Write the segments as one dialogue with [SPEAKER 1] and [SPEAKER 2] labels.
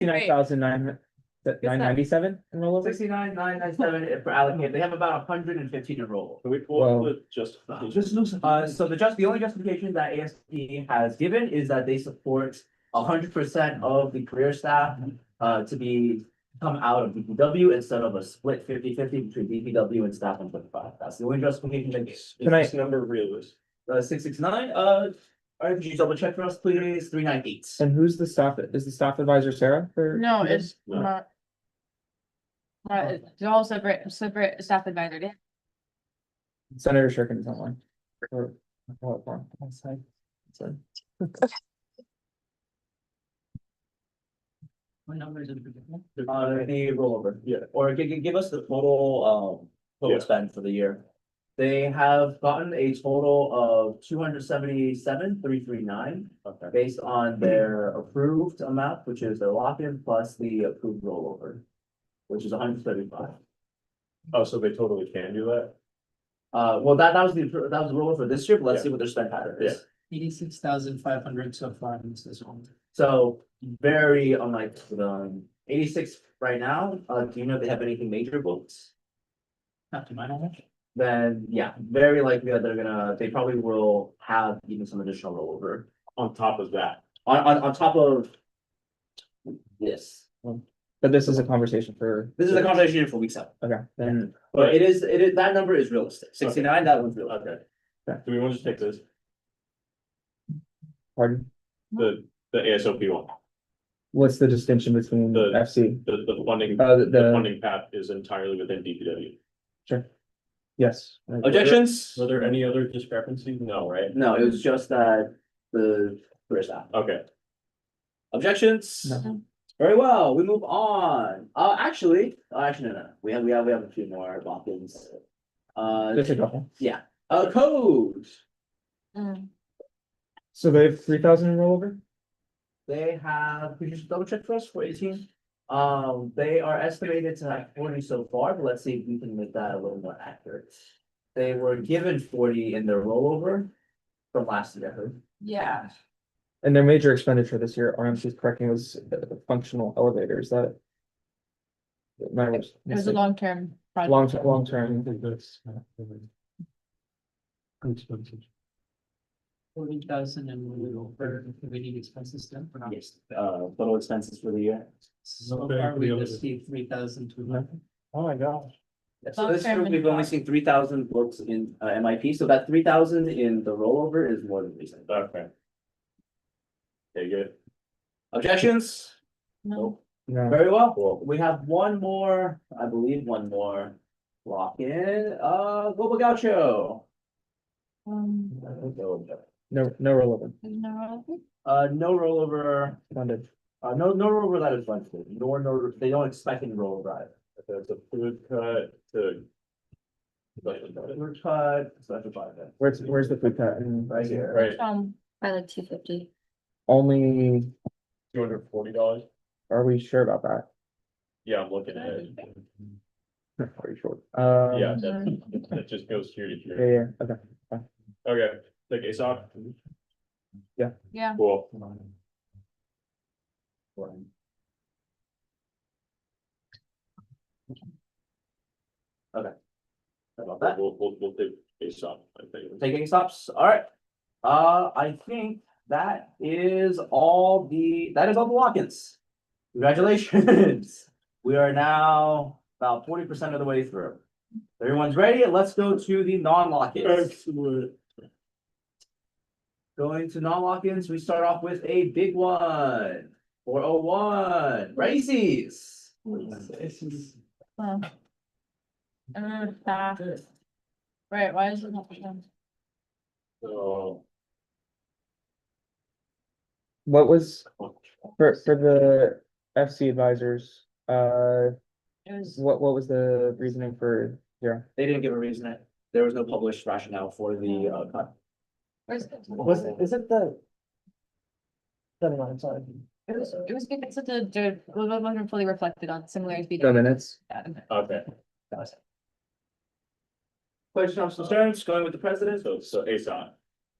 [SPEAKER 1] $69,997 in rollover.
[SPEAKER 2] 69,997 for allocate. They have about 115 to roll.
[SPEAKER 3] Can we pull
[SPEAKER 1] Well-
[SPEAKER 3] up the justification?
[SPEAKER 2] So the only justification that ASP has given is that they support 100% of the career staff to come out of DPW instead of a split 50-50 between DPW and staff 125. That's the only justification they gave.
[SPEAKER 3] Is
[SPEAKER 1] Can I-
[SPEAKER 3] this number realistic?
[SPEAKER 2] 669, all right, could you double check for us, please? 398.
[SPEAKER 1] And who's the staff? Is the staff advisor Sarah for?
[SPEAKER 4] No, it's
[SPEAKER 3] No.
[SPEAKER 4] not. It's all separate staff advisor. Yeah.
[SPEAKER 1] Senator Shurkin is online. Or- Sorry.
[SPEAKER 2] What number is it? The rollover.
[SPEAKER 3] Yeah.
[SPEAKER 2] Or give us the total,
[SPEAKER 3] Yeah.
[SPEAKER 2] total spend for the year. They have gotten a total of 277,339
[SPEAKER 3] Okay.
[SPEAKER 2] based on their approved amount, which is their lock-in plus the approved rollover, which is 135.
[SPEAKER 3] Oh, so they totally can do that?
[SPEAKER 2] Well, that was the rollover for this year, but let's see what their spend pattern is.
[SPEAKER 5] 86,500 so far in this one.
[SPEAKER 2] So very unlike the 86 right now. Do you know if they have anything major booked?
[SPEAKER 5] Not to my knowledge.
[SPEAKER 2] Then, yeah, very likely that they probably will have even some additional rollover
[SPEAKER 3] On top of that,
[SPEAKER 2] on top of this.
[SPEAKER 1] But this is a conversation for.
[SPEAKER 2] This is a conversation for week 7,
[SPEAKER 1] Okay, then,
[SPEAKER 2] but it is, that number is realistic. 69, that one's realistic.
[SPEAKER 3] okay. Do we want to just take this,
[SPEAKER 1] pardon,
[SPEAKER 3] the ASOP one,
[SPEAKER 1] what's the distinction between
[SPEAKER 3] The-
[SPEAKER 1] FC?
[SPEAKER 3] the funding,
[SPEAKER 1] The-
[SPEAKER 3] the funding path is entirely within DPW.
[SPEAKER 1] Sure. Yes.
[SPEAKER 2] Objections?
[SPEAKER 3] Were there any other discrepancies? No, right?
[SPEAKER 2] No, it was just that the career staff.
[SPEAKER 3] Okay,
[SPEAKER 2] Objections?
[SPEAKER 1] No.
[SPEAKER 2] Very well, we move on. Actually, no. We have a few more lock-ins.
[SPEAKER 1] Just a couple.
[SPEAKER 2] Yeah, code.
[SPEAKER 4] Mm.
[SPEAKER 1] So they have 3,000 in rollover?
[SPEAKER 2] They have, could you just double check for us for 18? They are estimated to have 40 so far, but let's see if we can make that a little more accurate. They were given 40 in their rollover from last year.
[SPEAKER 4] Yeah.
[SPEAKER 1] And their major expenditure this year, RMC is correcting, was functional elevators, that. My
[SPEAKER 4] It was a long-term project.
[SPEAKER 1] long term.
[SPEAKER 5] 40,000 and for committee expenses then. or not?
[SPEAKER 2] Yes, total expenses for the year.
[SPEAKER 5] So far, we received 3,200.
[SPEAKER 1] Oh my gosh.
[SPEAKER 2] So this year,
[SPEAKER 4] Long-term
[SPEAKER 2] we've only seen 3,000 books in MIP, so that 3,000 in the rollover is more than recent.
[SPEAKER 3] okay. Okay, good.
[SPEAKER 2] Objections?
[SPEAKER 4] No.
[SPEAKER 1] No,
[SPEAKER 2] Very well.
[SPEAKER 3] Cool.
[SPEAKER 2] We have one more, I believe, one more lock in, Global Gaucho.
[SPEAKER 1] no rollover,
[SPEAKER 4] There's no.
[SPEAKER 2] No rollover,
[SPEAKER 1] funded.
[SPEAKER 2] no rollover that is funded, nor, they don't expect any rollover either.
[SPEAKER 3] If it's a food cut to.
[SPEAKER 2] We're cut, special project.
[SPEAKER 1] Where's the food cut? And
[SPEAKER 2] Right here.
[SPEAKER 3] Right,
[SPEAKER 4] By like 250.
[SPEAKER 1] only,
[SPEAKER 3] $240.
[SPEAKER 1] are we sure about that?
[SPEAKER 3] Yeah, I'm looking at it.
[SPEAKER 1] Pretty sure.
[SPEAKER 3] Yeah, that just goes here to
[SPEAKER 1] Yeah,
[SPEAKER 3] here.
[SPEAKER 1] yeah, okay.
[SPEAKER 3] Okay, like ASOP.
[SPEAKER 4] Yeah.
[SPEAKER 3] Cool.
[SPEAKER 2] Okay. How about that?
[SPEAKER 3] We'll take ASOP, I think.
[SPEAKER 2] Taking stops, all right. I think that is all the lock-ins. Congratulations. We are now about 40% of the way through. Everyone's ready? Let's go to the non-lock-ins.
[SPEAKER 3] Excellent.
[SPEAKER 2] Going to non-lock-ins, we start off with a big one. 401, Races.
[SPEAKER 4] Well. Staff. Right, why is it not?
[SPEAKER 3] So.
[SPEAKER 1] What was, for the FC advisors,
[SPEAKER 4] It was.
[SPEAKER 1] what was the reasoning for zero?
[SPEAKER 2] They didn't give a reason. There was no published rationale for the cut.
[SPEAKER 4] Where's
[SPEAKER 1] Is it the? Never mind, sorry.
[SPEAKER 4] it was because of the wasn't fully reflected on similar as
[SPEAKER 1] The minutes,
[SPEAKER 3] Okay,
[SPEAKER 2] Questions, concerns, going with the president?
[SPEAKER 3] so ASOP.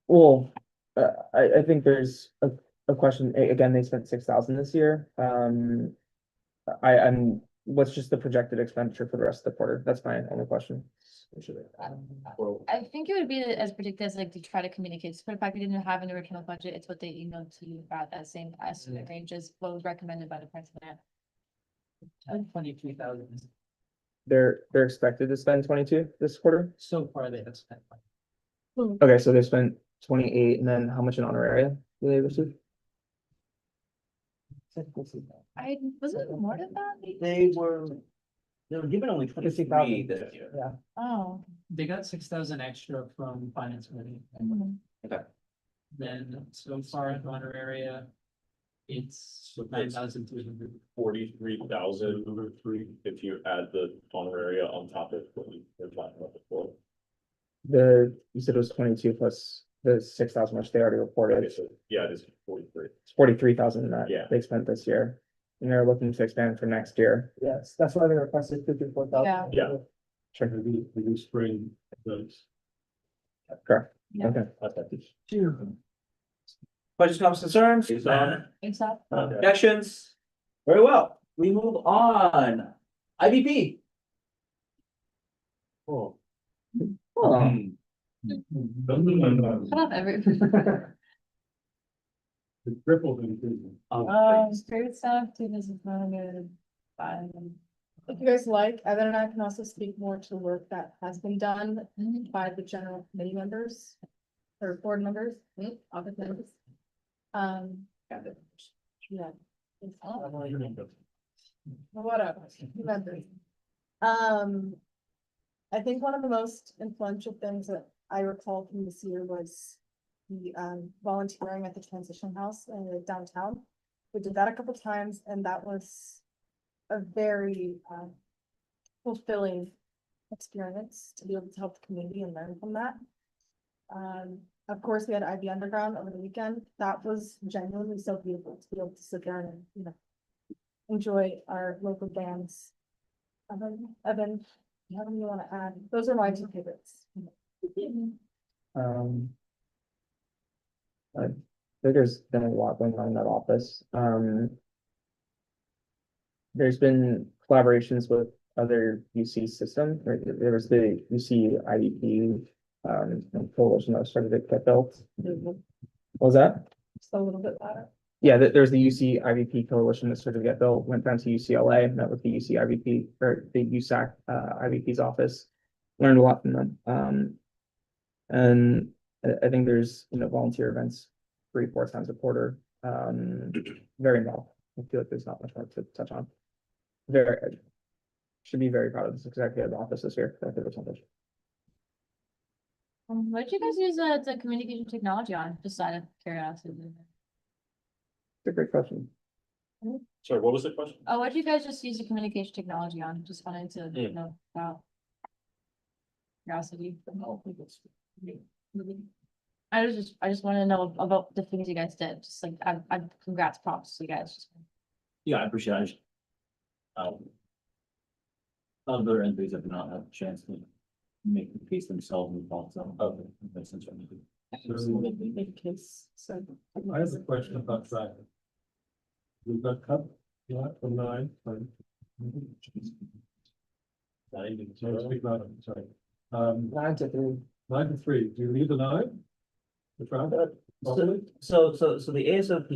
[SPEAKER 1] well, I think there's a a question, again, they spent 6,000 this year, I'm, what's just the projected expenditure for the rest of the quarter? That's my only question.
[SPEAKER 4] I think it would be as predicted as like to try to communicate, so for the fact we didn't have an original budget, it's what they emailed to you about that same estimate range as what was recommended by the president.
[SPEAKER 5] 23,000
[SPEAKER 1] They're expected to spend 22 this quarter?
[SPEAKER 5] so far they have spent.
[SPEAKER 1] Okay, so they spent 28, and then how much in honoraria do they receive?
[SPEAKER 4] Was it more than that?
[SPEAKER 2] They were given only 23 this year.
[SPEAKER 1] Yeah.
[SPEAKER 4] Oh.
[SPEAKER 5] They got 6,000 extra from finance committee.
[SPEAKER 4] Mhm.
[SPEAKER 5] Then so far in honoraria, it's 9,300.
[SPEAKER 3] 43,000 if you add the honoraria on top of what we were talking about before.
[SPEAKER 1] You said it was 22 plus the 6,000, which they already reported.
[SPEAKER 3] Okay, so yeah, it is 43.
[SPEAKER 1] It's 43,000 that
[SPEAKER 3] Yeah.
[SPEAKER 1] they spent this year. And they're looking to expand for next year. Yes, that's why they requested 54,000.
[SPEAKER 4] Yeah.
[SPEAKER 3] Yeah.
[SPEAKER 1] Sure.
[SPEAKER 3] Maybe spring those.
[SPEAKER 1] Correct.
[SPEAKER 4] Yeah.
[SPEAKER 1] Okay.
[SPEAKER 2] Questions, comments, concerns?
[SPEAKER 4] Thanks, Seth.
[SPEAKER 2] Objections? Very well, we move on. IBP.
[SPEAKER 3] Oh.
[SPEAKER 2] Hmm.
[SPEAKER 4] Shut up, everyone.
[SPEAKER 3] The triple increase.
[SPEAKER 4] Straight stuff, to this is not good.
[SPEAKER 6] If you guys like, Evan and I can also speak more to the work that has been done by the general committee members. Or board members, office members. Yeah. Whatever, members. I think one of the most influential things that I recall from this year was the volunteering at the transition house in downtown. We did that a couple times, and that was a very fulfilling experience to be able to help the community and learn from that. Of course, we had Ivy Underground over the weekend. That was genuinely so beautiful to be able to sit there and, enjoy our local bands. Evan, you have anything you want to add? Those are my two favorites.
[SPEAKER 1] I think there's been a lot going on in that office. There's been collaborations with other UC systems. There was the UC IDP coalition that started to get built. What was that?
[SPEAKER 6] Just a little bit louder.
[SPEAKER 1] Yeah, there's the UC IVP coalition that started to get built, went down to UCLA, met with the UC IVP or the USAC IVP's office, learned a lot from them. And I think there's, volunteer events 3-4 times a quarter. Very involved. I feel like there's not much more to touch on. Should be very proud of this executive office this year. I think it's something.
[SPEAKER 4] What did you guys use the communication technology on, just out of curiosity?
[SPEAKER 1] It's a great question.
[SPEAKER 3] Sorry, what was the question?
[SPEAKER 4] Oh, what did you guys just use the communication technology on? Just wanted to know about. Curiosity. I just want to know about the things you guys did, just like, I congrats, props to you guys.
[SPEAKER 2] Yeah, I appreciate it. Other entities have not had a chance to make the case themselves and thoughts on. Okay, that's sense.
[SPEAKER 6] Make a case, so.
[SPEAKER 7] I have a question about traffic. We've got cut, from 9. Sorry. Speak louder, sorry.
[SPEAKER 1] 9 to 3.
[SPEAKER 7] 9 to 3, do you need a 9? The traffic?
[SPEAKER 2] So the ASOP,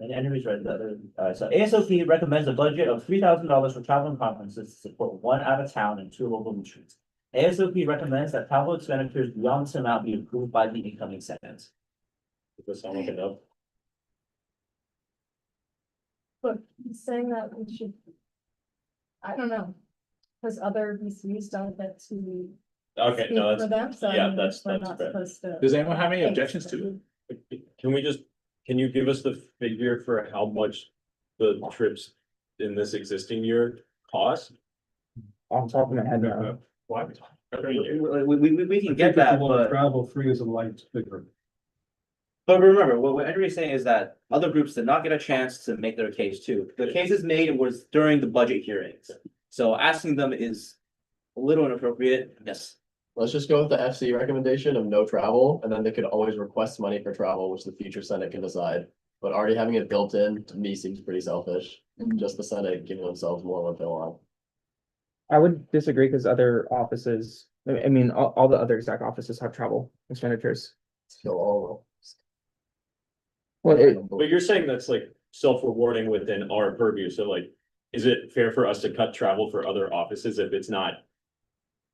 [SPEAKER 2] and Henry's read the other, so ASOP recommends a budget of $3,000 for travel and conferences to support 1 out of town and 2 local retreats. ASOP recommends that travel expenditures beyond this amount be approved by the incoming Senate.
[SPEAKER 3] Does that sound like enough?
[SPEAKER 6] But he's saying that we should. I don't know, because other VCs don't get to
[SPEAKER 3] Okay,
[SPEAKER 6] speak
[SPEAKER 3] no,
[SPEAKER 6] for them, so.
[SPEAKER 3] yeah,
[SPEAKER 6] I mean,
[SPEAKER 3] that's
[SPEAKER 6] we're
[SPEAKER 3] fair.
[SPEAKER 6] not supposed to.
[SPEAKER 8] Does anyone have any
[SPEAKER 6] Thanks.
[SPEAKER 8] objections to it?
[SPEAKER 3] Can you give us the figure for how much the trips in this existing year cost?
[SPEAKER 1] On top of my head now.
[SPEAKER 3] Why? are we
[SPEAKER 2] We can get that, but.
[SPEAKER 7] Travel 3 is a light figure.
[SPEAKER 2] But remember, what Henry's saying is that other groups did not get a chance to make their case too. The case is made was during the budget hearings. So asking them is a little inappropriate, yes.
[SPEAKER 8] Let's just go with the FC recommendation of no travel, and then they could always request money for travel, which the future Senate can decide. but already having it built in to me seems pretty selfish.
[SPEAKER 4] Mhm.
[SPEAKER 8] Just the Senate giving themselves more what they want.
[SPEAKER 1] I would disagree because other offices, I mean, all the other exact offices have travel expenditures.
[SPEAKER 8] Feel all.
[SPEAKER 1] Well,
[SPEAKER 3] But you're saying that's like self-rewarding within our purview, so like, is it fair for us to cut travel for other offices if it's not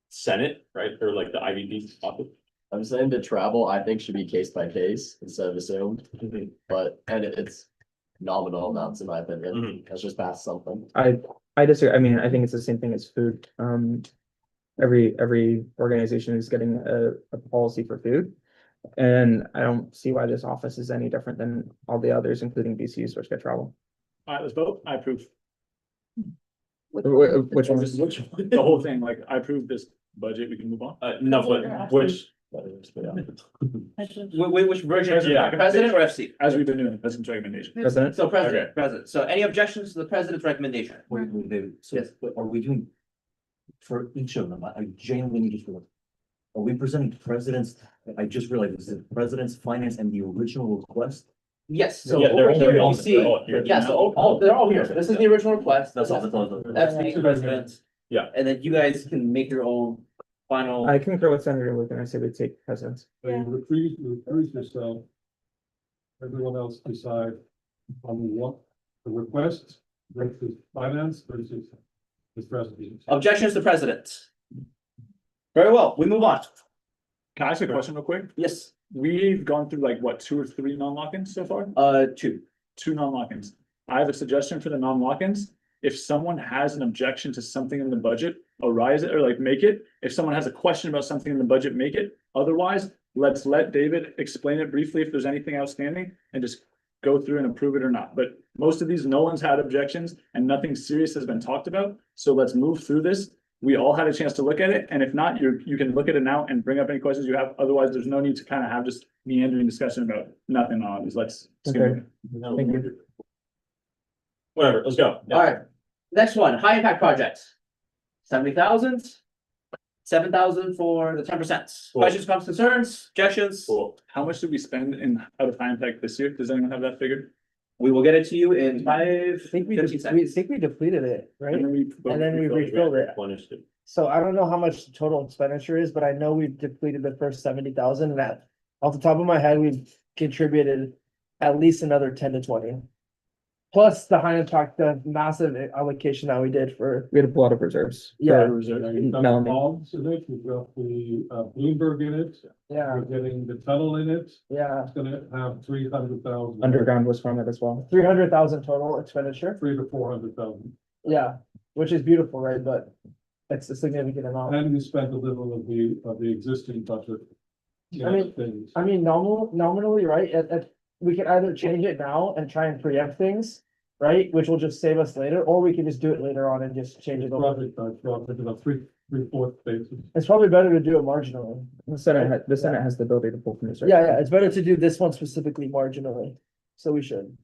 [SPEAKER 3] Senate, right, or like the IVP office?
[SPEAKER 8] I'm saying the travel, I think should be case by case instead of assumed, but, and it's nominal amounts in my opinion.
[SPEAKER 3] Mhm.
[SPEAKER 8] Let's just pass something.
[SPEAKER 1] I disagree. I mean, I think it's the same thing as food. Every organization is getting a policy for food. And I don't see why this office is any different than all the others, including BCU's, which get travel.
[SPEAKER 9] All right, let's vote. I approve.
[SPEAKER 1] Which one?
[SPEAKER 3] Which,
[SPEAKER 9] The whole thing, like, I approve this budget. We can move on.
[SPEAKER 3] no, but which,
[SPEAKER 2] Which version?
[SPEAKER 9] Yeah.
[SPEAKER 2] President or FC?
[SPEAKER 9] As we've been doing, president's recommendation.
[SPEAKER 1] President?
[SPEAKER 2] So president,
[SPEAKER 9] Okay.
[SPEAKER 2] president. So any objections to the president's recommendation?
[SPEAKER 10] Wait, David, so
[SPEAKER 2] Yes.
[SPEAKER 10] what are we doing? For each of them, I genuinely just realized. Are we presenting president's, I just realized, is it president's finance and the original request?
[SPEAKER 2] Yes, so
[SPEAKER 3] yeah,
[SPEAKER 2] over here, you
[SPEAKER 3] they're
[SPEAKER 2] see,
[SPEAKER 3] all here.
[SPEAKER 2] yeah, so they're all here. This is the original request.
[SPEAKER 10] That's all.
[SPEAKER 2] FC president.
[SPEAKER 3] Yeah.
[SPEAKER 2] And then you guys can make your own final.
[SPEAKER 1] I concur with Senator Luke, and I say we take presidents.
[SPEAKER 7] So you recuse yourself. Everyone else decide on what the request versus finance versus the president.
[SPEAKER 2] Objections to president. Very well, we move on.
[SPEAKER 9] Can I ask a question real quick?
[SPEAKER 2] Yes,
[SPEAKER 9] We've gone through like, what, 2 or 3 non-lock-ins so far?
[SPEAKER 2] 2.
[SPEAKER 9] 2 non-lock-ins. I have a suggestion for the non-lock-ins. If someone has an objection to something in the budget, arise it or like make it. If someone has a question about something in the budget, make it. Otherwise, let's let David explain it briefly if there's anything outstanding and just go through and approve it or not. But most of these, no one's had objections and nothing serious has been talked about. So let's move through this. We all had a chance to look at it, and if not, you can look at it now and bring up any questions you have. Otherwise, there's no need to kind of have just meandering discussion about nothing on these. Let's skip
[SPEAKER 1] Okay.
[SPEAKER 9] it.
[SPEAKER 1] Thank you.
[SPEAKER 3] whatever, let's go.
[SPEAKER 2] All right, next one, high impact projects. 70,000. 7,000 for the 10%.
[SPEAKER 3] Cool.
[SPEAKER 2] Questions, comments, concerns, objections?
[SPEAKER 3] Cool.
[SPEAKER 9] How much did we spend in out of high impact this year? Does anyone have that figured?
[SPEAKER 2] We will get it to you in
[SPEAKER 11] I think
[SPEAKER 2] 15 seconds.
[SPEAKER 11] think we depleted it, right?
[SPEAKER 9] And then
[SPEAKER 11] we refilled it.
[SPEAKER 3] Replenished it.
[SPEAKER 11] So I don't know how much the total expenditure is, but I know we've depleted the first 70,000 and that off the top of my head, we've contributed at least another 10 to 20. Plus the high impact, the massive allocation that we did for,
[SPEAKER 1] We had a lot of reserves.
[SPEAKER 11] Yeah.
[SPEAKER 1] for
[SPEAKER 7] You've got
[SPEAKER 1] Melanie.
[SPEAKER 7] Bob's in it, you've got the Bloomberg in it,
[SPEAKER 11] yeah,
[SPEAKER 7] you're getting the tunnel in it,
[SPEAKER 11] yeah,
[SPEAKER 7] it's gonna have 300,000.
[SPEAKER 1] Underground was from it as well.
[SPEAKER 11] 300,000 total expenditure.
[SPEAKER 7] 300 to 400,000,
[SPEAKER 11] Yeah, which is beautiful, right? But it's a significant amount.
[SPEAKER 7] and we spent a little of the existing budget.
[SPEAKER 11] I mean-
[SPEAKER 7] things.
[SPEAKER 11] I mean, nominally, right, we can either change it now and try and preempt things, right, which will just save us later, or we can just do it later on and just change it over.
[SPEAKER 7] Project, about 3/4 basis.
[SPEAKER 11] It's probably better to do it marginally.
[SPEAKER 1] The Senate has the ability to pull from this.
[SPEAKER 11] Yeah, it's better to do this one specifically marginally, so we should.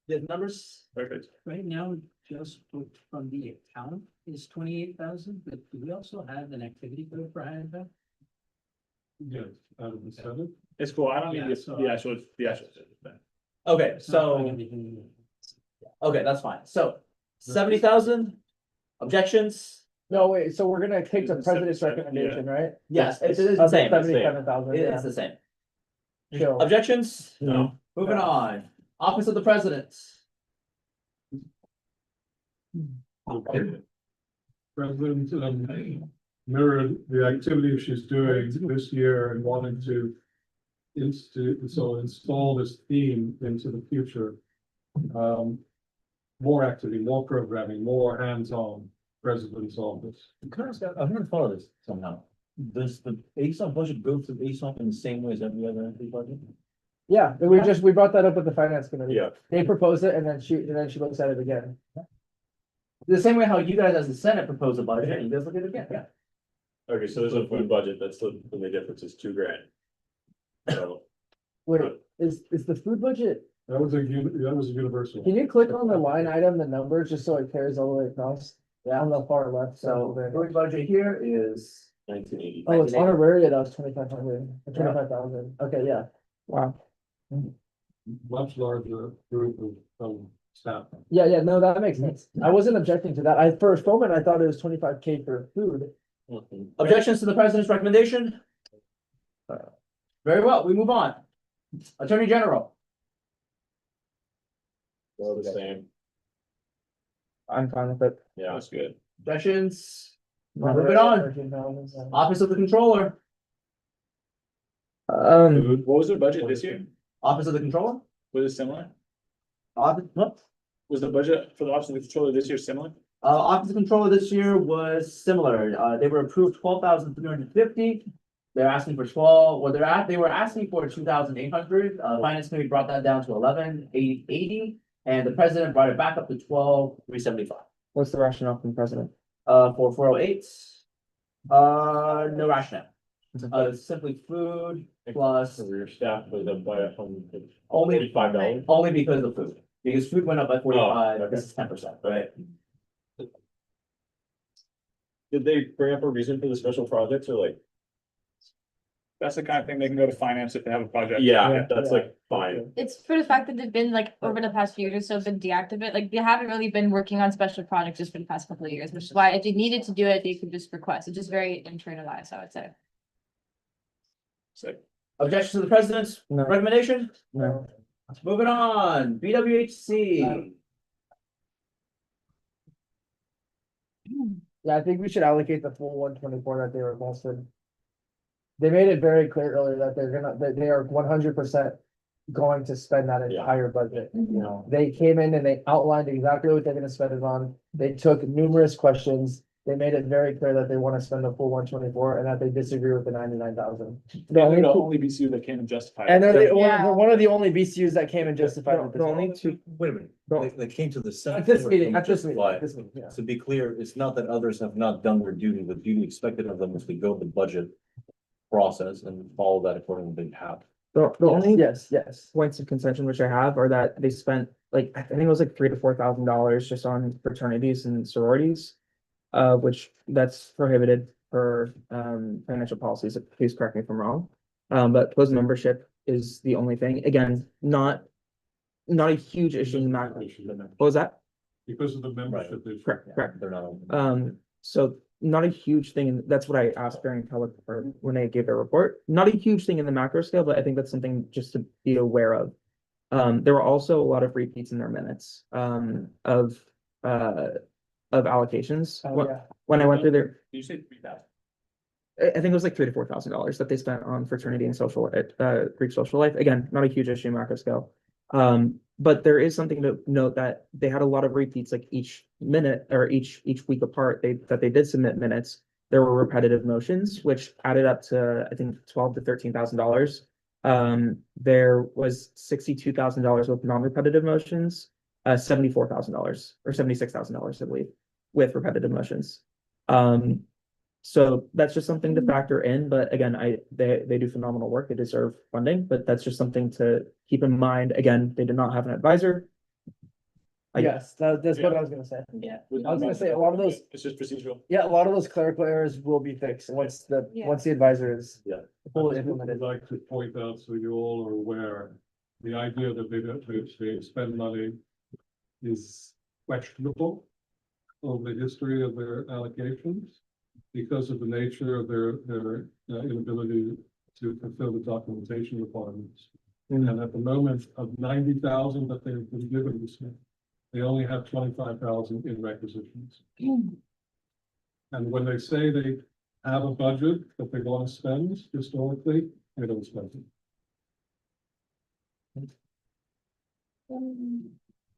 [SPEAKER 2] The numbers?
[SPEAKER 9] Perfect.
[SPEAKER 5] Right now, just from the account is 28,000, but do we also have an activity code for high impact?
[SPEAKER 7] Yes, out of the Senate.
[SPEAKER 9] It's cool. I don't
[SPEAKER 5] Yeah,
[SPEAKER 9] need
[SPEAKER 5] so-
[SPEAKER 9] the actual.
[SPEAKER 2] Okay,
[SPEAKER 5] It's not like
[SPEAKER 2] so,
[SPEAKER 5] everything-
[SPEAKER 2] okay, that's fine. So 70,000 objections?
[SPEAKER 11] No, wait, so we're gonna take the
[SPEAKER 9] It's
[SPEAKER 11] president's
[SPEAKER 9] 77,
[SPEAKER 11] recommendation, right?
[SPEAKER 2] Yes, it is the same.
[SPEAKER 11] 77,000,
[SPEAKER 2] It
[SPEAKER 11] yeah.
[SPEAKER 2] is the same.
[SPEAKER 11] Chill.
[SPEAKER 2] Objections?
[SPEAKER 3] No.
[SPEAKER 2] Moving on. Office of the President.
[SPEAKER 7] President mirrored the activity she's doing this year and wanting to install this theme into the future. More activity, more programming, more hands-on president's office.
[SPEAKER 10] Can I ask, I'm gonna follow this somehow. Does the ASOP budget go through ASOP in the same way as every other entity budget?
[SPEAKER 11] Yeah, and we brought that up with the finance committee.
[SPEAKER 3] Yeah.
[SPEAKER 11] They proposed it and then she looks at it again.
[SPEAKER 2] The same way how you guys as the Senate propose a budget, and you guys look at it again, yeah.
[SPEAKER 3] Okay, so there's a food budget, that's the only difference is $2,000. So,
[SPEAKER 11] Wait, is the food budget,
[SPEAKER 7] That was a universal.
[SPEAKER 11] can you click on the line item, the numbers, just so it carries all the way across? Yeah, on the far left,
[SPEAKER 2] So
[SPEAKER 11] so.
[SPEAKER 2] food budget here is
[SPEAKER 3] 1980.
[SPEAKER 11] Oh, it's honoraria, that was 2,500, 25,000, okay, yeah.
[SPEAKER 1] Wow.
[SPEAKER 7] much larger group of staff.
[SPEAKER 11] Yeah, no, that makes sense. I wasn't objecting to that. I, for a moment, I thought it was 25K for food.
[SPEAKER 2] Objections to the president's recommendation? Very well, we move on. Attorney General,
[SPEAKER 3] Well, the same,
[SPEAKER 1] I'm fine with it.
[SPEAKER 3] yeah, that's good.
[SPEAKER 2] objections, moving on. Office of the Controller,
[SPEAKER 3] Food,
[SPEAKER 9] What was their budget this year?
[SPEAKER 2] Office of the Controller?
[SPEAKER 9] Was it similar?
[SPEAKER 2] What?
[SPEAKER 9] Was the budget for the office of the controller this year similar?
[SPEAKER 2] Office of Controller this year was similar. They were approved 12,350. They're asking for 12, well, they were asking for 2,800. Finance Committee brought that down to 11,880. And the president brought it back up to 12,375.
[SPEAKER 1] What's the rationale from the president?
[SPEAKER 2] For 408. No rationale. Simply food plus
[SPEAKER 3] For your staff was up by
[SPEAKER 2] only
[SPEAKER 3] $45.
[SPEAKER 2] only because of food. Because food went up by 45,
[SPEAKER 3] okay.
[SPEAKER 2] this is 10%, right?
[SPEAKER 3] Did they bring up a reason for the special projects or like?
[SPEAKER 9] That's the kind of thing they can go to finance if they have a project.
[SPEAKER 3] Yeah, that's like fine.
[SPEAKER 4] It's for the fact that they've been like over the past few years or so been deactivated, like they haven't really been working on special projects just for the past couple of years, which is why if they needed to do it, they could just request. It's just very internalized, I would say.
[SPEAKER 9] So,
[SPEAKER 2] Objection to the president's
[SPEAKER 1] No.
[SPEAKER 2] recommendation?
[SPEAKER 1] No.
[SPEAKER 2] Moving on, BWHC.
[SPEAKER 11] Yeah, I think we should allocate the full 124 that they requested. They made it very clear earlier that that they are 100% going to spend that
[SPEAKER 3] Yeah.
[SPEAKER 11] entire budget.
[SPEAKER 3] You know,
[SPEAKER 11] They came in and they outlined exactly what they're gonna spend it on. They took numerous questions. They made it very clear that they wanna spend the full 124 and that they disagree with the 99,000.
[SPEAKER 9] they're the only BCU that came and justified.
[SPEAKER 11] And
[SPEAKER 9] it.
[SPEAKER 11] they're
[SPEAKER 4] Yeah.
[SPEAKER 11] one of the only BCUs that came and justified it.
[SPEAKER 1] The only two,
[SPEAKER 10] Wait a minute, they came to the Senate.
[SPEAKER 11] At this
[SPEAKER 10] floor
[SPEAKER 11] meeting,
[SPEAKER 10] to
[SPEAKER 11] at this meeting,
[SPEAKER 10] justify
[SPEAKER 11] at
[SPEAKER 10] it.
[SPEAKER 11] this meeting, yeah.
[SPEAKER 10] To be clear, it's not that others have not done their duty, the duty expected of them is to go the budget process and follow that according to the have.
[SPEAKER 1] the only
[SPEAKER 11] Yes, yes.
[SPEAKER 1] points of contention which I have are that they spent like, I think it was like $3,000 to $4,000 just on fraternities and sororities. Which that's prohibited for financial policies, please correct me if I'm wrong. But closed membership is the only thing, again, not a huge issue in the macro. What was that?
[SPEAKER 7] Because of the membership issue.
[SPEAKER 1] Correct.
[SPEAKER 10] They're not.
[SPEAKER 1] So not a huge thing, and that's what I asked during public, or when they gave their report, not a huge thing in the macro scale, but I think that's something just to be aware of. There were also a lot of repeats in their minutes, of allocations.
[SPEAKER 11] Oh, yeah.
[SPEAKER 1] When I went through their,
[SPEAKER 9] Did you say 3,000?
[SPEAKER 1] I think it was like $3,000 to $4,000 that they spent on fraternity and social, Greek social life. Again, not a huge issue macro scale. But there is something to note that they had a lot of repeats, like each minute or each week apart, that they did submit minutes. There were repetitive motions, which added up to, I think, $12,000 to $13,000. There was $62,000 with non-repetitive motions, $74,000 or $76,000, I believe, with repetitive motions. So that's just something to factor in, but again, they do phenomenal work, they deserve funding, but that's just something to keep in mind. Again, they did not have an advisor.
[SPEAKER 11] Yes, that's what I was gonna say.
[SPEAKER 4] Yeah.
[SPEAKER 11] I was gonna say, a lot of those,
[SPEAKER 9] It's just procedural.
[SPEAKER 11] yeah, a lot of those clerical errors will be fixed once
[SPEAKER 4] Yeah.
[SPEAKER 11] once the advisor is
[SPEAKER 10] Yeah.
[SPEAKER 11] fully
[SPEAKER 7] I would
[SPEAKER 11] implemented.
[SPEAKER 7] like to point out so you all are aware, the idea that they spend money is questionable over the history of their allocations because of the nature of their inability to fulfill the documentation requirements. And at the moment of 90,000 that they've been given this year, they only have 25,000 in requisitions. And when they say they have a budget that they want to spend historically, they don't spend it.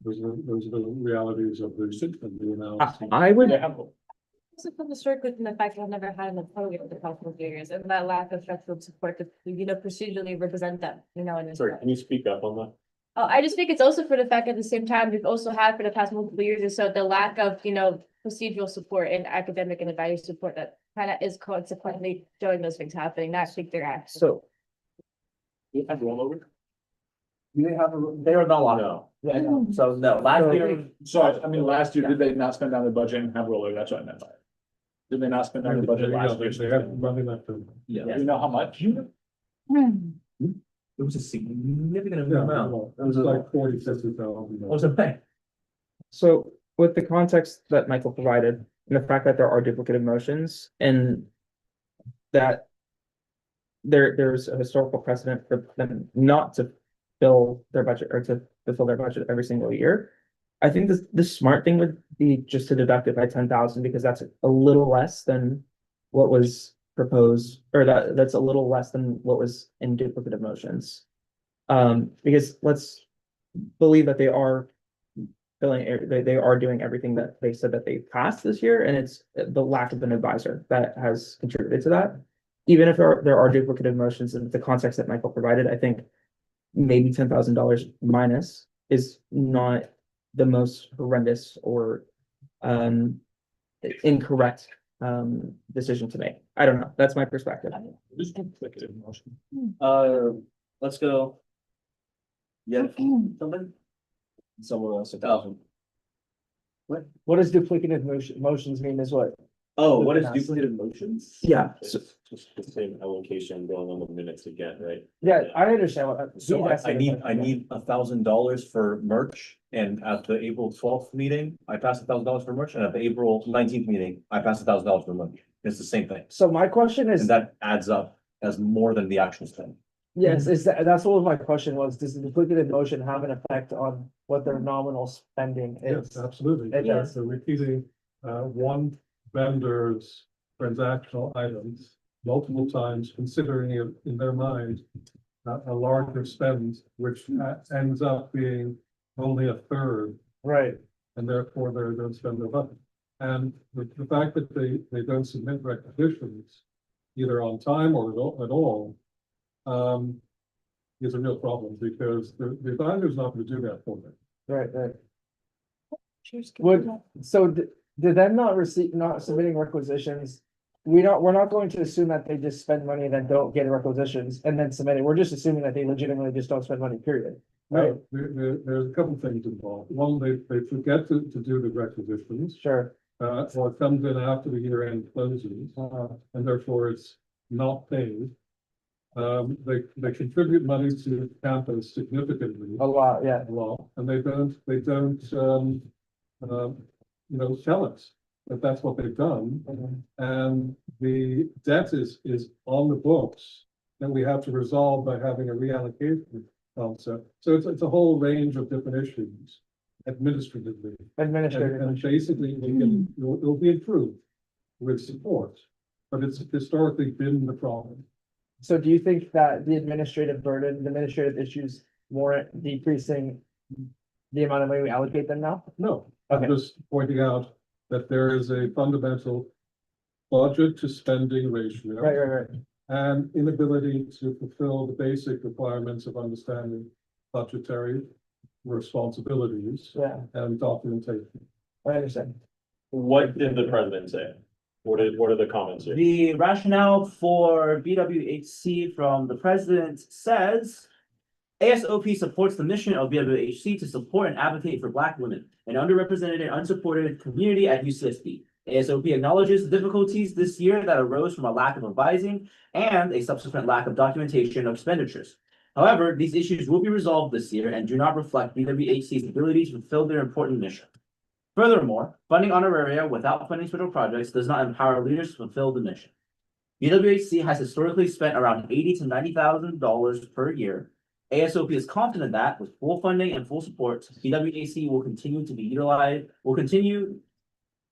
[SPEAKER 7] Those are the realities of the analysis.
[SPEAKER 1] I would,
[SPEAKER 4] Also from the short within the fact that I've never had an program for the past few years and that lack of structural support to, procedurally represent them, in this.
[SPEAKER 3] Sorry, can you speak up on that?
[SPEAKER 4] Oh, I just think it's also for the fact at the same time, we've also had for the past multiple years or so, the lack of, procedural support and academic and advisory support that kind of is consequently showing those things happening, not think they're actually.
[SPEAKER 1] so,
[SPEAKER 9] You have rollover?
[SPEAKER 2] They are no longer.
[SPEAKER 3] No.
[SPEAKER 2] Yeah, so no, last year,
[SPEAKER 9] So, I mean, last year, did they not spend down the budget and have rollover? That's what I meant by it. Did they not spend down the budget last year?
[SPEAKER 7] They have money left.
[SPEAKER 9] Do you know how much?
[SPEAKER 10] It was a significant
[SPEAKER 7] Yeah,
[SPEAKER 10] amount.
[SPEAKER 7] well, it was like 40, 50,000.
[SPEAKER 10] What was the pay?
[SPEAKER 1] So with the context that Michael provided and the fact that there are duplicative motions and that there's a historical precedent for them not to fill their budget or to fulfill their budget every single year. I think the smart thing would be just to deduct it by 10,000 because that's a little less than what was proposed, or that's a little less than what was in duplicative motions. Because let's believe that they are they are doing everything that they said that they passed this year, and it's the lack of an advisor that has contributed to that. Even if there are duplicative motions in the context that Michael provided, I think maybe $10,000 minus is not the most horrendous or incorrect decision to make. I don't know. That's my perspective.
[SPEAKER 9] Just duplicative motion.
[SPEAKER 2] Let's go. Yeah, something?
[SPEAKER 8] Someone else, 1,000.
[SPEAKER 11] What does duplicative motions mean is what?
[SPEAKER 2] Oh, what is duplicative motions?
[SPEAKER 1] Yeah.
[SPEAKER 3] It's just the same allocation going on the minutes again, right?
[SPEAKER 11] Yeah, I understand what.
[SPEAKER 10] So
[SPEAKER 11] he's
[SPEAKER 10] I
[SPEAKER 11] asking.
[SPEAKER 10] need $1,000 for merch, and at the April 12th meeting, I passed $1,000 for merch, and at the April 19th meeting, I passed $1,000 for merch. It's the same thing,
[SPEAKER 11] So my question is,
[SPEAKER 10] and that adds up as more than the actual spend.
[SPEAKER 11] yes, that's what my question was, does the duplicative motion have an effect on what their nominal spending
[SPEAKER 7] Yes,
[SPEAKER 11] is?
[SPEAKER 7] absolutely.
[SPEAKER 11] It does.
[SPEAKER 7] So repeating, one vendor's transactional items multiple times, considering it in their mind a larger spend, which ends up being only a third,
[SPEAKER 11] Right,
[SPEAKER 7] and therefore they don't spend their budget. And the fact that they don't submit requisitions either on time or at all, is a real problem, because the advisor's not going to do that for them.
[SPEAKER 11] right. Would, so did them not submitting requisitions? We're not going to assume that they just spend money and then don't get requisitions and then submit it. We're just assuming that they legitimately just don't spend money, period. Right,
[SPEAKER 7] No, there's a couple of things involved. One, they forget to do the requisitions,
[SPEAKER 11] sure.
[SPEAKER 7] or it comes in after the year end closes, and therefore it's not paid. They contribute money to campus significantly,
[SPEAKER 11] A lot, yeah.
[SPEAKER 7] a lot, and they don't, tell us that that's what they've done. And the debt is on the books that we have to resolve by having a reallocation concept. So it's a whole range of different issues administratively.
[SPEAKER 11] Administrative.
[SPEAKER 7] And basically, it'll be improved with support, but it's historically been the problem.
[SPEAKER 11] So do you think that the administrative burden, the administrative issues warrant decreasing the amount of money we allocate them now?
[SPEAKER 7] No, I'm
[SPEAKER 11] Okay.
[SPEAKER 7] just pointing out that there is a fundamental budget to spending ratio.
[SPEAKER 11] Right.
[SPEAKER 7] And inability to fulfill the basic requirements of understanding budgetary responsibilities
[SPEAKER 11] Yeah,
[SPEAKER 7] and documentation.
[SPEAKER 11] I understand.
[SPEAKER 3] What did the president say? What are the comments here?
[SPEAKER 2] The rationale for BWHC from the president says. ASOP supports the mission of BWHC to support and advocate for Black women, an underrepresented and unsupported community at UCSB. ASOP acknowledges the difficulties this year that arose from a lack of advising and a subsequent lack of documentation of expenditures. However, these issues will be resolved this year and do not reflect BWHC's ability to fulfill their important mission. Furthermore, funding honoraria without funding special projects does not empower leaders to fulfill the mission. BWHC has historically spent around $80,000 to $90,000 per year. ASOP is confident that with full funding and full support, BWHC will continue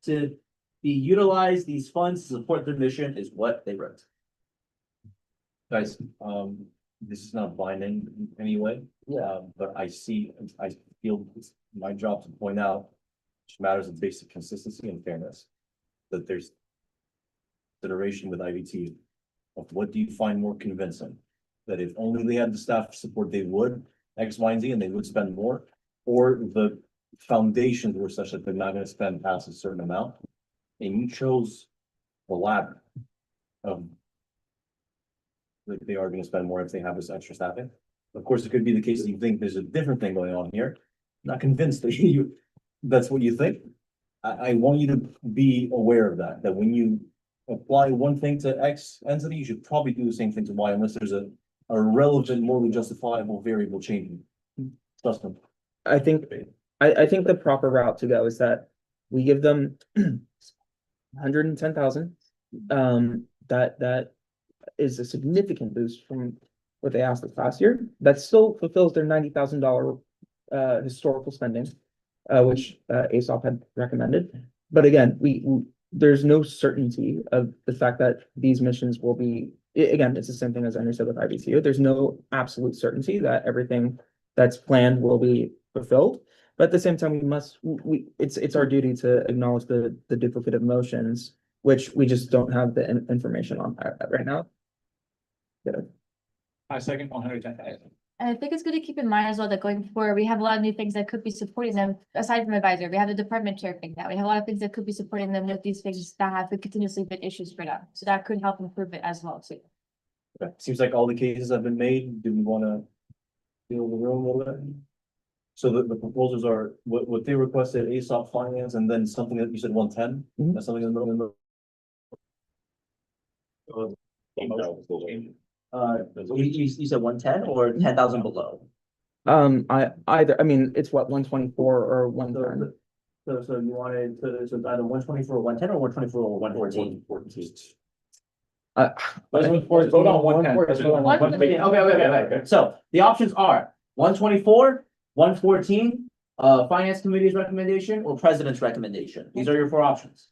[SPEAKER 2] to utilize these funds to support their mission, is what they wrote.
[SPEAKER 10] Guys, this is not binding in any way.
[SPEAKER 11] Yeah.
[SPEAKER 10] But I feel it's my job to point out, which matters of basic consistency and fairness, that there's consideration with IVT of what do you find more convincing? That if only they had the staff support, they would X, Y, and Z, and they would spend more, or the foundations were such that they're not gonna spend past a certain amount. And you chose the latter. Like they are gonna spend more if they have this extra staffing. Of course, it could be the case that you think there's a different thing going on here. Not convinced that that's what you think. I want you to be aware of that when you apply one thing to X entity, you should probably do the same thing to Y, unless there's a a relevant, morally justifiable variable changing. Trust me.
[SPEAKER 1] I think, I think the proper route to go is that we give them 110,000. That is a significant boost from what they asked us last year. That still fulfills their $90,000 historical spending, which ASOP had recommended. But again, there's no certainty of the fact that these missions will be, again, it's the same thing as I understood with IBTU. There's no absolute certainty that everything that's planned will be fulfilled. But at the same time, it's our duty to acknowledge the duplicative motions, which we just don't have the information on right now.
[SPEAKER 9] I second 110,000.
[SPEAKER 4] And I think it's good to keep in mind as well that going forward, we have a lot of new things that could be supporting them, aside from advisor, we have the department chair thing now, we have a lot of things that could be supporting them with these things that have continuously been issues for them, so that could help improve it as well too.
[SPEAKER 10] Okay, seems like all the cases have been made. Do we wanna fill the room a little bit? So the proposals are, what they requested, ASOP finance, and then something that you said 110,
[SPEAKER 1] Mhm.
[SPEAKER 10] that's something in the middle.
[SPEAKER 2] You said 110 or 10,000 below?
[SPEAKER 1] I mean, it's what, 124 or 110?
[SPEAKER 2] So you wanted, so it's either 124 or 110 or 124 or 114?
[SPEAKER 9] Let's vote on 110.
[SPEAKER 2] Okay. So the options are 124, 114, finance committee's recommendation or president's recommendation. These are your four options.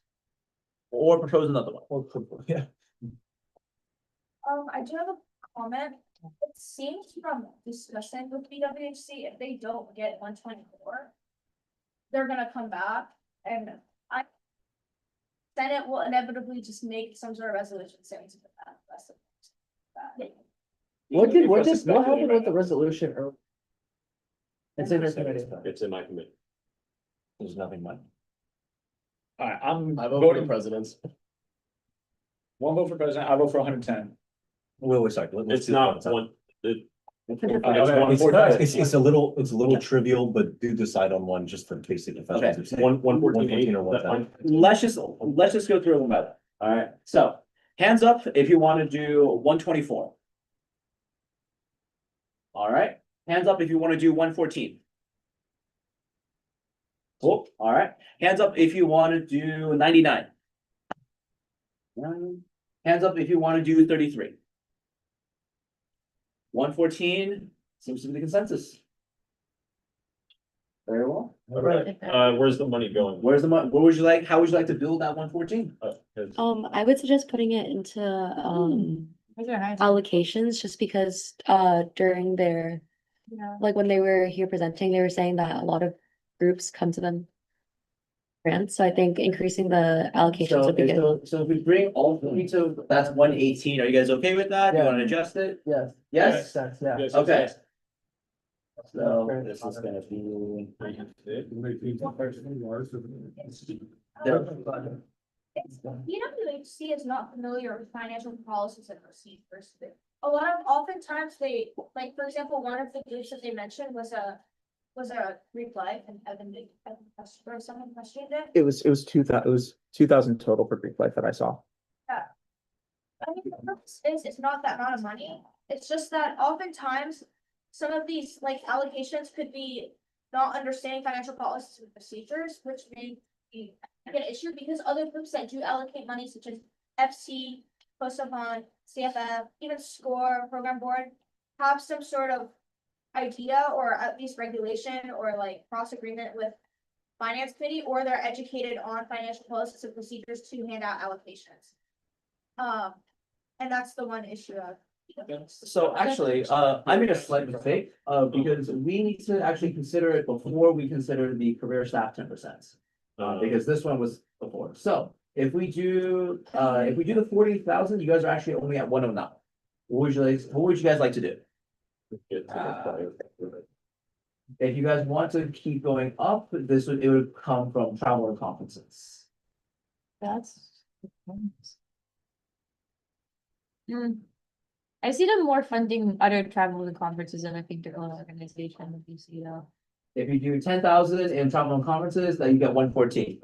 [SPEAKER 2] Or propose another one.
[SPEAKER 10] Yeah.
[SPEAKER 4] I do have a comment. It seems from discussion with BWHC, if they don't get 124, they're gonna come back and Senate will inevitably just make some sort of resolution saying to that.
[SPEAKER 11] What happened with the resolution? It's in their committee.
[SPEAKER 3] It's in my committee.
[SPEAKER 10] There's nothing much.
[SPEAKER 9] Alright, I'm
[SPEAKER 8] I vote for the
[SPEAKER 9] voting,
[SPEAKER 8] presidents.
[SPEAKER 9] one vote for president, I vote for 110.
[SPEAKER 10] Wait, sorry. let's
[SPEAKER 3] It's
[SPEAKER 10] do
[SPEAKER 3] not
[SPEAKER 10] that.
[SPEAKER 3] one,
[SPEAKER 10] It's
[SPEAKER 3] it's
[SPEAKER 10] a little trivial, but do decide on one just for basic.
[SPEAKER 2] Okay.
[SPEAKER 3] 114
[SPEAKER 10] or 110.
[SPEAKER 2] Let's just go through them about it. All right, so hands up if you want to do 124. All right, hands up if you want to do 114. Cool, all right, hands up if you want to do 99. Hands up if you want to do 33. 114 seems to be the consensus. Very well.
[SPEAKER 3] Where's the money going?
[SPEAKER 2] Where's the money? How would you like to build that 114?
[SPEAKER 12] I would suggest putting it into allocations just because during their,
[SPEAKER 4] Yeah.
[SPEAKER 12] like when they were here presenting, they were saying that a lot of groups come to them. Grants, so I think increasing the allocations would be good.
[SPEAKER 2] So if we bring all three to, that's 118. Are you guys okay with that? You
[SPEAKER 11] Yeah.
[SPEAKER 2] want to adjust it?
[SPEAKER 11] Yes.
[SPEAKER 2] Yes?
[SPEAKER 11] Makes sense, yeah.
[SPEAKER 3] Yes,
[SPEAKER 2] Okay.
[SPEAKER 3] yes,
[SPEAKER 2] So
[SPEAKER 11] Okay.
[SPEAKER 2] this is gonna be.
[SPEAKER 4] BWHC is not familiar with financial policies and procedures. A lot of, oftentimes they, like, for example, one of the groups that they mentioned was a Greek life and Evan, or someone questioned it.
[SPEAKER 1] It was 2,000 total for Greek life that I saw.
[SPEAKER 4] I mean, the purpose is, it's not that amount of money, it's just that oftentimes some of these like allocations could be not understanding financial policies and procedures, which may be an issue because other groups that do allocate money such as FC, Kosovan, CFF, even SCORE, program board, have some sort of idea or at least regulation or like cross agreement with finance committee, or they're educated on financial policies and procedures to hand out allocations. And that's the one issue of.
[SPEAKER 2] So actually, I made a slight mistake, because we need to actually consider it before we consider the career staff 10%. Because this one was before, so if we do the 40,000, you guys are actually only at 109. What would you guys like to do? If you guys want to keep going up, it would come from travel and conferences.
[SPEAKER 4] That's. I see them more funding other travel and conferences than I think their own organization, if you see though.
[SPEAKER 2] If you do 10,000 in travel and conferences, then you get 114.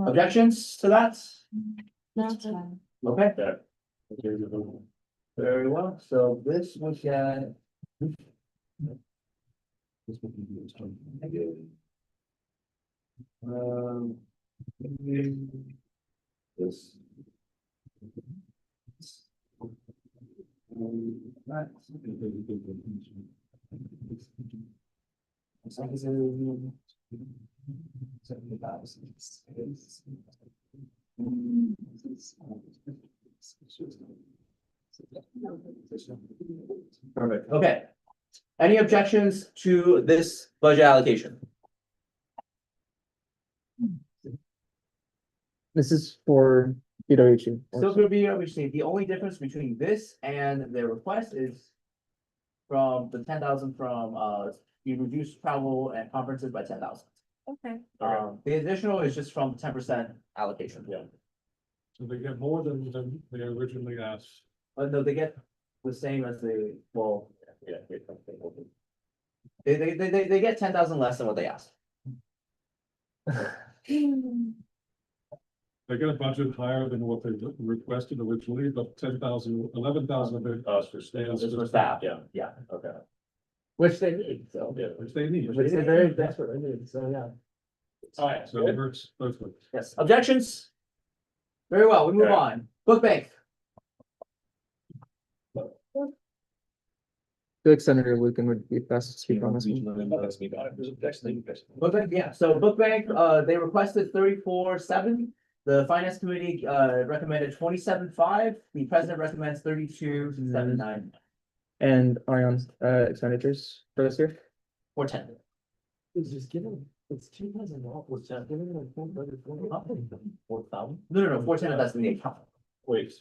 [SPEAKER 2] Objections to that?
[SPEAKER 4] That's fine.
[SPEAKER 2] Okay. Very well, so this was at. Um. This. Perfect, okay. Any objections to this budget allocation?
[SPEAKER 1] This is for PWG.
[SPEAKER 2] Still gonna be, obviously, the only difference between this and their request is. From the 10,000 from, you reduce travel and conferences by 10,000.
[SPEAKER 4] Okay.
[SPEAKER 2] The additional is just from 10% allocation.
[SPEAKER 3] Yeah.
[SPEAKER 7] So they get more than they originally asked.
[SPEAKER 2] But no, they get the same as they, well,
[SPEAKER 3] Yeah.
[SPEAKER 2] they get 10,000 less than what they asked.
[SPEAKER 7] They get a budget higher than what they requested originally, but 10,000, 11,000 of it.
[SPEAKER 3] For staff.
[SPEAKER 2] This is for staff,
[SPEAKER 3] Yeah,
[SPEAKER 2] yeah.
[SPEAKER 3] okay.
[SPEAKER 11] Which they need, so.
[SPEAKER 3] Yeah.
[SPEAKER 7] Which they need.
[SPEAKER 11] Which they very desperately need, so yeah.
[SPEAKER 3] Alright,
[SPEAKER 7] So it works both ways.
[SPEAKER 2] Yes, objections? Very well, we move
[SPEAKER 3] Alright.
[SPEAKER 2] on. Book bank,
[SPEAKER 1] I feel like Senator Lucan would be best to speak on this one.
[SPEAKER 2] book bank, yeah, so book bank, they requested 34.7. The finance committee, recommended 27.5. The president recommends 32.79
[SPEAKER 1] And Ion, expenditures for this year?
[SPEAKER 2] or 10.
[SPEAKER 11] It's just given, it's $2,000. What's that? Giving them a full budget for it.
[SPEAKER 2] 4,000? No, 410, that's in the account.
[SPEAKER 3] Wait,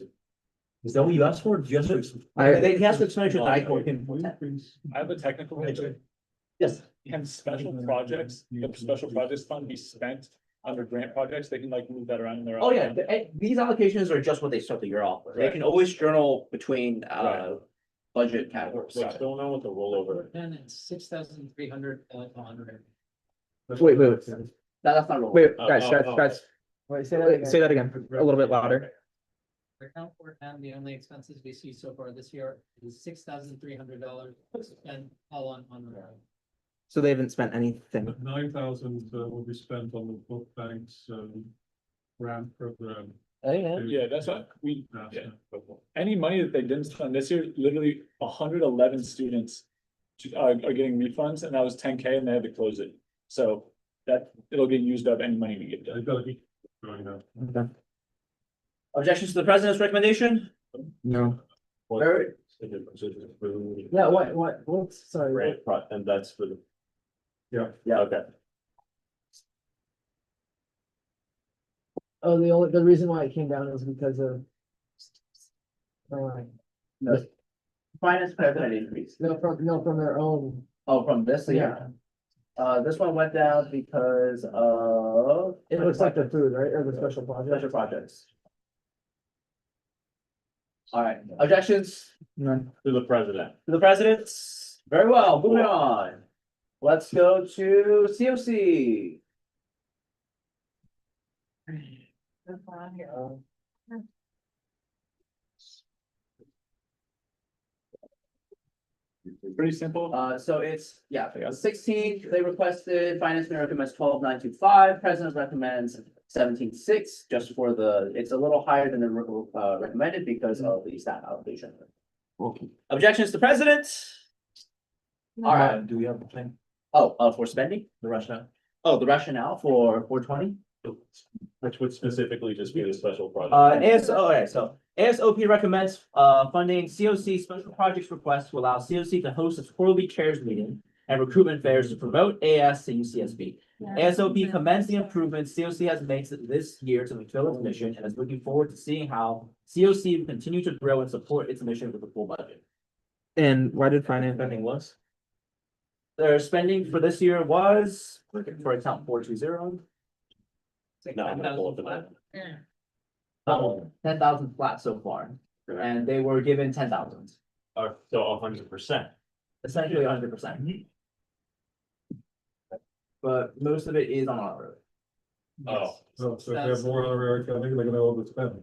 [SPEAKER 10] Is that what you asked for? Did you ask for?
[SPEAKER 2] He has to expenditure that I told him.
[SPEAKER 9] I have a technical question.
[SPEAKER 2] Yes,
[SPEAKER 9] Can special projects, the special projects fund be spent under grant projects? They can like move that around in their.
[SPEAKER 2] oh yeah, these allocations are just what they start the year off with. They can always journal between,
[SPEAKER 3] Right.
[SPEAKER 2] budget categories.
[SPEAKER 3] I still know what the rollover.
[SPEAKER 5] And it's 6,300 100.
[SPEAKER 1] Wait.
[SPEAKER 2] That's not real.
[SPEAKER 1] Wait,
[SPEAKER 3] Oh,
[SPEAKER 1] guys,
[SPEAKER 3] oh, oh.
[SPEAKER 1] guys,
[SPEAKER 11] Wait, say that again.
[SPEAKER 1] say that again, a little bit louder.
[SPEAKER 5] Account for and the only expenses we see so far this year is $6,300 spent all on.
[SPEAKER 1] So they haven't spent anything.
[SPEAKER 7] But 9,000 will be spent on the book banks, grant program.
[SPEAKER 11] Oh, yeah.
[SPEAKER 9] Yeah, that's what we,
[SPEAKER 7] Uh,
[SPEAKER 9] yeah. Any money that they didn't spend this year, literally 111 students are getting refunds, and that was 10K, and they had to close it. So that, it'll get used up any money we get
[SPEAKER 7] They've
[SPEAKER 9] done.
[SPEAKER 7] got to keep going now.
[SPEAKER 1] Okay.
[SPEAKER 2] Objections to the president's recommendation?
[SPEAKER 1] No,
[SPEAKER 2] Very-
[SPEAKER 11] Yeah, what, sorry.
[SPEAKER 3] Right, and that's for the.
[SPEAKER 7] Yeah.
[SPEAKER 2] Yeah.
[SPEAKER 3] Okay.
[SPEAKER 11] Oh, the reason why it came down is because of.
[SPEAKER 2] No. Finance president increase.
[SPEAKER 11] No, from their own,
[SPEAKER 2] Oh, from this year? This one went down because of.
[SPEAKER 11] it looks like the food, right, or the special project.
[SPEAKER 2] Special projects. All right, objections
[SPEAKER 1] none.
[SPEAKER 3] To the president.
[SPEAKER 2] to the president? Very well, moving on. Let's go to COC.
[SPEAKER 9] Pretty simple.
[SPEAKER 2] So it's, yeah, 16th, they requested, finance committee recommends 12,925, president recommends 17,600, just for the, it's a little higher than the recommended because of the staff allocation. Objections to president? All right,
[SPEAKER 10] Do we have a plan?
[SPEAKER 2] for spending,
[SPEAKER 10] The rationale?
[SPEAKER 2] the rationale for 420?
[SPEAKER 3] Which would specifically just be the special project.
[SPEAKER 2] Okay, so ASOP recommends, funding COC special projects request to allow COC to host its quarterly chairs meeting and recruitment fairs to promote AS to UCSB. ASOP commends the improvements COC has made this year to fulfill its mission and is looking forward to seeing how COC will continue to grow and support its mission with a full budget.
[SPEAKER 1] And why did finance?
[SPEAKER 3] Spending less?
[SPEAKER 2] Their spending for this year was, for account 420.
[SPEAKER 3] No, I'm gonna pull up the map.
[SPEAKER 2] 10,000 flat so far, and they were given 10,000,
[SPEAKER 3] So 100%.
[SPEAKER 2] essentially 100%. But most of it is on our.
[SPEAKER 3] Oh.
[SPEAKER 7] So if they have more honorary funding, they're gonna overspend.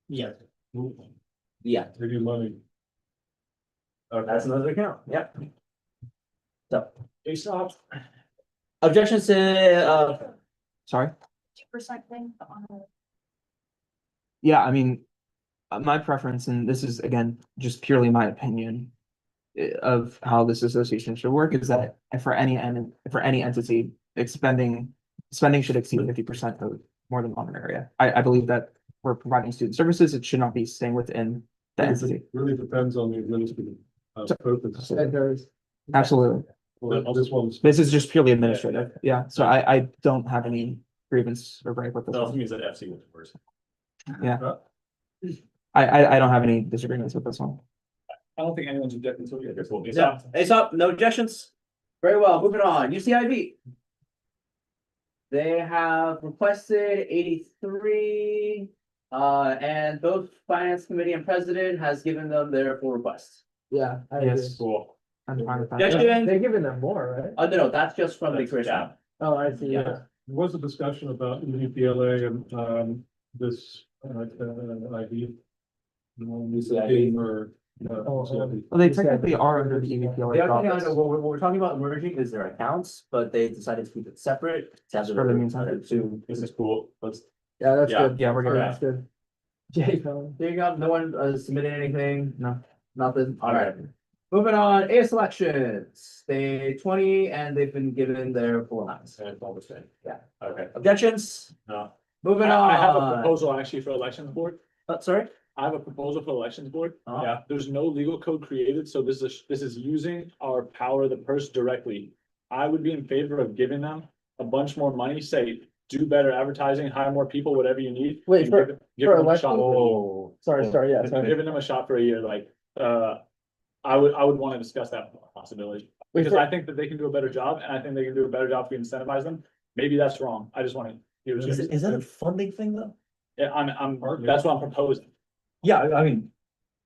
[SPEAKER 2] Yeah. Yeah,
[SPEAKER 7] They need money.
[SPEAKER 2] that's another account, yeah. So,
[SPEAKER 3] Aesop.
[SPEAKER 2] objections to,
[SPEAKER 1] Sorry?
[SPEAKER 6] 2% thing on
[SPEAKER 1] Yeah, I mean, my preference, and this is again, just purely my opinion. Of how this association should work is that for any entity, spending should exceed 50% of more than one area. I believe that we're providing student services, it should not be staying within the entity.
[SPEAKER 7] Really depends on the administrative, purpose.
[SPEAKER 1] Absolutely.
[SPEAKER 7] Well, this one's.
[SPEAKER 1] This is just purely administrative. Yeah, so I don't have any grievance or gripe with this
[SPEAKER 3] That also
[SPEAKER 1] one.
[SPEAKER 3] means that FC was worse.
[SPEAKER 1] Yeah. I don't have any disagreements with this one.
[SPEAKER 9] I don't think anyone's objecting to it.
[SPEAKER 3] Okay, cool.
[SPEAKER 2] yeah, Aesop, no objections? Very well, moving on, UCIB. They have requested 83, and both finance committee and president has given them their full requests.
[SPEAKER 11] Yeah.
[SPEAKER 1] Yes.
[SPEAKER 3] Cool.
[SPEAKER 1] I'm fine with that.
[SPEAKER 2] Objection?
[SPEAKER 11] They're giving them more, right?
[SPEAKER 2] No, that's just from the
[SPEAKER 3] That's-
[SPEAKER 2] creation.
[SPEAKER 3] yeah.
[SPEAKER 11] Oh, I see,
[SPEAKER 2] Yeah.
[SPEAKER 11] yeah.
[SPEAKER 7] There was a discussion about UPLA and, this, ID.
[SPEAKER 2] UCIB.
[SPEAKER 7] Or,
[SPEAKER 1] Well, they technically are under the EVPLA.
[SPEAKER 2] Yeah,
[SPEAKER 1] office.
[SPEAKER 2] what we're talking about merging is their accounts, but they decided to keep it separate. To have
[SPEAKER 1] For the meantime.
[SPEAKER 3] This is cool. Let's,
[SPEAKER 11] Yeah, that's
[SPEAKER 3] Yeah.
[SPEAKER 11] good.
[SPEAKER 1] Yeah, we're good.
[SPEAKER 11] That's good. Jay, Colin.
[SPEAKER 2] There you go, no one submitted anything?
[SPEAKER 1] No.
[SPEAKER 2] Nothing, alright. Moving on, A selections, they 20 and they've been given their full amounts.
[SPEAKER 3] and all the same.
[SPEAKER 2] Yeah.
[SPEAKER 3] Okay.
[SPEAKER 2] Objections?
[SPEAKER 3] No.
[SPEAKER 2] Moving on.
[SPEAKER 9] I have a proposal actually for elections board.
[SPEAKER 2] Sorry?
[SPEAKER 9] I have a proposal for elections board.
[SPEAKER 2] Uh-huh.
[SPEAKER 3] Yeah.
[SPEAKER 9] There's no legal code created, so this is using our power of the purse directly. I would be in favor of giving them a bunch more money, say, do better advertising, hire more people, whatever you need.
[SPEAKER 11] Wait,
[SPEAKER 9] and
[SPEAKER 11] for-
[SPEAKER 9] give
[SPEAKER 11] for
[SPEAKER 9] them a
[SPEAKER 11] elections?
[SPEAKER 9] shot.
[SPEAKER 2] Oh.
[SPEAKER 11] Sorry, yeah, sorry.
[SPEAKER 9] Giving them a shot for a year, like, I would want to discuss that possibility.
[SPEAKER 11] Wait,
[SPEAKER 9] Because
[SPEAKER 11] for-
[SPEAKER 9] I think that they can do a better job, and I think they can do a better job if we incentivize them. Maybe that's wrong. I just want to hear. what you
[SPEAKER 10] Is that a funding thing though?
[SPEAKER 9] Yeah, that's what I'm proposing.
[SPEAKER 10] Yeah, I mean,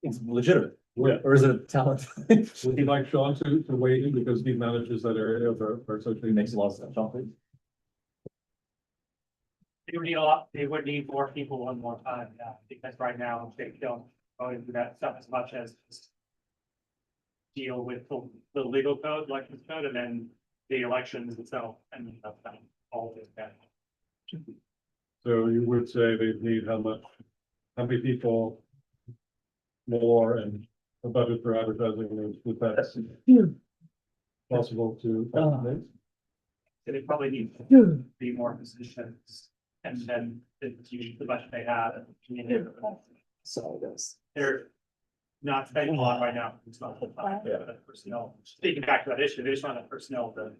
[SPEAKER 10] it's legitimate,
[SPEAKER 9] Yeah.
[SPEAKER 10] or is it a talent?
[SPEAKER 7] would you like Sean to weigh in because he manages that area of our social?
[SPEAKER 10] It makes a lot of sense, Sean, please.
[SPEAKER 5] They would need more people one more time, yeah, because right now they don't go into that stuff as much as just deal with the legal code, elections code, and then the elections itself, and that's kind of all of it.
[SPEAKER 7] So you would say they need how many people more and a budget for advertising if that's possible to.
[SPEAKER 5] So they probably need to be more positions, and then it's usually the budget they have.
[SPEAKER 11] So it is.
[SPEAKER 5] They're not spending a lot right now, it's not full time, the personnel, speaking back to that issue, they just want the personnel to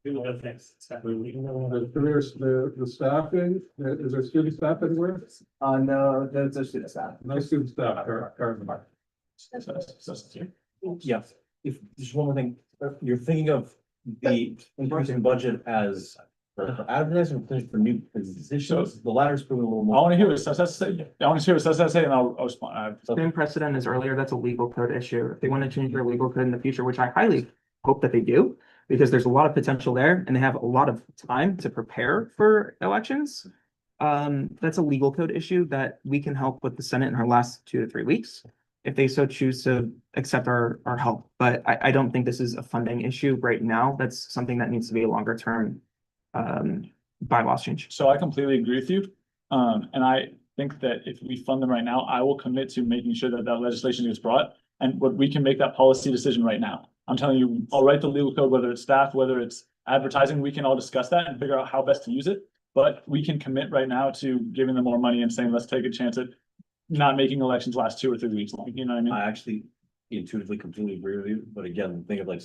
[SPEAKER 5] do the things.
[SPEAKER 7] The careers, the staffing, is there student staff anywhere?
[SPEAKER 2] No, that's a student staff.
[SPEAKER 7] No student staff currently.
[SPEAKER 10] Yeah, if, just one more thing, you're thinking of the increasing budget as for advertising or for new positions, the latter's probably a little
[SPEAKER 9] I
[SPEAKER 10] more.
[SPEAKER 9] want to hear what Seth has to say. I want to hear what Seth has to say, and I'll respond.
[SPEAKER 1] Same precedent as earlier, that's a legal code issue. If they want to change their legal code in the future, which I highly hope that they do, because there's a lot of potential there and they have a lot of time to prepare for elections. That's a legal code issue that we can help with the Senate in our last 2 to 3 weeks. If they so choose to accept our help, but I don't think this is a funding issue right now. That's something that needs to be a longer term bylaws change.
[SPEAKER 9] So I completely agree with you. And I think that if we fund them right now, I will commit to making sure that that legislation gets brought. And what we can make that policy decision right now. I'm telling you, I'll write the legal code, whether it's staff, whether it's advertising, we can all discuss that and figure out how best to use it. But we can commit right now to giving them more money and saying, let's take a chance at not making elections last 2 or 3 weeks long, you know what I mean?
[SPEAKER 10] I actually intuitively completely agree with you, but again, think of like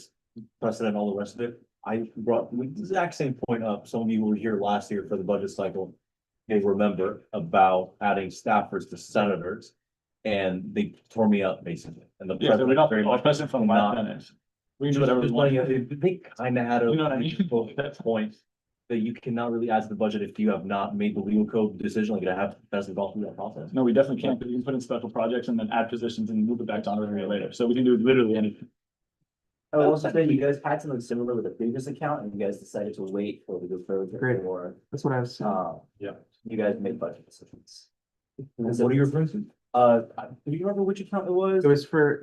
[SPEAKER 10] precedent and all the rest of it. I brought the exact same point up. Some of you were here last year for the budget cycle. They remember about adding staffers to senators and they tore me up basically. And the
[SPEAKER 9] Yeah, so we
[SPEAKER 10] president
[SPEAKER 9] don't,
[SPEAKER 10] very
[SPEAKER 9] our
[SPEAKER 10] much.
[SPEAKER 9] president from the last
[SPEAKER 10] not-
[SPEAKER 9] minute. We can do whatever we
[SPEAKER 10] Just
[SPEAKER 9] want.
[SPEAKER 10] letting you- They kind of had a
[SPEAKER 9] You know what I mean?
[SPEAKER 10] reasonable point that you cannot really add to the budget if you have not made the legal code decision, like I have to go through that process.
[SPEAKER 9] No, we definitely can't, because we can put in special projects and then add positions and move it back to honorary later. So we can do literally anything.
[SPEAKER 2] I will also say you guys had something similar with a previous account and you guys decided to wait for the code
[SPEAKER 1] Great.
[SPEAKER 2] or,
[SPEAKER 1] That's what I was saying.
[SPEAKER 2] yeah, you guys made budget decisions.
[SPEAKER 10] What are your references?
[SPEAKER 2] Do you remember which account it was?
[SPEAKER 1] It was for,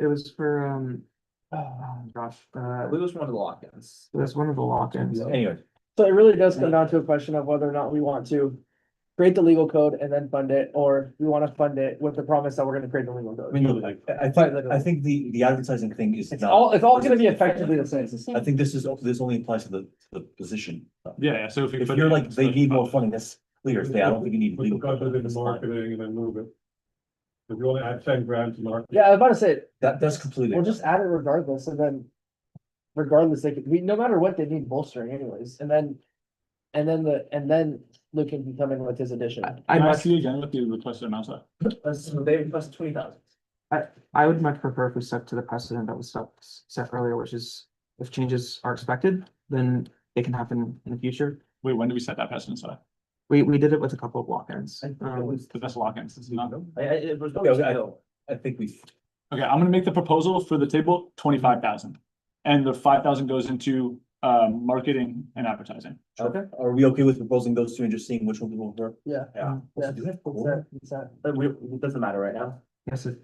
[SPEAKER 1] oh gosh,
[SPEAKER 2] I believe it was one of the lock-ins.
[SPEAKER 1] it was one of the lock-ins.
[SPEAKER 10] Anyway,
[SPEAKER 11] So it really does come down to a question of whether or not we want to create the legal code and then fund it, or we want to fund it with the promise that we're gonna create the legal
[SPEAKER 10] I
[SPEAKER 11] code.
[SPEAKER 10] mean, look, I think the advertising thing is
[SPEAKER 11] It's
[SPEAKER 10] not.
[SPEAKER 11] all gonna be effectively the same.
[SPEAKER 10] I think this only applies to the position.
[SPEAKER 9] Yeah, so if we.
[SPEAKER 10] If
[SPEAKER 9] put
[SPEAKER 10] you're
[SPEAKER 9] it
[SPEAKER 10] like,
[SPEAKER 9] in
[SPEAKER 10] they need more
[SPEAKER 9] special
[SPEAKER 10] funding, that's clear. If they, I don't think you need
[SPEAKER 7] Put
[SPEAKER 10] legal.
[SPEAKER 7] the budget in
[SPEAKER 10] That's fine.
[SPEAKER 7] marketing and then move it. If you only add 10 grand to marketing.
[SPEAKER 11] Yeah, I was about to say,
[SPEAKER 10] That's completely.
[SPEAKER 11] we'll just add it regardless, and then regardless, they could, no matter what, they need bolstering anyways, and then Lucan can come in with his addition.
[SPEAKER 9] Can
[SPEAKER 1] I'd
[SPEAKER 9] I
[SPEAKER 1] much,
[SPEAKER 9] see again what the requested amounts are?
[SPEAKER 2] They requested 20,000.
[SPEAKER 1] I would much prefer if we stuck to the precedent that was set earlier, which is if changes are expected, then they can happen in the future.
[SPEAKER 9] Wait, when do we set that precedent? Sorry,
[SPEAKER 1] We did it with a couple of walk-ins.
[SPEAKER 2] I think it was-
[SPEAKER 9] but that's lock-ins, it's not.
[SPEAKER 2] It was.
[SPEAKER 10] I think we.
[SPEAKER 9] Okay, I'm gonna make the proposal for the table 25,000. And the 5,000 goes into marketing and advertising.
[SPEAKER 10] Okay, are we okay with proposing those two and just seeing which one will work?
[SPEAKER 11] Yeah.
[SPEAKER 2] Yeah.
[SPEAKER 11] Yeah.
[SPEAKER 10] Do that.
[SPEAKER 11] What's that? What's that?
[SPEAKER 2] It doesn't matter right now.
[SPEAKER 1] Yes, we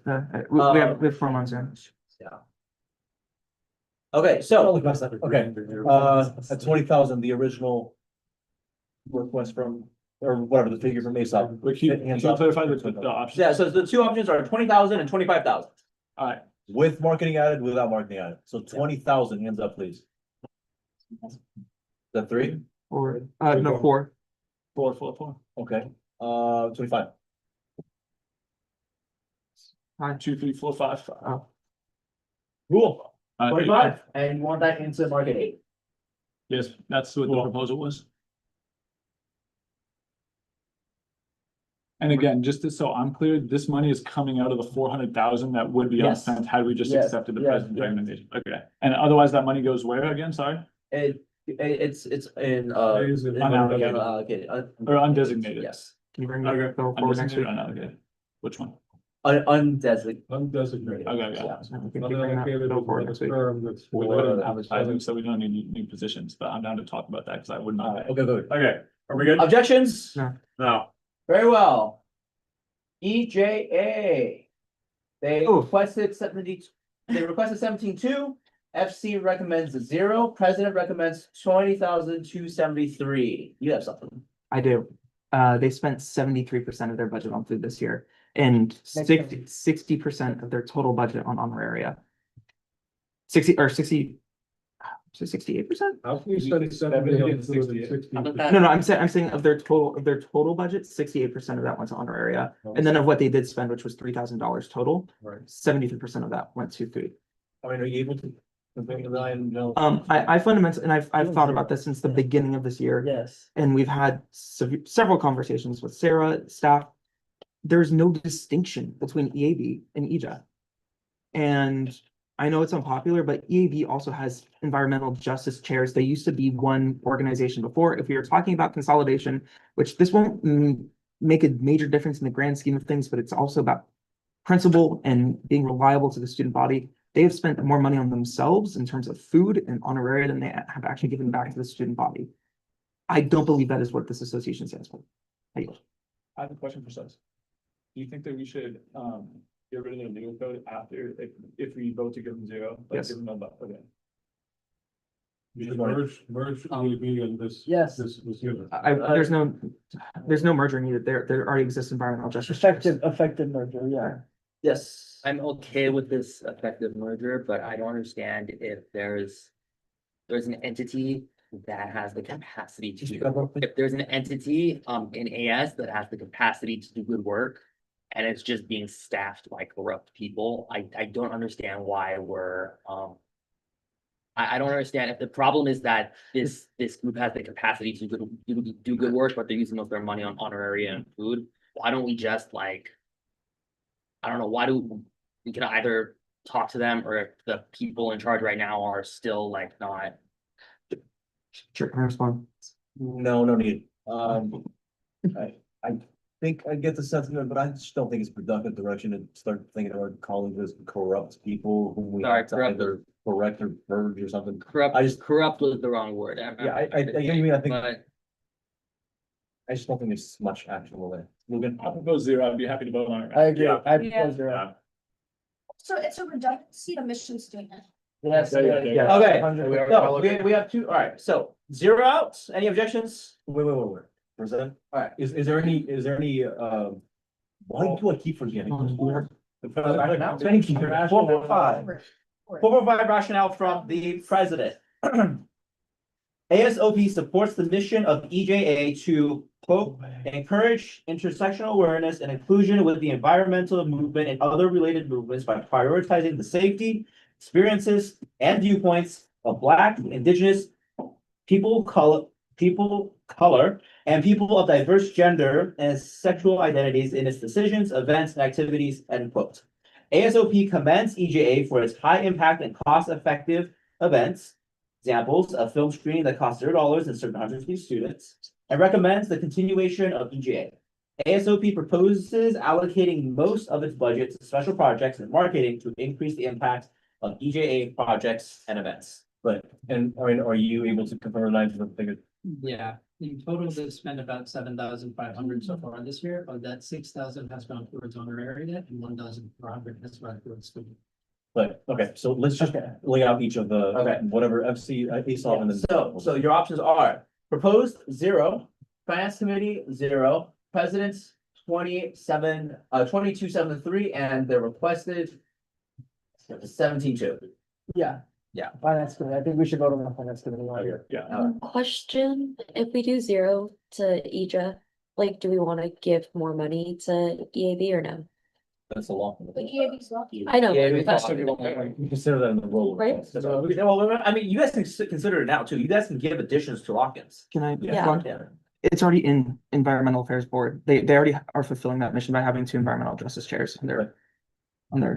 [SPEAKER 1] have 4 months in.
[SPEAKER 2] Yeah. Okay, so,
[SPEAKER 10] Okay, at 20,000, the original request from, or whatever, the figure from ASOP.
[SPEAKER 9] Wait, can you clarify the options?
[SPEAKER 2] yeah, so the two options are 20,000 and 25,000.
[SPEAKER 9] Alright,
[SPEAKER 10] With marketing added, without marketing added, so 20,000, hands up, please. Is that 3?
[SPEAKER 1] Or, no, 4.
[SPEAKER 9] 4.
[SPEAKER 10] Okay, 25.
[SPEAKER 9] 2, 3, 4, 5.
[SPEAKER 1] Oh.
[SPEAKER 2] Cool.
[SPEAKER 9] 25.
[SPEAKER 2] 25, and you want that into marketing?
[SPEAKER 9] Yes, that's what the proposal was. And again, so I'm clear, this money is coming out of the 400,000 that would be
[SPEAKER 2] Yes.
[SPEAKER 9] unspent had we just
[SPEAKER 11] Yes,
[SPEAKER 9] accepted the
[SPEAKER 11] yes,
[SPEAKER 9] president's
[SPEAKER 11] yeah.
[SPEAKER 9] recommendation. Okay, and otherwise that money goes where again, sorry?
[SPEAKER 2] It's in,
[SPEAKER 7] Is it
[SPEAKER 9] unallocated?
[SPEAKER 2] unallocated,
[SPEAKER 9] Or undesignated?
[SPEAKER 2] yes,
[SPEAKER 1] Can you bring
[SPEAKER 9] Okay,
[SPEAKER 1] that bill forward next
[SPEAKER 9] undesignated,
[SPEAKER 1] week?
[SPEAKER 9] or unallocated? Which one?
[SPEAKER 2] undesignated.
[SPEAKER 7] Undesignated.
[SPEAKER 9] Okay,
[SPEAKER 2] Yeah.
[SPEAKER 1] Can you bring that
[SPEAKER 7] Unallocated
[SPEAKER 1] bill
[SPEAKER 7] is
[SPEAKER 1] forward
[SPEAKER 7] another
[SPEAKER 1] next week?
[SPEAKER 7] term that's.
[SPEAKER 9] We
[SPEAKER 10] For
[SPEAKER 9] put it in
[SPEAKER 10] the
[SPEAKER 9] advertising, so we don't need new positions, but I'm down to talk about that because I would not.
[SPEAKER 10] Okay, good.
[SPEAKER 3] Okay, are we good?
[SPEAKER 2] Objections?
[SPEAKER 1] No.
[SPEAKER 3] No.
[SPEAKER 2] Very well. EJA. They
[SPEAKER 1] Oh.
[SPEAKER 2] requested 17.2. FC recommends 0. President recommends 20,273. You have something.
[SPEAKER 1] I do. They spent 73% of their budget on food this year and
[SPEAKER 11] Makes
[SPEAKER 1] 60% of their total budget on honoraria. 68%?
[SPEAKER 7] How can you study 70 on food and 60?
[SPEAKER 1] No, I'm saying of their total budget, 68% of that went to honoraria. And then of what they did spend, which was $3,000 total,
[SPEAKER 7] Right.
[SPEAKER 1] 73% of that went to food.
[SPEAKER 10] I mean, are you able to?
[SPEAKER 1] I fundamentally, and I've thought about this since the beginning of this year.
[SPEAKER 11] Yes.
[SPEAKER 1] And we've had several conversations with Sarah, staff. There's no distinction between EAB and EJA. And I know it's unpopular, but EAB also has environmental justice chairs. They used to be one organization before. If we were talking about consolidation, which this won't make a major difference in the grand scheme of things, but it's also about principle and being reliable to the student body. They have spent more money on themselves in terms of food and honoraria than they have actually given back to the student body. I don't believe that is what this association stands for.
[SPEAKER 9] I have a question for Sus. Do you think that we should get rid of the legal code after, if we vote to give them 0? Like,
[SPEAKER 1] Yes.
[SPEAKER 9] give them a okay.
[SPEAKER 7] You should merge EAB and this.
[SPEAKER 11] Yes.
[SPEAKER 7] This was given.
[SPEAKER 1] There's no merger needed. There already exists environmental justice. chairs.
[SPEAKER 11] Effective merger, yeah.
[SPEAKER 2] Yes.
[SPEAKER 13] I'm okay with this effective merger, but I don't understand if there's an entity that has the capacity to do. If there's an entity in AS that has the capacity to do good work and it's just being staffed by corrupt people, I don't understand why we're I don't understand if the problem is that this group has the capacity to do good work, but they're using most of their money on honoraria and food. Why don't we just like, I don't know, why do we can either talk to them, or if the people in charge right now are still like not.
[SPEAKER 1] Sure, can I respond?
[SPEAKER 10] No, no need. I think I get the sentiment, but I just don't think it's productive direction to start thinking about calling this corrupt people whom we
[SPEAKER 13] Sorry,
[SPEAKER 10] have to
[SPEAKER 13] corrupt.
[SPEAKER 10] either correct or purge or something.
[SPEAKER 13] Corrupt,
[SPEAKER 10] I just-
[SPEAKER 13] corrupt was the wrong word.
[SPEAKER 10] Yeah, I get what you mean, I think.
[SPEAKER 13] But
[SPEAKER 10] I just don't think there's much actionable there. Logan?
[SPEAKER 9] I propose zero. I'd be happy to vote on it.
[SPEAKER 11] I agree.
[SPEAKER 3] Yeah.
[SPEAKER 11] I
[SPEAKER 4] Yeah.
[SPEAKER 11] propose zero.
[SPEAKER 3] Yeah.
[SPEAKER 6] So it's a redundancy of mission statement.
[SPEAKER 11] Yes.
[SPEAKER 9] Yeah.
[SPEAKER 2] Okay,
[SPEAKER 11] 100%.
[SPEAKER 2] so we have two, all right, so zero out, any objections?
[SPEAKER 10] Wait. Was that?
[SPEAKER 2] Alright.
[SPEAKER 10] Is there any, why do I keep forgetting?
[SPEAKER 2] Rationale? Thank you. 4.5. 4.5 rationale from the president. ASOP supports the mission of EJA to, quote, encourage intersectional awareness and inclusion with the environmental movement and other related movements by prioritizing the safety, experiences, and viewpoints of Black, Indigenous, people color, and people of diverse gender and sexual identities in its decisions, events, and activities, end quote. ASOP commends EJA for its high impact and cost-effective events, examples of film screening that costs $0 and serve 150 students, and recommends the continuation of EJA. ASOP proposes allocating most of its budget to special projects and marketing to increase the impact of EJA projects and events.
[SPEAKER 10] But, and I mean, are you able to confirm the lines of the figure?
[SPEAKER 14] Yeah, in total, they spent about 7,500 so far this year, of that 6,000 has gone towards honorary debt and 1,400 has gone towards student.
[SPEAKER 10] But, okay, so let's just lay out each of the,
[SPEAKER 2] Okay.
[SPEAKER 10] whatever FC, ESOL and then.
[SPEAKER 2] So your options are proposed 0, finance committee 0, president's 2273, and the requested 17.2.
[SPEAKER 11] Yeah.
[SPEAKER 2] Yeah.
[SPEAKER 11] Finance committee. I think we should vote on the finance committee.
[SPEAKER 3] Yeah.
[SPEAKER 12] Question, if we do zero to EJA, like, do we wanna give more money to EAB or no?
[SPEAKER 10] That's a lot.
[SPEAKER 6] The EAB's lucky.
[SPEAKER 12] I know,
[SPEAKER 2] Yeah, we
[SPEAKER 12] but-
[SPEAKER 10] You consider that in the role.
[SPEAKER 12] Right.
[SPEAKER 2] Well, I mean, you guys can consider it now too. You guys can give additions to lock-ins.
[SPEAKER 1] Can I?
[SPEAKER 12] Yeah.
[SPEAKER 1] One? It's already in Environmental Affairs Board. They already are fulfilling that mission by having two environmental justice chairs on their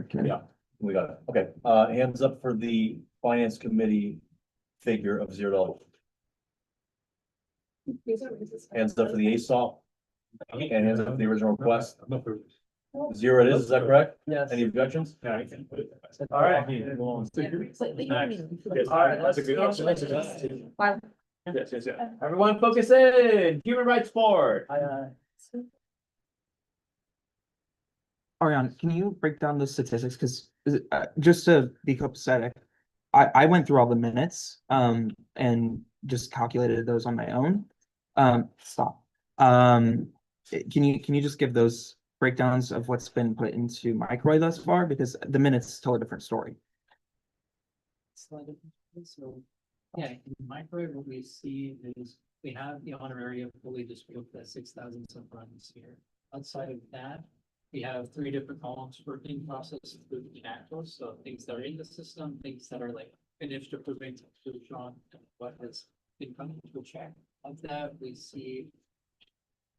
[SPEAKER 1] committee.
[SPEAKER 10] Yeah. We got it. Okay, hands up for the finance committee figure of $0. Hands up for the ASOL. And hands up for the original request. 0 it is that correct?
[SPEAKER 11] Yes.
[SPEAKER 10] Any objections?
[SPEAKER 3] Yeah, I can put it.
[SPEAKER 2] All right. All right, let's go.
[SPEAKER 12] Wow.
[SPEAKER 3] Yes, yes, yeah.
[SPEAKER 2] Everyone focus in, Human Rights Board.
[SPEAKER 1] Ariane, can you break down the statistics? Because just to be copacetic, I went through all the minutes and just calculated those on my own. Stop. Can you just give those breakdowns of what's been put into Microwave thus far? Because the minutes tell a different story.
[SPEAKER 14] So, yeah, in microwave, what we see is we have the honorarium fully distributed at 6,000 so far this year. Outside of that, we have 3 different columns for in process, including actuals, so things that are in the system, things that are like finished approving to Sean, what has been coming to a check. Of that, we see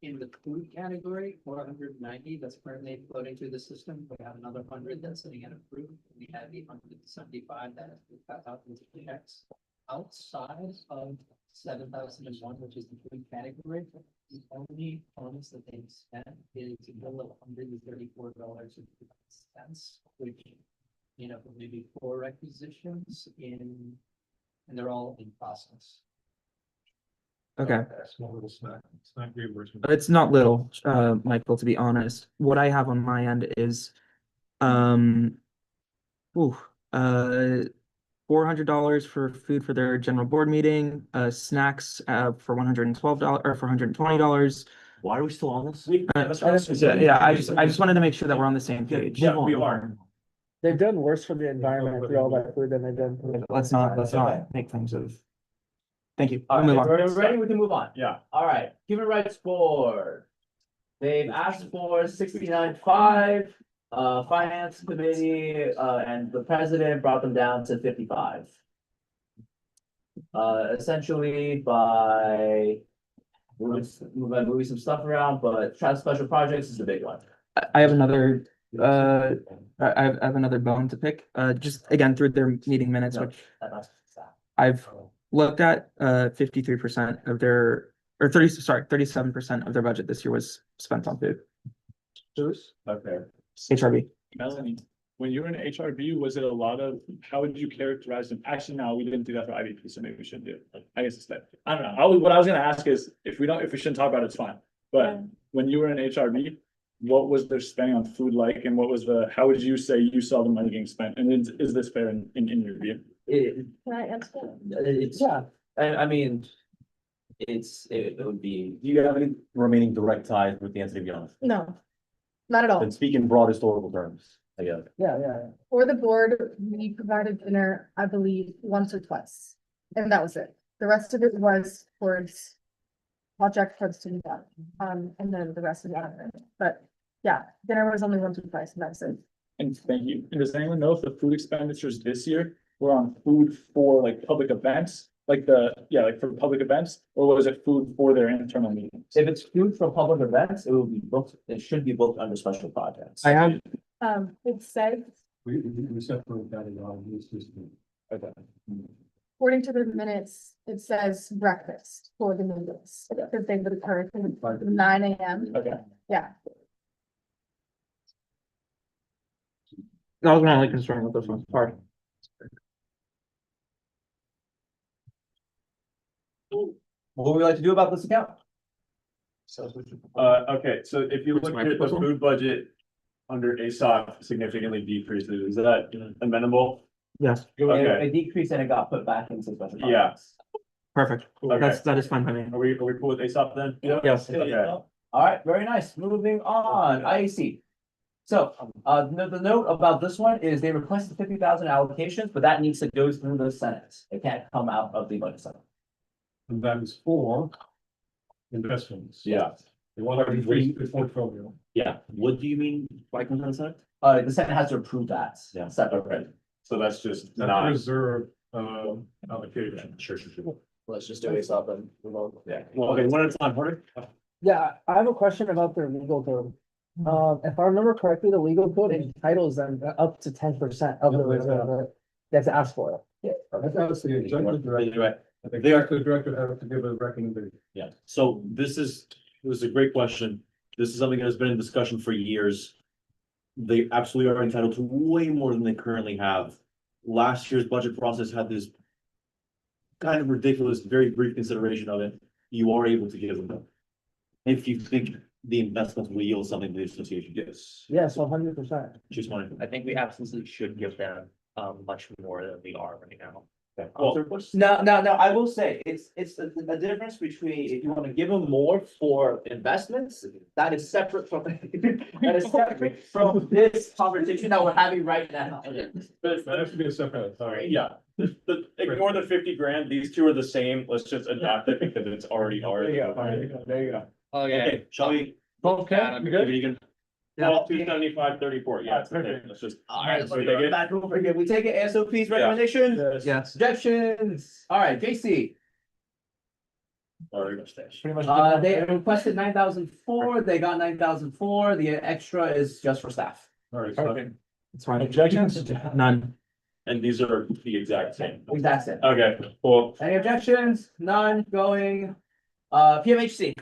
[SPEAKER 14] in the food category, 490 that's currently floating through the system. We have another 100 that's sitting at approved. We have 875 that has been cut out into checks. Outside of 7,001, which is the food category, the only bonus that they've spent is a bill of $134.50, which, you know, maybe 4 requisitions and they're all in process.
[SPEAKER 1] Okay.
[SPEAKER 7] Small little snack reimbursement.
[SPEAKER 1] It's not little, Michael, to be honest. What I have on my end is, $400 for food for their general board meeting, snacks, for $112 or for $120.
[SPEAKER 10] Why are we still on this?
[SPEAKER 1] Yeah, I just wanted to make sure that we're on the same page.
[SPEAKER 3] Yeah, we are.
[SPEAKER 11] They've done worse for the environment through all that food than they've done.
[SPEAKER 1] Let's not make things of. Thank you.
[SPEAKER 2] All
[SPEAKER 1] We'll move
[SPEAKER 2] right,
[SPEAKER 1] on.
[SPEAKER 2] if we're ready, we can move on.
[SPEAKER 3] Yeah.
[SPEAKER 2] All right, Human Rights Board. They've asked for 69.5, Finance Committee, and the president brought them down to 55. Essentially by moving some stuff around, but special projects is the big one.
[SPEAKER 1] I have another, I have another bone to pick, just again, through their meeting minutes, which I've looked at, 53% of their, or 37% of their budget this year was spent on food.
[SPEAKER 10] Okay.
[SPEAKER 1] HRB.
[SPEAKER 9] Melanie. when you were in HRB, was it a lot of, how would you characterize them? Actually, no, we didn't do that for IVP, so maybe we shouldn't do it. I guess it's that, I don't know. What I was gonna ask is, if we shouldn't talk about it, it's fine. But when you were in HRB, what was their spending on food like, and what was how would you say you saw the money getting spent? And is this fair in your view?
[SPEAKER 2] It,
[SPEAKER 4] Can I answer?
[SPEAKER 2] it's, I mean, it would be,
[SPEAKER 10] Do you have any remaining direct ties with the entity, to be honest?
[SPEAKER 6] No, not at all.
[SPEAKER 10] Then speak in broad historical terms, I guess.
[SPEAKER 11] Yeah.
[SPEAKER 6] For the board, we provided dinner, I believe, once or twice, and that was it. The rest of it was towards project for the student body, and then the rest of the other. But yeah, dinner was only once or twice, and that's it.
[SPEAKER 9] And thank you. And does anyone know if the food expenditures this year were on food for like public events? Like for public events, or was it food for their internal meetings?
[SPEAKER 2] if it's food for public events, it will be booked, it should be booked under special projects.
[SPEAKER 1] I have,
[SPEAKER 6] It said,
[SPEAKER 7] We separate that in our new system.
[SPEAKER 9] Okay.
[SPEAKER 6] according to the minutes, it says breakfast for the meetings, because they would occur from 9 AM.
[SPEAKER 9] Okay.
[SPEAKER 6] Yeah,
[SPEAKER 1] I was my only concern with this one, sorry.
[SPEAKER 2] What would we like to do about this account?
[SPEAKER 3] Okay, so if you
[SPEAKER 1] What's
[SPEAKER 3] look
[SPEAKER 1] my
[SPEAKER 3] at the
[SPEAKER 1] proposal?
[SPEAKER 3] food budget under ASOP significantly decreases, is that amenable?
[SPEAKER 1] Yes,
[SPEAKER 3] Okay.
[SPEAKER 2] A decrease and it got put back into special
[SPEAKER 3] Yeah.
[SPEAKER 2] projects.
[SPEAKER 1] perfect.
[SPEAKER 3] Okay.
[SPEAKER 1] That is fine by me.
[SPEAKER 3] Are we cool with ASOP then?
[SPEAKER 1] Yes.
[SPEAKER 3] Okay.
[SPEAKER 2] All right, very nice. Moving on, IAC. So, the note about this one is they requested 50,000 allocations, but that needs to go through the Senate. It can't come out of the budget center.
[SPEAKER 7] And that is for investments.
[SPEAKER 3] Yeah.
[SPEAKER 7] They want to increase the portfolio.
[SPEAKER 10] Yeah, what do you mean by consent?
[SPEAKER 2] The Senate has to approve that.
[SPEAKER 10] Yeah.
[SPEAKER 2] Separate.
[SPEAKER 3] So that's just
[SPEAKER 7] Not
[SPEAKER 3] not,
[SPEAKER 7] reserve, allocation.
[SPEAKER 10] Sure.
[SPEAKER 8] Let's just do ASAP and move on.
[SPEAKER 3] yeah.
[SPEAKER 10] Well, okay, one at a time, Porter.
[SPEAKER 11] Yeah, I have a question about their legal code. If I remember correctly, the legal code entitles them up to 10% of the reserve. That's asked for it.
[SPEAKER 7] That's the executive director. The executive director has to give a recommendation.
[SPEAKER 10] Yeah, so this is a great question. This is something that has been in discussion for years. They absolutely are entitled to way more than they currently have. Last year's budget process had this kind of ridiculous, very brief consideration of it. You are able to give them. If you think the investment will yield something to the association, yes.
[SPEAKER 11] Yes, 100%.
[SPEAKER 10] Just wanted.
[SPEAKER 13] I think we absolutely should give them much more than we are right now.
[SPEAKER 2] No, I will say, it's a difference between if you want to give them more for investments, that is separate from. That is separate from this conversation that we're having right now.
[SPEAKER 7] That has to be a separate, sorry.
[SPEAKER 3] Yeah, ignore the 50 grand, these two are the same, let's just adopt it because it's already ours.
[SPEAKER 11] There you go.
[SPEAKER 10] Okay, shall we?
[SPEAKER 11] Okay, you good?
[SPEAKER 10] You can-
[SPEAKER 3] Well, 275.34, yeah, it's okay, let's just.
[SPEAKER 2] All right,
[SPEAKER 3] So we take it?
[SPEAKER 2] back over again. We take it ASOP's recommendation,
[SPEAKER 1] Yes.
[SPEAKER 2] suggestions. All right, JC.
[SPEAKER 3] Sorry.
[SPEAKER 11] Pretty much.
[SPEAKER 2] They requested 9,004, they got 9,004, the extra is just for staff.
[SPEAKER 7] All right, so
[SPEAKER 1] It's fine.
[SPEAKER 9] Objections?
[SPEAKER 1] None.
[SPEAKER 3] And these are the exact same.
[SPEAKER 2] That's it.
[SPEAKER 3] Okay, cool.
[SPEAKER 2] Any objections? None going. PMHC.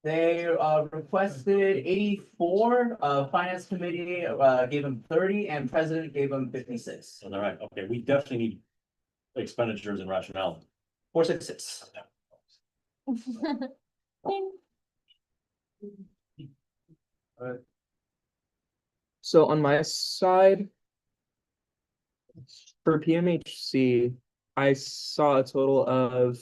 [SPEAKER 2] They requested 84, finance committee gave them 30 and president gave them 56.
[SPEAKER 10] All right, okay, we definitely need expenditures and rationale.
[SPEAKER 2] 466.
[SPEAKER 1] So on my side. For PMHC, I saw a total of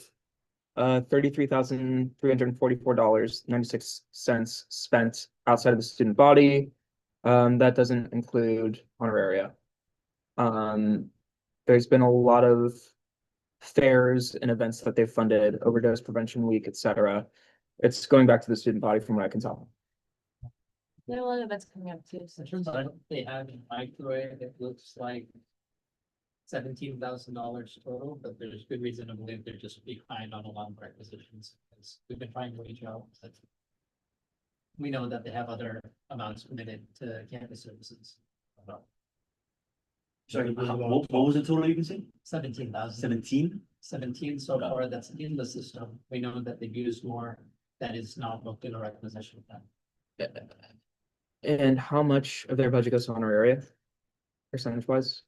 [SPEAKER 1] $33,344.96 spent outside of the student body. That doesn't include honoraria. There's been a lot of fairs and events that they've funded, overdose prevention week, etc. It's going back to the student body from what I can tell.
[SPEAKER 4] There are a lot of events coming up too, so.
[SPEAKER 14] In terms of what they have in microwave, it looks like $17,000 total, but there's good reason to believe they're just behind on a lot of requisitions. Because we've been trying to reach out. But we know that they have other amounts committed to campus services.
[SPEAKER 10] Sorry, what was the total you can see?
[SPEAKER 14] 17,000.
[SPEAKER 10] 17?
[SPEAKER 14] So far that's in the system. We know that they've used more that is not booked in a requisition plan.
[SPEAKER 1] And how much of their budget goes to honoraria? Percentage wise?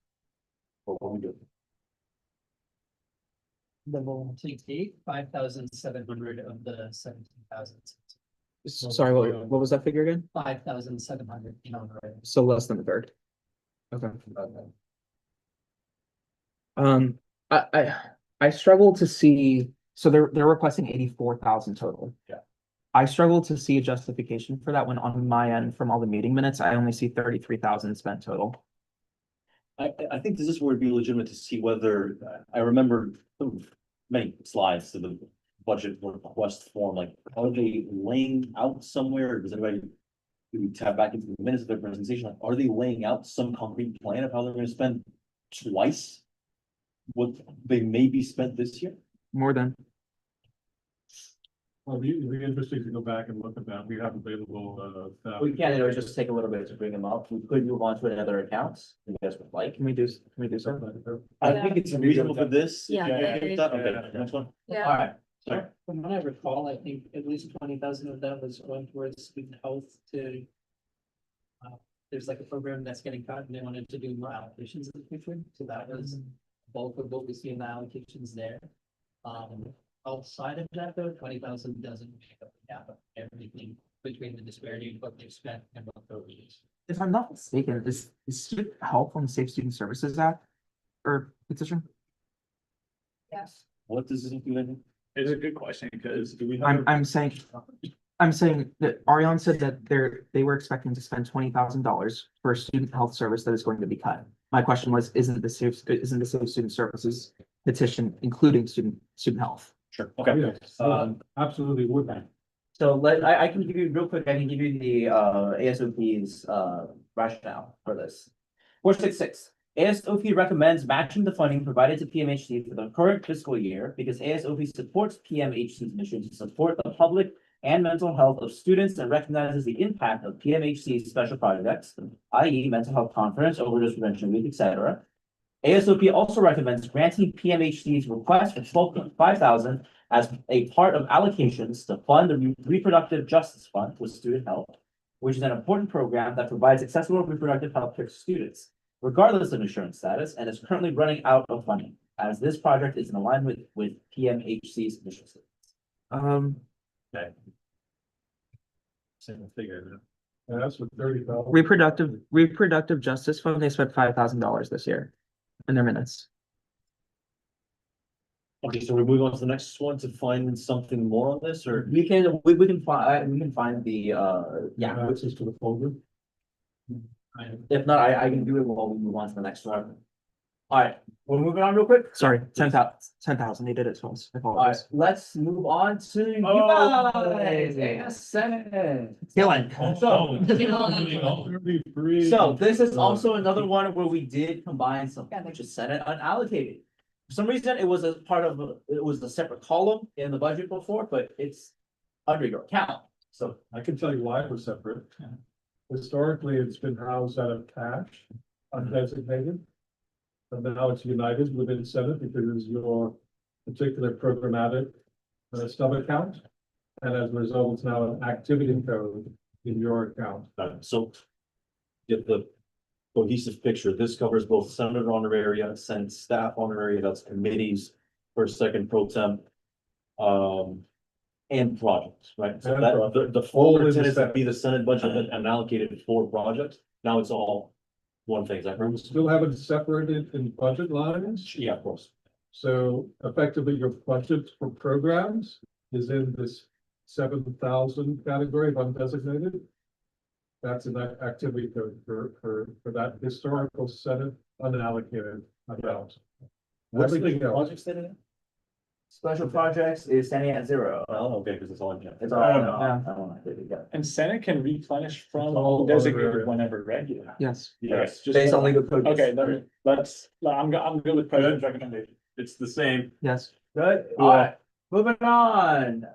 [SPEAKER 10] What we do.
[SPEAKER 14] To take 5,700 of the 17,000.
[SPEAKER 1] Sorry, what was that figure again?
[SPEAKER 14] 5,700 in honorarium.
[SPEAKER 1] So less than a third. Okay.
[SPEAKER 10] Okay.
[SPEAKER 1] I struggle to see, so they're requesting 84,000 total.
[SPEAKER 10] Yeah.
[SPEAKER 1] I struggle to see a justification for that when on my end, from all the meeting minutes, I only see 33,000 spent total.
[SPEAKER 10] I think this is where it'd be legitimate to see whether, I remember many slides to the budget request form, like, are they laying out somewhere, or does anybody? Do we tap back into the minutes of their presentation, like, are they laying out some concrete plan of how they're gonna spend twice what they may be spent this year?
[SPEAKER 1] More than,
[SPEAKER 7] Well, it'd be interesting to go back and look at that. We have available,
[SPEAKER 2] We can, it would just take a little bit to bring them up. We could move on to another accounts, if you guys would like.
[SPEAKER 1] can we do so?
[SPEAKER 10] I think it's reasonable for this.
[SPEAKER 12] Yeah.
[SPEAKER 10] Okay, next one.
[SPEAKER 2] Alright, sorry.
[SPEAKER 14] From what I recall, I think at least 20,000 of that was going towards student health to. There's like a program that's getting cut and they wanted to do more allocations in the future, so that was bulk of what we see in the allocations there. Outside of that though, 20,000 doesn't make up the gap of everything between the disparity of what they've spent and what they're used.
[SPEAKER 1] If I'm not mistaken, is student health on the Safe Student Services Act or petition?
[SPEAKER 6] Yes.
[SPEAKER 10] What does this include?
[SPEAKER 9] It's a good question, because do we?
[SPEAKER 1] I'm saying that Ariane said that they were expecting to spend $20,000 for a student health service that is going to be cut. My question was, isn't the Safe Student Services petition including student health?
[SPEAKER 10] Sure, okay.
[SPEAKER 7] Yes, absolutely would be.
[SPEAKER 2] So I can give you real quick, I can give you the ASOP's rationale for this. 466, ASOP recommends matching the funding provided to PMHC for the current fiscal year because ASOP supports PMHC's mission to support the public and mental health of students and recognizes the impact of PMHC's special projects, i.e. mental health conference, overdose prevention week, etc. ASOP also recommends granting PMHC's request for 12,500 as a part of allocations to fund the Reproductive Justice Fund with Student Health, which is an important program that provides accessible reproductive health care to students, regardless of insurance status, and is currently running out of funding, as this project is in alignment with PMHC's mission statements.
[SPEAKER 10] Okay.
[SPEAKER 7] Same figure. And that's with 30,000.
[SPEAKER 1] Reproductive Justice Fund, they spent $5,000 this year in their minutes.
[SPEAKER 10] Okay, so we're moving on to the next one to find something more on this, or?
[SPEAKER 2] We can find the yeah,
[SPEAKER 7] Access to the folder.
[SPEAKER 2] if not, I can do it while we move on to the next one. Alright, we're moving on real quick.
[SPEAKER 1] Sorry, 10,000, they did it twice. I
[SPEAKER 2] Alright,
[SPEAKER 1] apologize.
[SPEAKER 2] let's move on to you
[SPEAKER 10] Oh,
[SPEAKER 2] guys.
[SPEAKER 10] okay.
[SPEAKER 2] ASN.
[SPEAKER 1] Killing.
[SPEAKER 2] So this is also another one where we did combine something, which is Senate unallocated. For some reason, it was a part of, it was a separate column in the budget before, but it's under your account, so.
[SPEAKER 7] I can tell you why it was separate. Historically, it's been housed out of cash, undesignated. And now it's united within Senate because it's your particular programmatic stub account. And as a result, it's now an activity code in your account.
[SPEAKER 10] So get the cohesive picture. This covers both senator honoraria, Senate staff honoraria, that's committees, first, second pro temp. And projects, right? So
[SPEAKER 7] And
[SPEAKER 10] that,
[SPEAKER 7] projects.
[SPEAKER 10] the full
[SPEAKER 7] All in the
[SPEAKER 10] intended to
[SPEAKER 7] Senate.
[SPEAKER 10] be the Senate budget and allocated for projects. Now it's all one thing, is that
[SPEAKER 7] We
[SPEAKER 10] right?
[SPEAKER 7] still have it separated in budget lines.
[SPEAKER 10] Yeah, of course.
[SPEAKER 7] So effectively, your budget for programs is in this 7,000 category of undesignated. That's an activity code for that historical Senate unallocated amount.
[SPEAKER 10] What's the
[SPEAKER 7] Everything else,
[SPEAKER 10] project stated in?
[SPEAKER 2] Special projects is standing at 0.
[SPEAKER 10] Oh, okay, because it's all in.
[SPEAKER 2] It's all, yeah.
[SPEAKER 9] And Senate can replenish from
[SPEAKER 7] It's all
[SPEAKER 9] designated
[SPEAKER 7] honorarium.
[SPEAKER 9] whenever ready.
[SPEAKER 1] Yes.
[SPEAKER 10] Yes,
[SPEAKER 9] Just
[SPEAKER 2] Based on legal code.
[SPEAKER 9] Okay, I'm good with president's recommendation.
[SPEAKER 10] it's the same.
[SPEAKER 1] Yes.
[SPEAKER 2] Good, alright, moving on,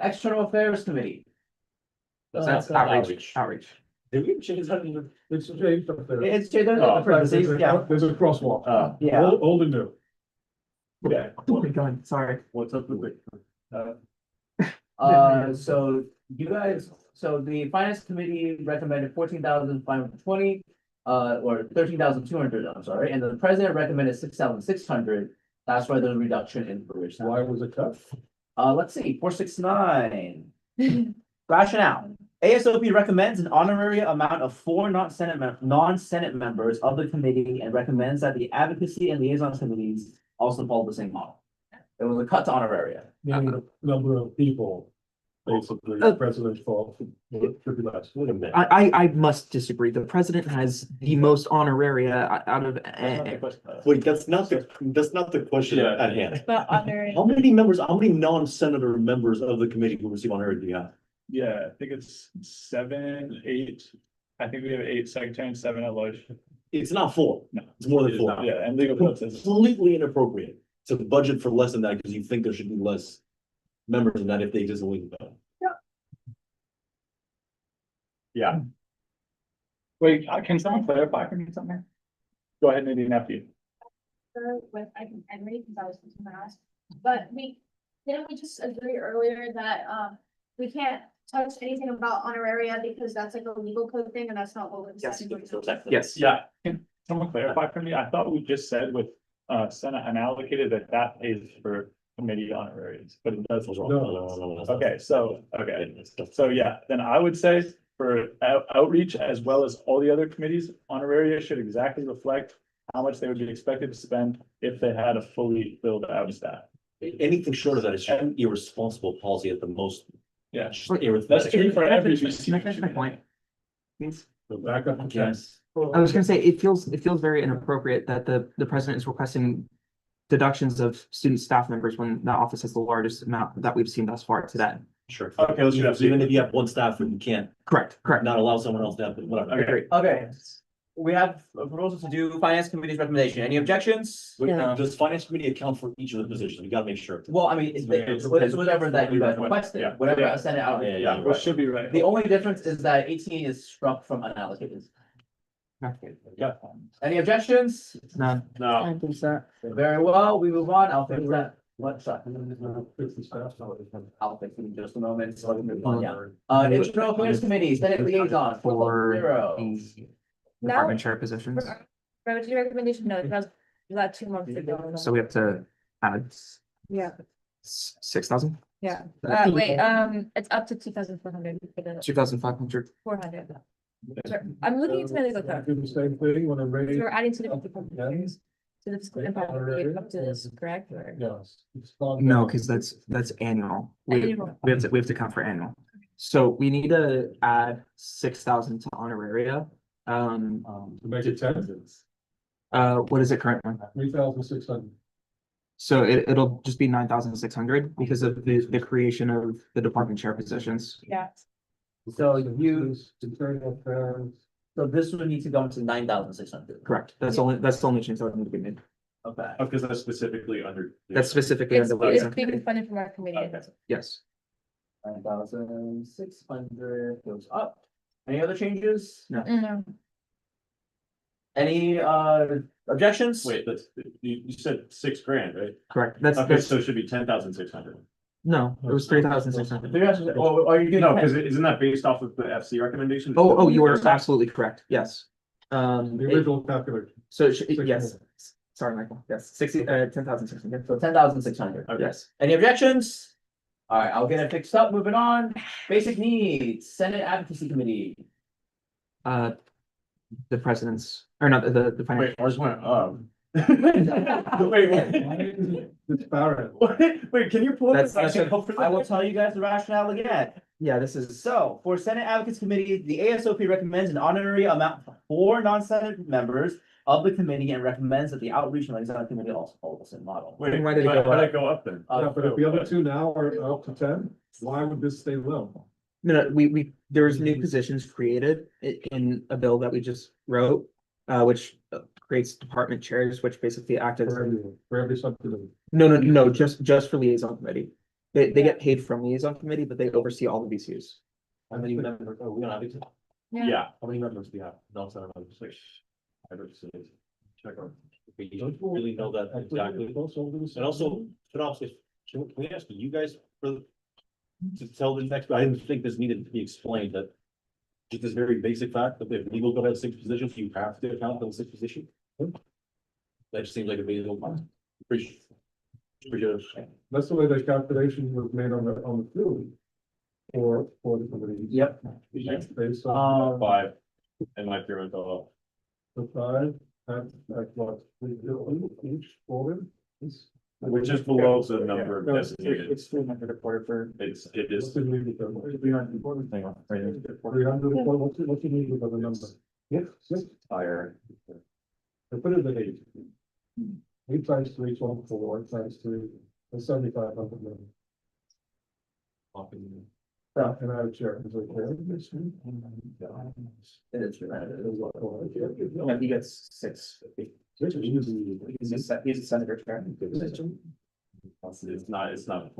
[SPEAKER 2] External Affairs Committee.
[SPEAKER 1] That's outreach.
[SPEAKER 10] Did we change that?
[SPEAKER 7] it's changed up there.
[SPEAKER 2] It's,
[SPEAKER 10] Oh,
[SPEAKER 7] There's
[SPEAKER 2] yeah,
[SPEAKER 7] a crosswalk.
[SPEAKER 2] yeah.
[SPEAKER 7] Old and new.
[SPEAKER 10] Okay.
[SPEAKER 1] Keep going, sorry.
[SPEAKER 10] What's up with it?
[SPEAKER 2] So you guys, so the finance committee recommended 14,520, or 13,200, I'm sorry, and the president recommended 6,600. That's why there's a reduction in career staff.
[SPEAKER 7] Why was it cut?
[SPEAKER 2] Let's see, 469. Rationale. ASOP recommends an honorary amount of 4 non-Senate members of the committee and recommends that the advocacy and liaison committees also follow the same model. It was a cut to honoraria.
[SPEAKER 7] Meaning the number of people, basically, president's fault should be less. Wait a minute.
[SPEAKER 1] I must disagree. The president has the most honoraria out of.
[SPEAKER 10] Wait, that's not the question
[SPEAKER 3] Yeah.
[SPEAKER 10] at hand.
[SPEAKER 4] But under.
[SPEAKER 10] How many non-senator members of the committee who receive honorary do you have?
[SPEAKER 9] Yeah, I think it's 7, 8. I think we have 8 secretary and 7 at large.
[SPEAKER 10] It's not 4.
[SPEAKER 9] No.
[SPEAKER 10] It's more than 4.
[SPEAKER 9] Yeah, and legal process.
[SPEAKER 10] Completely inappropriate to budget for less than that because you think there should be less members than that if they exist in legal code.
[SPEAKER 3] Yeah,
[SPEAKER 9] Wait, can someone clarify for me something? Go ahead, Nadine, after you.
[SPEAKER 4] With, I read because I was thinking ask, but didn't we just agree earlier that, we can't touch anything about honoraria because that's like a legal code thing and that's not what we're discussing.
[SPEAKER 1] Yes.
[SPEAKER 9] Yeah, can someone clarify for me? I thought we just said with Senate unallocated that pays for committee honoraries, but it does.
[SPEAKER 10] No.
[SPEAKER 9] Okay, so yeah, then I would say for outreach as well as all the other committees, honoraria should exactly reflect how much they would be expected to spend if they had a fully filled out staff.
[SPEAKER 10] Anything short of that is just irresponsible policy at the most.
[SPEAKER 9] Yeah,
[SPEAKER 10] Just
[SPEAKER 9] that's true for every.
[SPEAKER 1] Can I finish my point? Please?
[SPEAKER 7] So back up to 10.
[SPEAKER 2] Yes.
[SPEAKER 1] I was gonna say, it feels very inappropriate that the president is requesting deductions of student staff members when the office has the largest amount that we've seen thus far today.
[SPEAKER 10] Sure.
[SPEAKER 3] Okay, let's do that.
[SPEAKER 10] Even if you have one staffer, you can't
[SPEAKER 1] Correct.
[SPEAKER 10] not allow someone else to have, whatever.
[SPEAKER 3] Okay.
[SPEAKER 2] Okay, we have a proposal to do finance committee's recommendation. Any objections?
[SPEAKER 12] No.
[SPEAKER 10] Does finance committee account for each of the positions? We gotta make sure.
[SPEAKER 2] Well, I mean, it's whatever that you guys requested,
[SPEAKER 3] Yeah.
[SPEAKER 2] whatever
[SPEAKER 9] Yeah.
[SPEAKER 2] I sent it out.
[SPEAKER 10] Yeah.
[SPEAKER 9] Which should be right.
[SPEAKER 2] The only difference is that 18 is struck from unallocated.
[SPEAKER 3] Yeah.
[SPEAKER 2] Any objections?
[SPEAKER 1] None.
[SPEAKER 3] No,
[SPEAKER 2] Very well, we move on. I'll fix that. What's that?
[SPEAKER 7] Fix the staff.
[SPEAKER 2] I'll fix it in just a moment. So we move on, yeah. Internal Affairs Committee, Senate Liaison,
[SPEAKER 1] For
[SPEAKER 2] 0.
[SPEAKER 1] the
[SPEAKER 4] Now,
[SPEAKER 1] department chair positions.
[SPEAKER 4] budget recommendation, no, that was 2 months ago.
[SPEAKER 1] So we have to add
[SPEAKER 6] Yeah,
[SPEAKER 1] 6,000,
[SPEAKER 6] yeah.
[SPEAKER 4] Wait, it's up to 2,400 for the
[SPEAKER 1] 2,500.
[SPEAKER 4] 400. Sure. I'm looking into my legal code.
[SPEAKER 7] Do the same thing when I
[SPEAKER 4] So
[SPEAKER 7] raise.
[SPEAKER 4] we're adding to the departments, to the fiscal impact rate up to this, correct? Or-
[SPEAKER 7] Yes. It's not-
[SPEAKER 1] No, because that's annual. We
[SPEAKER 4] Annual.
[SPEAKER 1] have to count for annual. So we need to add 6,000 to honoraria.
[SPEAKER 7] To make it 10,
[SPEAKER 1] What is it currently?
[SPEAKER 7] 3,600.
[SPEAKER 1] So it'll just be 9,600 because of the creation of the department chair positions.
[SPEAKER 4] Yeah.
[SPEAKER 2] So you,
[SPEAKER 7] Internal affairs.
[SPEAKER 2] so this would need to go into 9,600.
[SPEAKER 1] Correct. That's the only change that would need to be made.
[SPEAKER 2] Okay.
[SPEAKER 3] because that's specifically under.
[SPEAKER 1] That's specifically
[SPEAKER 4] It's,
[SPEAKER 1] under
[SPEAKER 4] it's
[SPEAKER 1] liaison.
[SPEAKER 4] being funded from our committee.
[SPEAKER 3] Okay.
[SPEAKER 1] Yes.
[SPEAKER 2] 9,600 goes up. Any other changes?
[SPEAKER 4] No.
[SPEAKER 2] Any objections?
[SPEAKER 3] Wait, you said $6,000, right?
[SPEAKER 1] Correct. That's
[SPEAKER 3] Okay, so it should be 10,600.
[SPEAKER 1] no, it was 3,600.
[SPEAKER 2] Or are you doing?
[SPEAKER 3] No, because isn't that based off of the FC recommendation?
[SPEAKER 1] Oh, you are absolutely correct. Yes.
[SPEAKER 7] The original calculation.
[SPEAKER 1] So yes. Sorry, Michael. Yes, 10,600.
[SPEAKER 2] So 10,600.
[SPEAKER 1] Yes.
[SPEAKER 2] Any objections? All right, I'll get it fixed up. Moving on. Basic needs, Senate Advocacy Committee.
[SPEAKER 1] The president's, or not, the
[SPEAKER 3] Wait,
[SPEAKER 1] financial.
[SPEAKER 3] I just went, Wait,
[SPEAKER 7] It's Barrett.
[SPEAKER 3] wait, can you pull
[SPEAKER 1] That's-
[SPEAKER 3] this?
[SPEAKER 2] I will tell you guys the rationale again.
[SPEAKER 1] Yeah, this is,
[SPEAKER 2] So, for Senate Advocacy Committee, the ASOP recommends an honorary amount for 4 non-Senate members of the committee and recommends that the Outreach and Liaison Committee also follow the same model.
[SPEAKER 3] Wait,
[SPEAKER 1] Why did it
[SPEAKER 3] but
[SPEAKER 1] go
[SPEAKER 3] how'd
[SPEAKER 1] up?
[SPEAKER 3] it go up then?
[SPEAKER 7] Yeah, but if the other two now are up to 10, why would this stay low?
[SPEAKER 1] no, there was new positions created in a bill that we just wrote, which creates department chairs, which basically act as.
[SPEAKER 7] For every subcommittee.
[SPEAKER 1] No, just for liaison committee. They get paid from liaison committee, but they oversee all the VCUs.
[SPEAKER 10] How many members, are we gonna have it?
[SPEAKER 3] Yeah,
[SPEAKER 10] How many members do you have? No, it's not, it's like. I don't see it. Check out. We don't really know that exactly. And also, can we ask you guys for to tell the next, I didn't think this needed to be explained, that just this very basic fact that if legal code has 6 positions, you have to account for the 6th position. That just seems like a big deal. Appreciate it.
[SPEAKER 7] That's the way the calculation was made on the field. For the committee.
[SPEAKER 2] Yep.
[SPEAKER 7] Based on
[SPEAKER 3] Five, and my three went off.
[SPEAKER 7] the 5, that's what, each for
[SPEAKER 3] Which is below the number of
[SPEAKER 1] No, it's
[SPEAKER 3] designated.
[SPEAKER 1] 300 a quarter for.
[SPEAKER 3] It
[SPEAKER 7] What's
[SPEAKER 3] is,
[SPEAKER 7] the legal code? 300,
[SPEAKER 10] Hang on, right here.
[SPEAKER 7] 300, what's the legal code, the number? Yes, yes,
[SPEAKER 10] Higher.
[SPEAKER 7] I put it at 8. 8 times 3, 24, 8 times 3, that's 7,500 million. And I have chair. Is it clear?
[SPEAKER 2] It is,
[SPEAKER 1] Yeah, he gets 6. He's a senator chair.
[SPEAKER 3] it's not.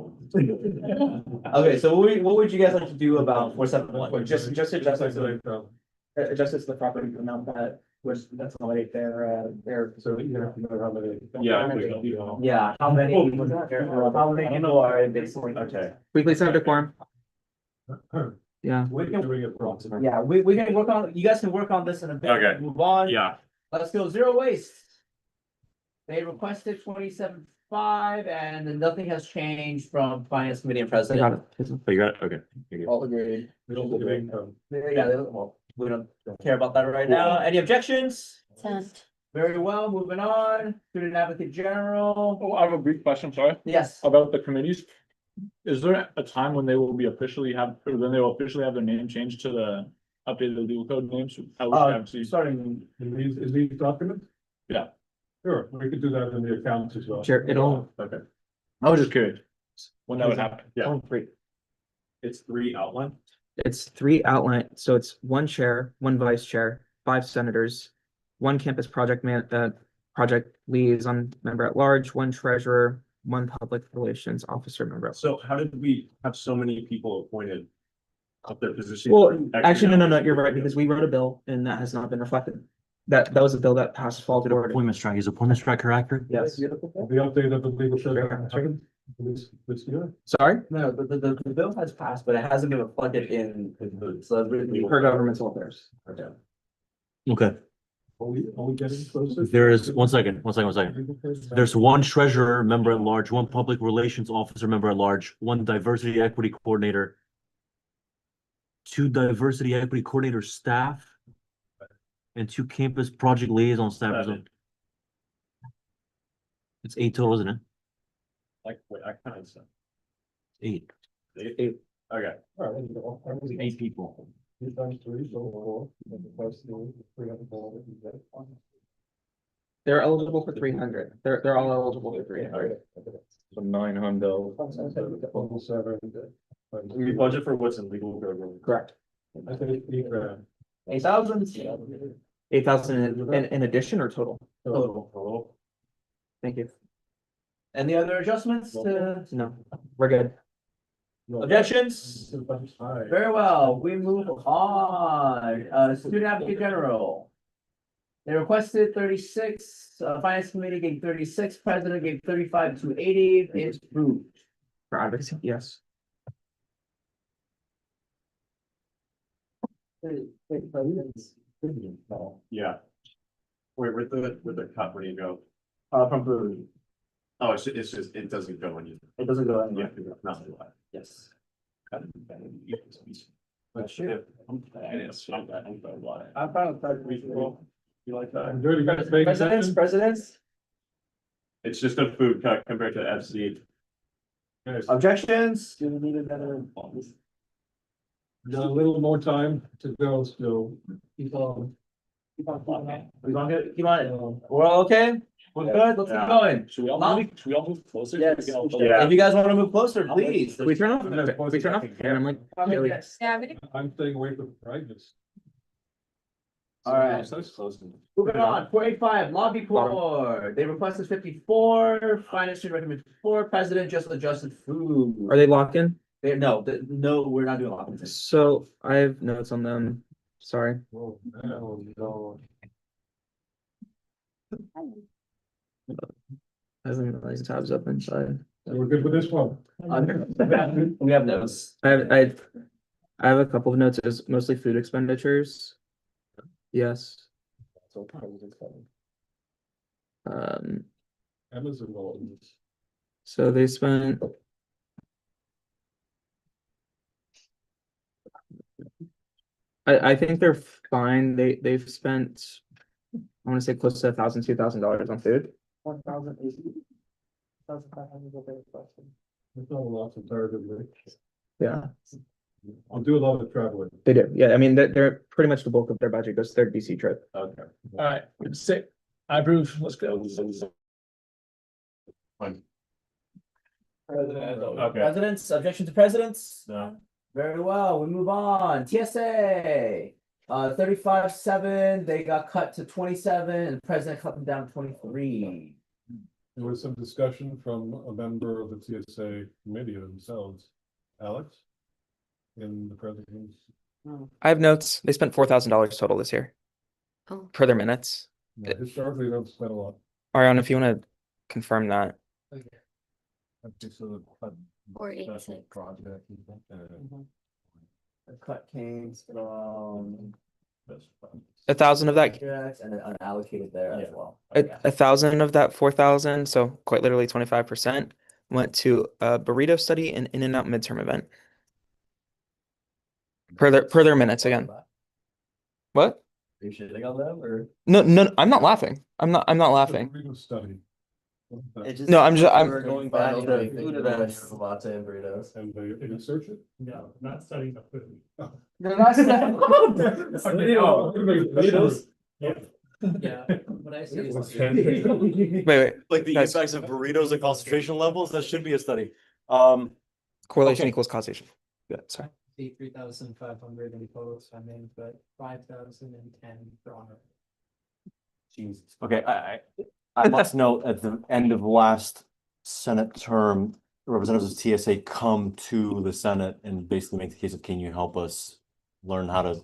[SPEAKER 2] Okay, so what would you guys like to do about 471?
[SPEAKER 1] Just adjust it to the property amount that was, that's already their.
[SPEAKER 7] So you have to know how many.
[SPEAKER 3] Yeah.
[SPEAKER 2] Yeah, how many people are in this?
[SPEAKER 3] Okay.
[SPEAKER 1] We please have decorum. Yeah.
[SPEAKER 2] We can,
[SPEAKER 7] Doing it wrong.
[SPEAKER 2] yeah, we can work on, you guys can work on this in a bit.
[SPEAKER 3] Okay.
[SPEAKER 2] Move on.
[SPEAKER 3] Yeah,
[SPEAKER 2] Let's go zero waste. They requested 27.5 and then nothing has changed from finance committee and
[SPEAKER 1] I got
[SPEAKER 2] president.
[SPEAKER 1] it.
[SPEAKER 3] oh, you got it, okay.
[SPEAKER 2] All agreed.
[SPEAKER 7] We don't do income.
[SPEAKER 2] Yeah, well, we don't care about that right now. Any objections?
[SPEAKER 12] Sent.
[SPEAKER 2] Very well, moving on. Student advocate general.
[SPEAKER 9] Oh, I have a brief question, sorry,
[SPEAKER 2] Yes.
[SPEAKER 9] about the committees. Is there a time when they will be officially have, or when they will officially have their name changed to the updated legal code names? I wish I have seen.
[SPEAKER 2] Starting,
[SPEAKER 7] In these documents?
[SPEAKER 9] Yeah.
[SPEAKER 7] Sure, we could do that in the accounts as well.
[SPEAKER 1] Chair, it'll.
[SPEAKER 3] Okay,
[SPEAKER 9] I was just curious when that would happen.
[SPEAKER 3] Yeah.
[SPEAKER 1] Only 3.
[SPEAKER 3] it's 3 outline.
[SPEAKER 1] It's 3 outline, so it's 1 chair, 1 vice chair, 5 senators, 1 campus project liaison member at large, 1 treasurer, 1 public relations officer member.
[SPEAKER 3] So how did we have so many people appointed up their position?
[SPEAKER 1] Well, actually, no, you're right, because we wrote a bill and that has not been reflected. That was a bill that passed fall board.
[SPEAKER 10] track, is appointment tracker accurate?
[SPEAKER 1] Yes.
[SPEAKER 7] The update of the legal code. This year.
[SPEAKER 1] Sorry,
[SPEAKER 2] no, the bill has passed, but it hasn't been reflected in, so that's really.
[SPEAKER 1] per governmental affairs.
[SPEAKER 10] Okay,
[SPEAKER 7] Are we getting closer?
[SPEAKER 10] there is, one second. There's 1 treasurer member at large, 1 public relations officer member at large, 1 diversity equity coordinator, 2 diversity equity coordinator staff, and 2 campus project liaison staff. It's 8 total, isn't it?
[SPEAKER 3] Like, wait, I kind of said.
[SPEAKER 10] 8.
[SPEAKER 3] Okay,
[SPEAKER 7] All right.
[SPEAKER 10] 8 people.
[SPEAKER 7] 2 times 3, so 4. Plus 300.
[SPEAKER 1] They're eligible for 300. They're all eligible for 300.
[SPEAKER 3] so 900. We budget for what's in legal code.
[SPEAKER 1] Correct.
[SPEAKER 7] I think it's 8 grand.
[SPEAKER 2] 8,000?
[SPEAKER 1] 8,000 in addition or total?
[SPEAKER 2] Total.
[SPEAKER 1] Thank you.
[SPEAKER 2] Any other adjustments to
[SPEAKER 1] No, we're good.
[SPEAKER 2] objections? Very well, we move on. Student advocate general. They requested 36, finance committee gave 36, president gave 35 to 80, it's approved.
[SPEAKER 1] For advocacy, yes.
[SPEAKER 3] Yeah. Wait, with the cut, where do you go?
[SPEAKER 2] From Blue.
[SPEAKER 3] Oh, it's just, it doesn't go when you.
[SPEAKER 2] It doesn't go
[SPEAKER 3] Yeah,
[SPEAKER 2] anywhere.
[SPEAKER 3] not.
[SPEAKER 2] Yes.
[SPEAKER 3] But sure. I'm fine with that. You like that?
[SPEAKER 7] I'm good, you guys paying attention?
[SPEAKER 2] Presidents,
[SPEAKER 3] It's just a food cut compared to FC.
[SPEAKER 7] Yes.
[SPEAKER 2] objections? Do we need another?
[SPEAKER 7] Got a little more time to go still.
[SPEAKER 2] Keep on. We keep on, we're all okay? We're good, let's keep
[SPEAKER 3] Yeah.
[SPEAKER 2] going.
[SPEAKER 9] Should we all
[SPEAKER 2] Mom?
[SPEAKER 9] move closer?
[SPEAKER 2] Yes.
[SPEAKER 9] We can all-
[SPEAKER 3] Yeah.
[SPEAKER 2] If you guys wanna move closer, please.
[SPEAKER 1] We turn off, and I'm like, really?
[SPEAKER 4] Yeah, we
[SPEAKER 7] I'm staying away from brightness.
[SPEAKER 2] All right. Moving on, 485, lobby core, they requested 54, finance should recommend 4, president just adjusted food.
[SPEAKER 1] Are they locked in?
[SPEAKER 2] No, no, we're not doing lock-ins.
[SPEAKER 1] So I have notes on them. Sorry.
[SPEAKER 7] Oh, no.
[SPEAKER 1] I have like tabs up inside.
[SPEAKER 7] We're good with this one.
[SPEAKER 2] We have those.
[SPEAKER 1] I have a couple of notes, it's mostly food expenditures. Yes,
[SPEAKER 7] Amazon volumes.
[SPEAKER 1] so they spent. I think they're fine, they've spent, I wanna say close to $1,000, $2,000 on food.
[SPEAKER 11] 1,080. 1,500 will be a question.
[SPEAKER 7] It's not a lot comparatively.
[SPEAKER 1] Yeah,
[SPEAKER 7] I'll do a lot of traveling.
[SPEAKER 1] they do, yeah, I mean, they're pretty much the bulk of their budget goes to their DC trip.
[SPEAKER 7] Okay.
[SPEAKER 9] Alright, sick. I approve, let's go.
[SPEAKER 2] Okay. Presidents, objection to presidents?
[SPEAKER 3] No.
[SPEAKER 2] Very well, we move on. TSA. 35.7, they got cut to 27, and the president cut them down to 23.
[SPEAKER 7] There was some discussion from a member of the TSA committee themselves, Alex. In the president's.
[SPEAKER 1] I have notes, they spent $4,000 total this year.
[SPEAKER 12] Oh.
[SPEAKER 1] Per their minutes.
[SPEAKER 7] Yeah, historically, they don't spend a lot.
[SPEAKER 1] Ariana, if you wanna confirm that.
[SPEAKER 12] Or 86.
[SPEAKER 7] Project.
[SPEAKER 2] The cut came from
[SPEAKER 1] 1,000 of that,
[SPEAKER 2] projects and then unallocated there as well.
[SPEAKER 1] 1,000 of that 4,000, so quite literally 25%, went to a burrito study and In-N-Out midterm event. Per their minutes again. What?
[SPEAKER 8] Are you shitting on them or?
[SPEAKER 1] No, I'm not laughing. I'm not laughing.
[SPEAKER 7] Burrito study.
[SPEAKER 1] No, I'm
[SPEAKER 8] We're going back to the food events. Latte and burritos.
[SPEAKER 7] And they research it?
[SPEAKER 5] No, not studying the food.
[SPEAKER 1] They're not
[SPEAKER 7] Burritos.
[SPEAKER 14] Yeah, what I see is.
[SPEAKER 1] Wait,
[SPEAKER 10] Like the
[SPEAKER 1] Guys.
[SPEAKER 10] impacts of burritos and concentration levels, that should be a study.
[SPEAKER 1] correlation
[SPEAKER 10] Okay.
[SPEAKER 1] equals causation. Yeah, sorry.
[SPEAKER 14] See 3,500 in total spending, but 5,010 for honor.
[SPEAKER 10] Jesus. Okay, I must note at the end of last Senate term, representatives of TSA come to the Senate and basically make the case of, can you help us learn how to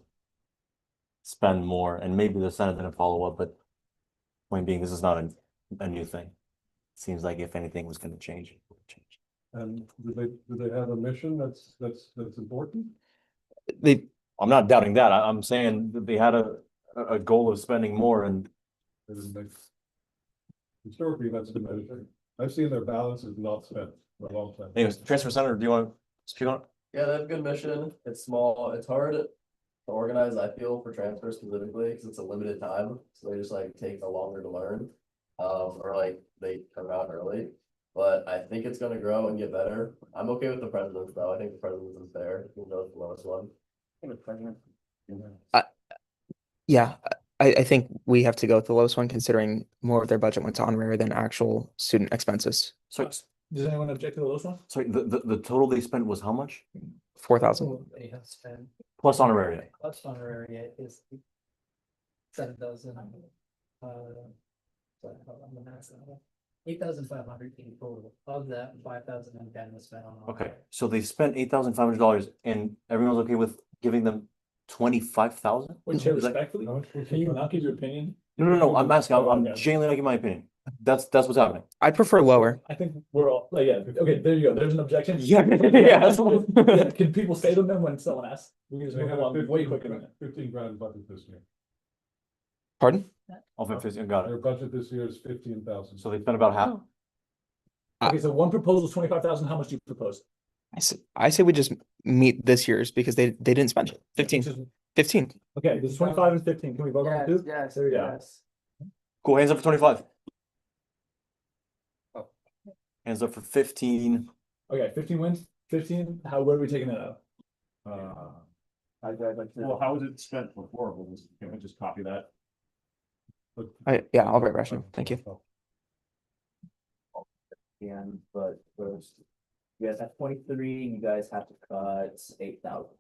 [SPEAKER 10] spend more? And maybe the Senate didn't follow up, but point being, this is not a new thing. Seems like if anything was gonna change, it would change.
[SPEAKER 7] And do they have a mission that's important?
[SPEAKER 1] They
[SPEAKER 10] I'm not doubting that. I'm saying that they had a goal of spending more and
[SPEAKER 7] They didn't make- Historically, that's been measured. I've seen their balances not spent for a long time.
[SPEAKER 10] anyways, transfer center, do you want to speak on it?
[SPEAKER 8] Yeah, they have a good mission. It's small. It's hard to organize, I feel, for transfer specifically, because it's a limited time. So they just like take a longer to learn. Or like they come out early. But I think it's gonna grow and get better. I'm okay with the president's though. I think the president's is fair, even though it's the lowest one.
[SPEAKER 1] Yeah, I think we have to go with the lowest one considering more of their budget went to honorary than actual student expenses.
[SPEAKER 10] Sorry,
[SPEAKER 9] Does anyone object to the lowest one?
[SPEAKER 10] sorry, the total they spent was how much?
[SPEAKER 1] 4,000.
[SPEAKER 14] They have spent
[SPEAKER 10] Plus honorary.
[SPEAKER 14] plus honorary is 7,000. Sorry, hold on, I'm gonna ask that. 8,500 in total. Of that, 5,010 was spent on.
[SPEAKER 10] Okay, so they spent $8,500 and everyone's okay with giving them 25,000?
[SPEAKER 9] Wait, Chair, respectfully, can you not give your opinion?
[SPEAKER 10] No, I'm asking, I'm
[SPEAKER 9] Okay.
[SPEAKER 10] genuinely not giving my opinion. That's what's happening.
[SPEAKER 1] I'd prefer lower.
[SPEAKER 9] I think we're all, like, yeah, okay, there you go, there's an objection.
[SPEAKER 10] Yeah.
[SPEAKER 9] Yeah, can people say them then when someone asks? We can just
[SPEAKER 7] They
[SPEAKER 9] move
[SPEAKER 7] have
[SPEAKER 9] along way quicker than that.
[SPEAKER 7] 15 grand budget this year.
[SPEAKER 1] Pardon?
[SPEAKER 10] Of it, got
[SPEAKER 7] Their
[SPEAKER 10] it.
[SPEAKER 7] budget this year is 15,000.
[SPEAKER 10] So they spent about half.
[SPEAKER 9] Okay, so one proposal is 25,000, how much do you propose?
[SPEAKER 1] I say we just meet this year's because they didn't spend it. 15.
[SPEAKER 9] Okay, there's 25 and 15, can we vote on the two?
[SPEAKER 2] Yes,
[SPEAKER 9] There we go.
[SPEAKER 2] yes.
[SPEAKER 10] Cool, hands up for 25. Hands up for 15.
[SPEAKER 9] Okay, 15 wins, 15, where are we taking that out?
[SPEAKER 3] Well, how was it spent before? Can we just copy that?
[SPEAKER 1] Yeah, I'll write ration. Thank you.
[SPEAKER 2] And but first, you guys have 23, you guys have to cut 8,000.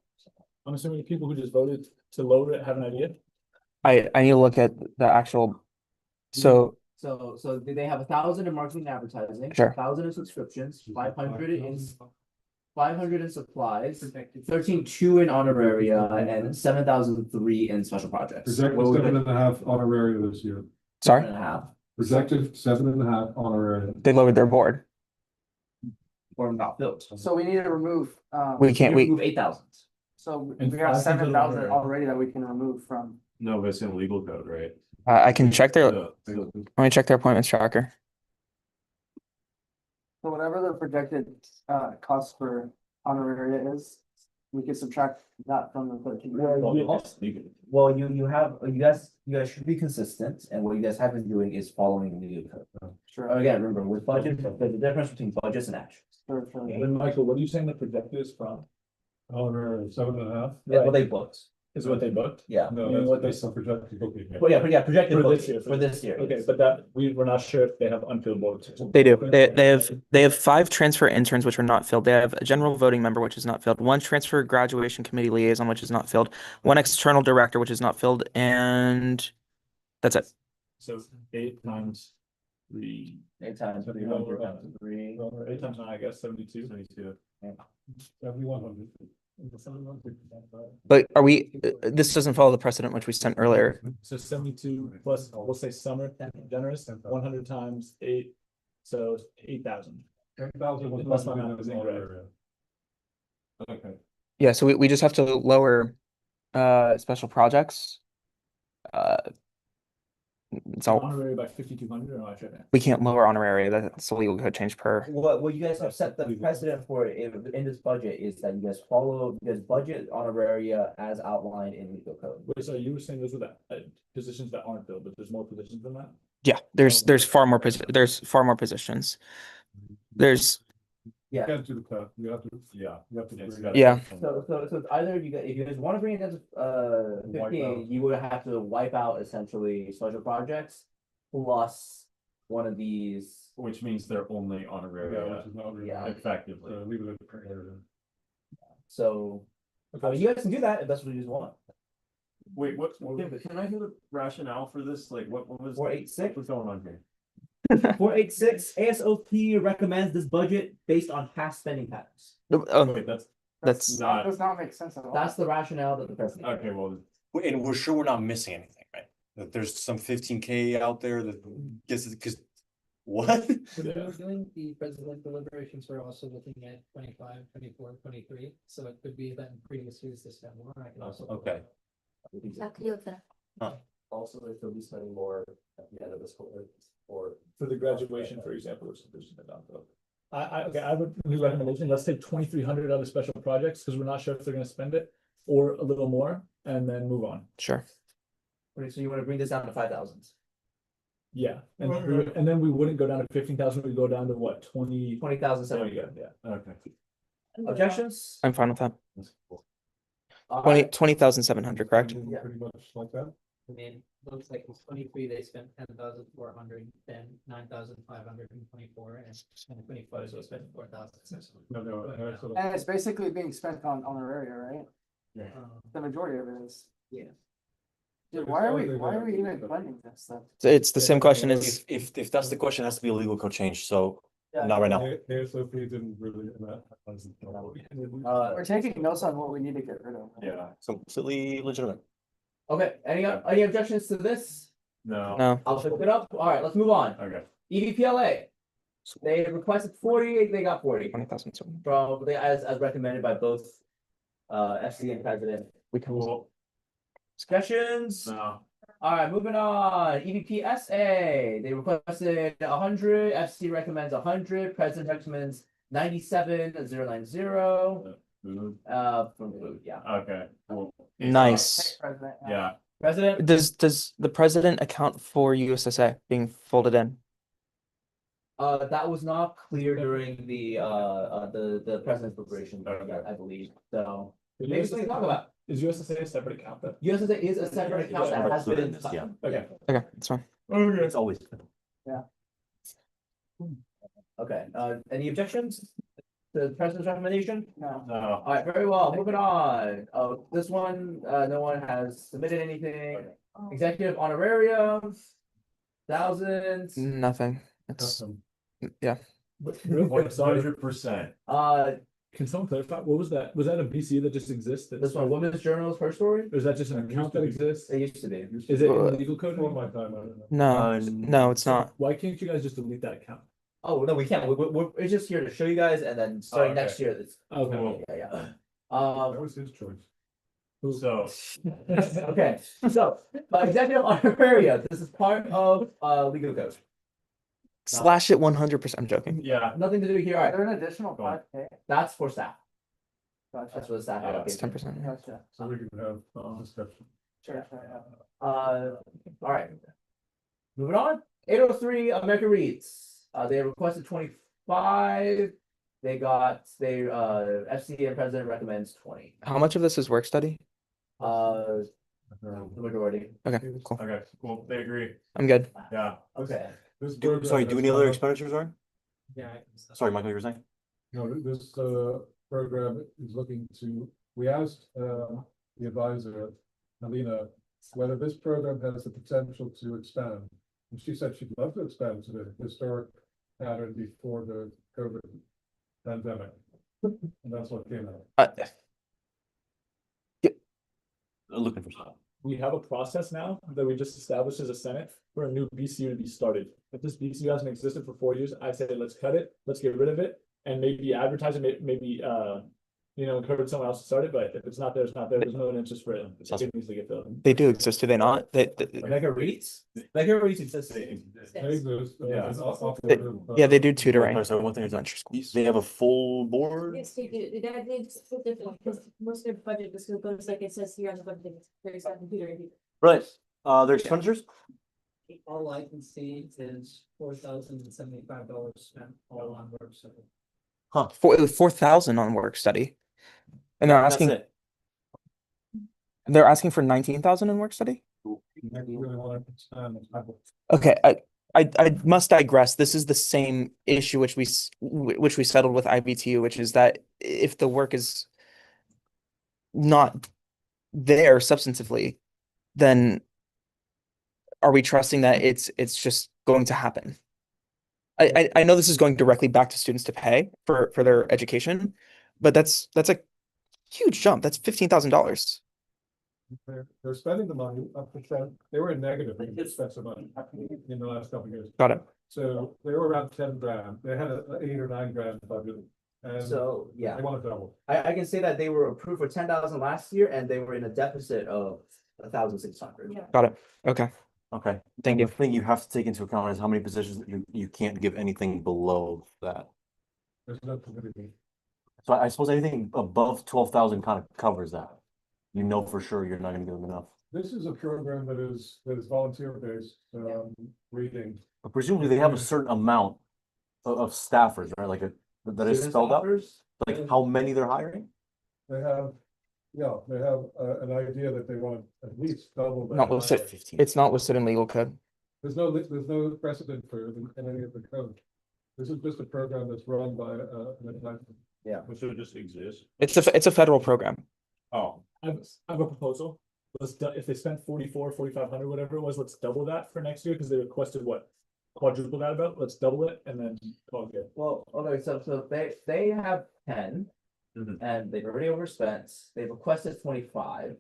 [SPEAKER 9] I'm assuming the people who just voted to lower it have an idea?
[SPEAKER 1] I need to look at the actual, so
[SPEAKER 2] So they have 1,000 in marketing and advertising.
[SPEAKER 1] Sure.
[SPEAKER 2] 1,000 in subscriptions, 500 in supplies, 13,200 in honoraria, and 7,003 in special projects.
[SPEAKER 7] Projected
[SPEAKER 2] What would
[SPEAKER 7] 7.5 honorary this year.
[SPEAKER 1] sorry,
[SPEAKER 2] 7.5.
[SPEAKER 7] Projected 7.5 honorary.
[SPEAKER 1] they lowered their board.
[SPEAKER 2] or not filled.
[SPEAKER 11] So we need to remove,
[SPEAKER 1] We can't, we,
[SPEAKER 2] Move 8,000.
[SPEAKER 11] so
[SPEAKER 7] And
[SPEAKER 11] we have
[SPEAKER 7] 500
[SPEAKER 11] 7,000
[SPEAKER 7] honorary.
[SPEAKER 11] already that we can remove from.
[SPEAKER 10] No, but it's in legal code, right?
[SPEAKER 1] I can check their,
[SPEAKER 10] So-
[SPEAKER 1] let me check their appointments tracker.
[SPEAKER 11] So whatever the projected cost for honoraria is, we can subtract that from the 13.
[SPEAKER 2] Well, you guys should be consistent, and what you guys have been doing is following the legal code.
[SPEAKER 11] Sure,
[SPEAKER 2] Again, remember, with budget, there's a difference between budgets and actions.
[SPEAKER 11] sure, sure.
[SPEAKER 9] And Michael, what are you saying the projected is from?
[SPEAKER 7] Honorary 7.5.
[SPEAKER 2] That's what they booked,
[SPEAKER 9] Is what they booked?
[SPEAKER 2] yeah.
[SPEAKER 7] No,
[SPEAKER 9] You know what
[SPEAKER 7] that's the projected booking.
[SPEAKER 2] But yeah, projected
[SPEAKER 9] For this
[SPEAKER 2] booking
[SPEAKER 9] year,
[SPEAKER 2] for this year.
[SPEAKER 9] Okay, but that, we're not sure if they have unfilled boards.
[SPEAKER 1] They do. They have 5 transfer interns, which are not filled. They have a general voting member, which is not filled. 1 transfer graduation committee liaison, which is not filled. 1 external director, which is not filled, and that's it.
[SPEAKER 9] So 8 times 3,
[SPEAKER 2] 8 times 300 times 3.
[SPEAKER 9] or 8 times 9, I guess, 72.
[SPEAKER 7] 7,100.
[SPEAKER 1] But are we, this doesn't follow the precedent which we sent earlier.
[SPEAKER 9] So 72 plus, we'll say summer, generous, 100 times 8, so 8,000.
[SPEAKER 7] 10,000 was
[SPEAKER 9] Plus
[SPEAKER 7] not
[SPEAKER 9] my
[SPEAKER 7] in
[SPEAKER 9] math is
[SPEAKER 7] the
[SPEAKER 9] incorrect.
[SPEAKER 7] area. Okay.
[SPEAKER 1] Yeah, so we just have to lower special projects. It's all,
[SPEAKER 9] Honorary by 5,200 or am I tripping?
[SPEAKER 1] we can't lower honorary. That's a legal code change per.
[SPEAKER 2] What you guys have set the precedent for in this budget is that you guys budget honoraria as outlined in legal code.
[SPEAKER 9] Wait, so you were saying those were the positions that aren't filled, but there's more positions than that?
[SPEAKER 1] Yeah, there's far more positions. There's,
[SPEAKER 7] You can't do the cut, you have to, you have to. bring it
[SPEAKER 1] Yeah.
[SPEAKER 7] up.
[SPEAKER 2] So it's either if you guys want to bring it down to
[SPEAKER 7] Wipe
[SPEAKER 2] 15,
[SPEAKER 7] out.
[SPEAKER 2] you would have to wipe out essentially special projects plus one of these.
[SPEAKER 10] Which means they're only
[SPEAKER 7] Yeah,
[SPEAKER 10] honorary,
[SPEAKER 7] which is not really-
[SPEAKER 2] Yeah.
[SPEAKER 10] effectively.
[SPEAKER 7] Leave it at the area.
[SPEAKER 2] So you guys can do that if that's what you just want.
[SPEAKER 10] Wait, can I hear the rationale for this? Like, what was?
[SPEAKER 2] 486.
[SPEAKER 10] What's going on here?
[SPEAKER 2] 486 ASOP recommends this budget based on past spending patterns.
[SPEAKER 10] Wait,
[SPEAKER 1] that's
[SPEAKER 10] not,
[SPEAKER 11] Does not make sense at all.
[SPEAKER 2] That's the rationale that the president.
[SPEAKER 10] okay, well,
[SPEAKER 15] And we're sure we're not missing anything, right? That there's some 15K out there that gets it, cause what?
[SPEAKER 14] When we were doing the president deliberations, we're also looking at 25, 24, 23. So it could be that in previous years this time more. I can also.
[SPEAKER 10] okay.
[SPEAKER 8] Also, they could be spending more at the end of the school year or.
[SPEAKER 9] For the graduation, for example, which is not filled. Okay, I would, new recommendation, let's take 2,300 out of special projects, because we're not sure if they're gonna spend it, or a little more, and then move on.
[SPEAKER 1] sure.
[SPEAKER 2] Okay, so you want to bring this down to 5,000.
[SPEAKER 9] Yeah, and then we wouldn't go down to 15,000, we'd go down to what, 20?
[SPEAKER 2] 20,000.
[SPEAKER 9] Yeah.
[SPEAKER 10] Okay.
[SPEAKER 2] Objections?
[SPEAKER 1] I'm fine with that.
[SPEAKER 2] All
[SPEAKER 1] 20,700, correct?
[SPEAKER 2] Yeah.
[SPEAKER 7] Pretty much like that.
[SPEAKER 14] I mean, looks like in 23, they spent 10,400, then 9,524, and in 24, they spent 4,600.
[SPEAKER 7] No,
[SPEAKER 11] And it's basically being spent on honoraria, right? The majority of it is.
[SPEAKER 14] Yeah.
[SPEAKER 11] Dude, why are we even funding this stuff?
[SPEAKER 1] So it's the same question as,
[SPEAKER 15] If that's the question, it has to be a legal code change, so
[SPEAKER 11] Yeah.
[SPEAKER 15] not right now.
[SPEAKER 7] ASOP didn't really.
[SPEAKER 11] We're taking notes on what we need to get rid of.
[SPEAKER 10] Yeah,
[SPEAKER 15] So completely legitimate.
[SPEAKER 2] Okay, any objections to this?
[SPEAKER 10] no,
[SPEAKER 1] no,
[SPEAKER 2] I'll pick it up. All right, let's move on.
[SPEAKER 10] okay.
[SPEAKER 2] EVPLA. They requested 40, they got 40
[SPEAKER 1] 20,000.
[SPEAKER 2] from as recommended by both FC and president.
[SPEAKER 1] We can.
[SPEAKER 2] Discussions?
[SPEAKER 10] No,
[SPEAKER 2] All right, moving on. EVPSA, they requested 100, FC recommends 100, president recommends 97,090.
[SPEAKER 10] food,
[SPEAKER 2] From food, yeah.
[SPEAKER 10] okay, well,
[SPEAKER 1] Nice.
[SPEAKER 11] President.
[SPEAKER 10] yeah,
[SPEAKER 2] President,
[SPEAKER 1] Does the president account for USSA being folded in?
[SPEAKER 2] that was not clear during the president's preparation, I believe, so. Maybe we can talk about.
[SPEAKER 9] Is USSA a separate account though?
[SPEAKER 2] USSA is a separate account that has been.
[SPEAKER 15] Yeah.
[SPEAKER 9] Okay.
[SPEAKER 1] Okay, that's fine.
[SPEAKER 15] It's always.
[SPEAKER 2] Okay, any objections to the president's recommendation?
[SPEAKER 11] No.
[SPEAKER 10] no,
[SPEAKER 2] All right, very well, moving on. This one, no one has submitted anything. Executive honorariums. Thousands.
[SPEAKER 1] Nothing. It's, yeah.
[SPEAKER 9] Real quick, sorry,
[SPEAKER 10] 100%.
[SPEAKER 9] can someone clarify, what was that? Was that a BC that just exists?
[SPEAKER 2] This one, Women's Journal's first story?
[SPEAKER 9] Or is that just an account that exists?
[SPEAKER 2] It used to be.
[SPEAKER 9] Is it in the legal code?
[SPEAKER 7] For my time, I don't know.
[SPEAKER 1] No, no, it's not.
[SPEAKER 9] Why can't you guys just delete that account?
[SPEAKER 2] Oh, no, we can't. It's just here to show you guys and then starting
[SPEAKER 10] okay.
[SPEAKER 2] next year, it's.
[SPEAKER 9] Okay.
[SPEAKER 2] Yeah.
[SPEAKER 7] That was his choice.
[SPEAKER 10] So,
[SPEAKER 2] Okay, so, executive honoraria, this is part of, legal code.
[SPEAKER 1] Slash it 100%. I'm joking.
[SPEAKER 10] yeah,
[SPEAKER 2] Nothing to do here, alright,
[SPEAKER 6] an additional
[SPEAKER 10] Go on.
[SPEAKER 6] 5K?
[SPEAKER 2] that's for staff. That's for the staff.
[SPEAKER 10] Yeah,
[SPEAKER 1] It's
[SPEAKER 2] allocation.
[SPEAKER 1] 10%.
[SPEAKER 6] Gotcha.
[SPEAKER 7] So we can have discussion.
[SPEAKER 6] Sure.
[SPEAKER 2] Alright. Moving on, 803 American Reads, they requested 25. They got, FCA president recommends 20,
[SPEAKER 1] How much of this is work study?
[SPEAKER 2] the majority.
[SPEAKER 1] Okay, cool.
[SPEAKER 10] okay, cool, they agree,
[SPEAKER 1] I'm good.
[SPEAKER 10] yeah.
[SPEAKER 2] Okay.
[SPEAKER 7] This
[SPEAKER 15] Do,
[SPEAKER 7] program
[SPEAKER 15] sorry, do
[SPEAKER 7] has
[SPEAKER 15] any other
[SPEAKER 7] come up-
[SPEAKER 15] expenditures are?
[SPEAKER 14] Yeah.
[SPEAKER 15] Sorry, Michael, you were saying?
[SPEAKER 7] No, this program is looking to, we asked the advisor, Alina, whether this program has the potential to expand. And she said she'd love to expand to the historic pattern before the COVID pandemic. And that's what came out.
[SPEAKER 15] Looking for stuff.
[SPEAKER 9] We have a process now that we just established as a Senate for a new BCU to be started. If this BCU hasn't existed for 4 years, I say let's cut it, let's get rid of it, and maybe advertise it, maybe encourage someone else to start it, but if it's not there, it's not there, there's no interest for it. It needs to get filled.
[SPEAKER 1] They do exist, do they not?
[SPEAKER 2] Mega Reads? Mega Reads exists.
[SPEAKER 7] They exist,
[SPEAKER 10] Yeah.
[SPEAKER 7] it's off-
[SPEAKER 1] They- yeah, they do tutoring.
[SPEAKER 15] Sorry, sorry, one thing is
[SPEAKER 1] Elementary schools.
[SPEAKER 15] they have a full board?
[SPEAKER 4] Yes, they do. That is different because most of their budget just goes like it says here on the budget. There's a computer.
[SPEAKER 15] Right, their expenditures?
[SPEAKER 14] All I can see is $4,075 spent all on work, so.
[SPEAKER 15] Huh,
[SPEAKER 1] 4,000 on work study. And they're
[SPEAKER 15] that's
[SPEAKER 1] asking,
[SPEAKER 15] it.
[SPEAKER 1] they're asking for 19,000 in work study?
[SPEAKER 7] They really want to expand the type of-
[SPEAKER 1] Okay, I must digress. This is the same issue which we settled with IBTU, which is that if the work is not there substantively, then are we trusting that it's just going to happen? I know this is going directly back to students to pay for their education, but that's a huge jump. That's $15,000.
[SPEAKER 7] They're spending the money, they were in negative, they did spend some money in the last couple of years.
[SPEAKER 1] Got it.
[SPEAKER 7] So they were around 10 grand, they had a 8 or 9 grand budget. And
[SPEAKER 2] So, yeah.
[SPEAKER 7] they want to double.
[SPEAKER 2] I can say that they were approved for 10,000 last year and they were in a deficit of 1,600.
[SPEAKER 6] Yeah.
[SPEAKER 1] Got it. Okay.
[SPEAKER 15] Okay.
[SPEAKER 1] Thank
[SPEAKER 15] The
[SPEAKER 1] you.
[SPEAKER 15] thing you have to take into account is how many positions you can't give anything below that.
[SPEAKER 7] There's no committee.
[SPEAKER 15] So I suppose anything above 12,000 kind of covers that. You know for sure you're not gonna give them enough.
[SPEAKER 7] This is a program that is volunteer based, reading.
[SPEAKER 15] But presumably they have a certain amount of staffers, right? Like that is
[SPEAKER 2] Student
[SPEAKER 15] spelled out,
[SPEAKER 2] staffers?
[SPEAKER 15] like how many they're hiring?
[SPEAKER 7] They have, they have an idea that they want to at least double. that.
[SPEAKER 1] Not listed. It's not listed in legal code.
[SPEAKER 7] There's no precedent for it in any of the code. This is just a program that's run by an advisor.
[SPEAKER 10] So it just exists.
[SPEAKER 1] It's a federal program.
[SPEAKER 10] Oh,
[SPEAKER 9] I have a proposal. If they spent 4,500, whatever it was, let's double that for next year, because they requested what? Quadruple that about, let's double it and then call it good.
[SPEAKER 2] Well, okay, so they have 10.
[SPEAKER 10] Mhm.
[SPEAKER 2] And they've already overspent, they've requested 25.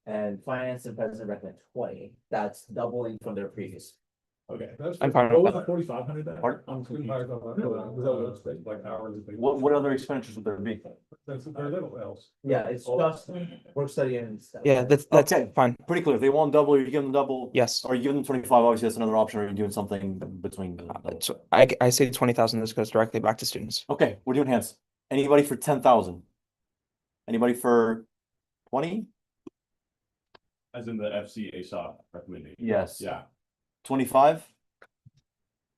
[SPEAKER 2] And finance and president recommend 20, that's doubling from their previous.
[SPEAKER 9] Okay.
[SPEAKER 7] That's
[SPEAKER 1] I'm
[SPEAKER 7] just-
[SPEAKER 1] fine
[SPEAKER 9] What
[SPEAKER 1] with
[SPEAKER 9] was the 4,500 then?
[SPEAKER 15] Pardon?
[SPEAKER 9] I'm
[SPEAKER 7] Too
[SPEAKER 9] confused.
[SPEAKER 7] high on that, like hourly. basis.
[SPEAKER 15] What other expenditures would there be?
[SPEAKER 7] That's very little else.
[SPEAKER 2] Yeah, it's just work study and stuff.
[SPEAKER 1] Yeah, that's
[SPEAKER 15] Okay.
[SPEAKER 1] fine.
[SPEAKER 15] Pretty clear. If they want double, you give them double.
[SPEAKER 1] Yes.
[SPEAKER 15] Or you give them 25, obviously that's another option, or you're doing something between.
[SPEAKER 1] So I say 20,000. This goes directly back to students.
[SPEAKER 15] Okay, we're doing hands. Anybody for 10,000? Anybody for 20?
[SPEAKER 10] as in the FC ASOP recommendation.
[SPEAKER 15] Yes.
[SPEAKER 10] Yeah.
[SPEAKER 15] 25?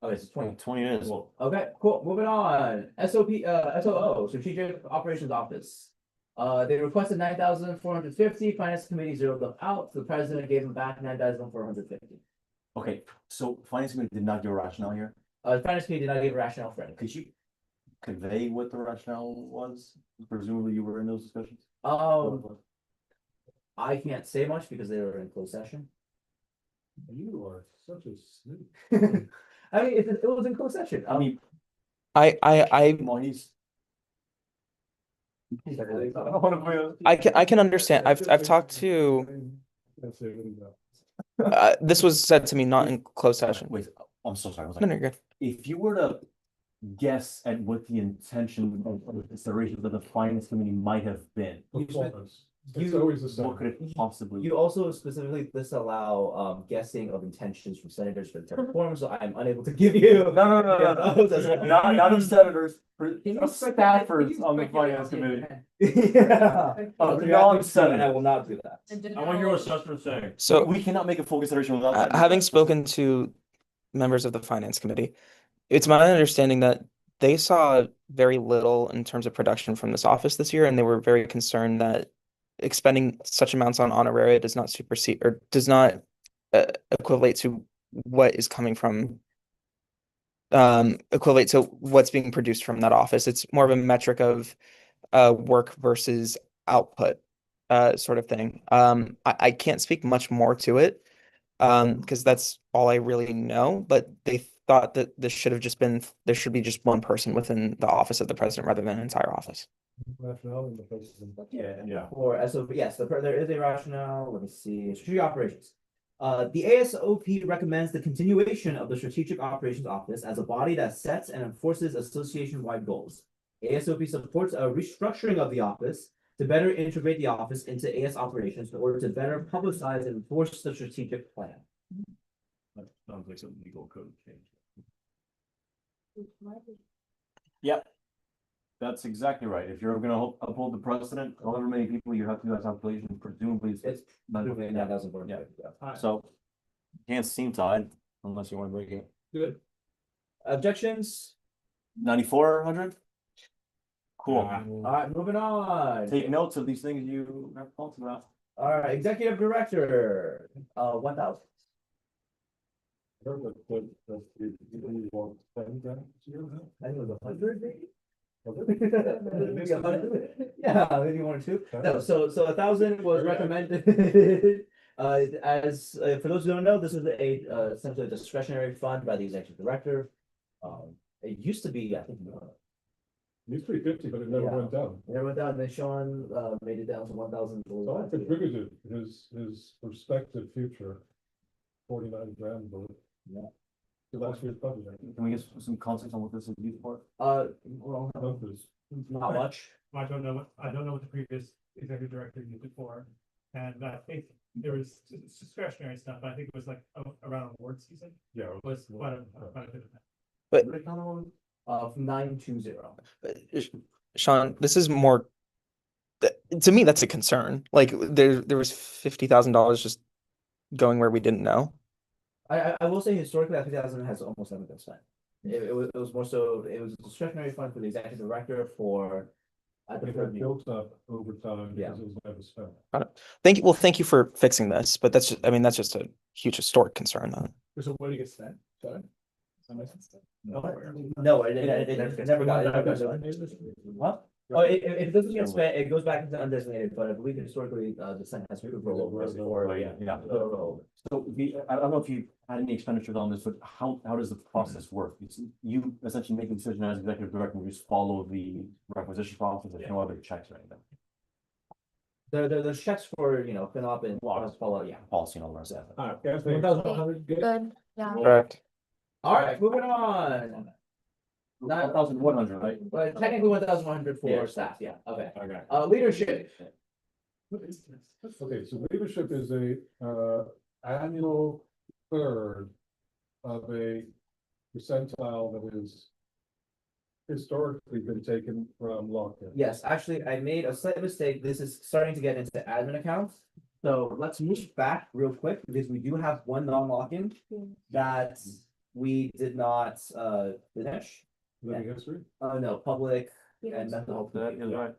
[SPEAKER 2] Okay, it's 20.
[SPEAKER 15] 20 it is.
[SPEAKER 10] Well,
[SPEAKER 2] Okay, cool, moving on, SOO, Strategic Operations Office. They requested 9,450, finance committee zeroed them out, the president gave them back 9,450.
[SPEAKER 15] Okay, so finance committee did not give a rationale here.
[SPEAKER 2] The finance committee did not give a rationale for it.
[SPEAKER 15] Could you convey what the rationale was? Presumably you were in those discussions?
[SPEAKER 2] I can't say much because they were in closed session.
[SPEAKER 7] You are such a snoop.
[SPEAKER 2] I mean, it was in closed session.
[SPEAKER 15] I mean,
[SPEAKER 1] I
[SPEAKER 15] come on, he's.
[SPEAKER 1] I can understand. I've talked to.
[SPEAKER 7] That's it, really bad.
[SPEAKER 1] This was said to me not in closed session.
[SPEAKER 15] Wait, I'm so sorry.
[SPEAKER 1] No, no, you're good.
[SPEAKER 15] If you were to
[SPEAKER 10] guess at what the intention of the considerations of the finance committee might have been.
[SPEAKER 7] Performance. It's
[SPEAKER 8] You-
[SPEAKER 7] always the same.
[SPEAKER 10] What could it possibly?
[SPEAKER 2] You also specifically disallow guessing of intentions from senators for their form, so I'm unable to give you.
[SPEAKER 10] Not of senators,
[SPEAKER 2] Can you
[SPEAKER 10] staffers on the finance committee.
[SPEAKER 2] Yeah.
[SPEAKER 10] Non-senators.
[SPEAKER 2] I will not do that.
[SPEAKER 10] I want to hear what Justin's saying.
[SPEAKER 1] So-
[SPEAKER 10] We cannot make a full consideration without.
[SPEAKER 1] Having spoken to members of the finance committee, it's my understanding that they saw very little in terms of production from this office this year, and they were very concerned that expending such amounts on honoraria does not supersede or does not equate to what is coming from equate to what's being produced from that office. It's more of a metric of work versus output sort of thing. I can't speak much more to it because that's all I really know, but they thought that there should be just one person within the office of the president rather than an entire office.
[SPEAKER 10] Yeah.
[SPEAKER 2] Or so yes, there is a rationale. Let me see. Strategic operations. The ASOP recommends the continuation of the Strategic Operations Office as a body that sets and enforces association-wide goals. ASOP supports a restructuring of the office to better integrate the office into AS operations in order to better publicize and enforce the strategic plan.
[SPEAKER 10] That sounds like some legal code change. That's exactly right. If you're gonna uphold the precedent, however many people you have to do that calculation, presumably
[SPEAKER 2] It's
[SPEAKER 10] not.
[SPEAKER 2] that doesn't work.
[SPEAKER 10] Yeah. So hands seem tied unless you want to break it.
[SPEAKER 2] Good. Objections?
[SPEAKER 10] 9,400? Cool.
[SPEAKER 2] All right, moving on.
[SPEAKER 10] Take notes of these things you have thoughts about.
[SPEAKER 2] All right, executive director, 1,000. I think it was 100, maybe? Maybe 100? Yeah, maybe 1 or 2. No, so 1,000 was recommended. As for those who don't know, this is essentially a discretionary fund by the executive director. It used to be, I think,
[SPEAKER 7] It used to be 50, but it never
[SPEAKER 2] Yeah.
[SPEAKER 7] went down.
[SPEAKER 2] it went down. Then Sean made it down to 1,000.
[SPEAKER 7] So I contributed his prospective future. 49 grand, but.
[SPEAKER 2] Yeah.
[SPEAKER 7] So last year's budget.
[SPEAKER 10] Can we get some context on what this is used for?
[SPEAKER 2] Well,
[SPEAKER 7] Numbers.
[SPEAKER 2] not much.
[SPEAKER 5] I don't know what the previous executive director used it for. And I think there was discretionary stuff, but I think it was like around award season
[SPEAKER 7] Yeah.
[SPEAKER 5] was quite a bit of that.
[SPEAKER 1] But
[SPEAKER 2] From 920.
[SPEAKER 1] Sean, this is more to me, that's a concern. Like there was $50,000 just going where we didn't know.
[SPEAKER 2] I will say historically, that 2,000 has almost never been spent. It was more so, it was a discretionary fund for the executive director for.
[SPEAKER 7] It got built up over time
[SPEAKER 2] Yeah.
[SPEAKER 7] because it was never spent.
[SPEAKER 1] Thank you for fixing this, but that's just a huge historic concern then.
[SPEAKER 5] So what do you get spent? Sorry?
[SPEAKER 2] No, it never got spent. What? Oh, it doesn't get spent, it goes back into undesignated, but I believe historically, the Senate has moved rollover before, yeah.
[SPEAKER 10] So I don't know if you had any expenditures on this, but how does the process work? You essentially make the decision as executive director, you just follow the requisition process, there's no other checks or anything.
[SPEAKER 2] There's checks for, FinOp and follow, yeah.
[SPEAKER 10] Policy and all the rest of that.
[SPEAKER 7] Alright, guys, 1,100, good.
[SPEAKER 12] Good, yeah.
[SPEAKER 1] Correct.
[SPEAKER 2] All right, moving on.
[SPEAKER 10] 1,100, right?
[SPEAKER 2] But technically 1,100 for
[SPEAKER 10] Yeah.
[SPEAKER 2] staff, yeah, okay.
[SPEAKER 10] Okay.
[SPEAKER 2] Leadership.
[SPEAKER 7] Okay, so leadership is a annual third of a percentile that is historically been taken from lock-in.
[SPEAKER 2] Yes, actually, I made a slight mistake. This is starting to get into admin accounts. So let's move back real quick because we do have one non-lock-in that we did not finish.
[SPEAKER 7] Living history?
[SPEAKER 2] No, public and mental health.
[SPEAKER 10] That is right.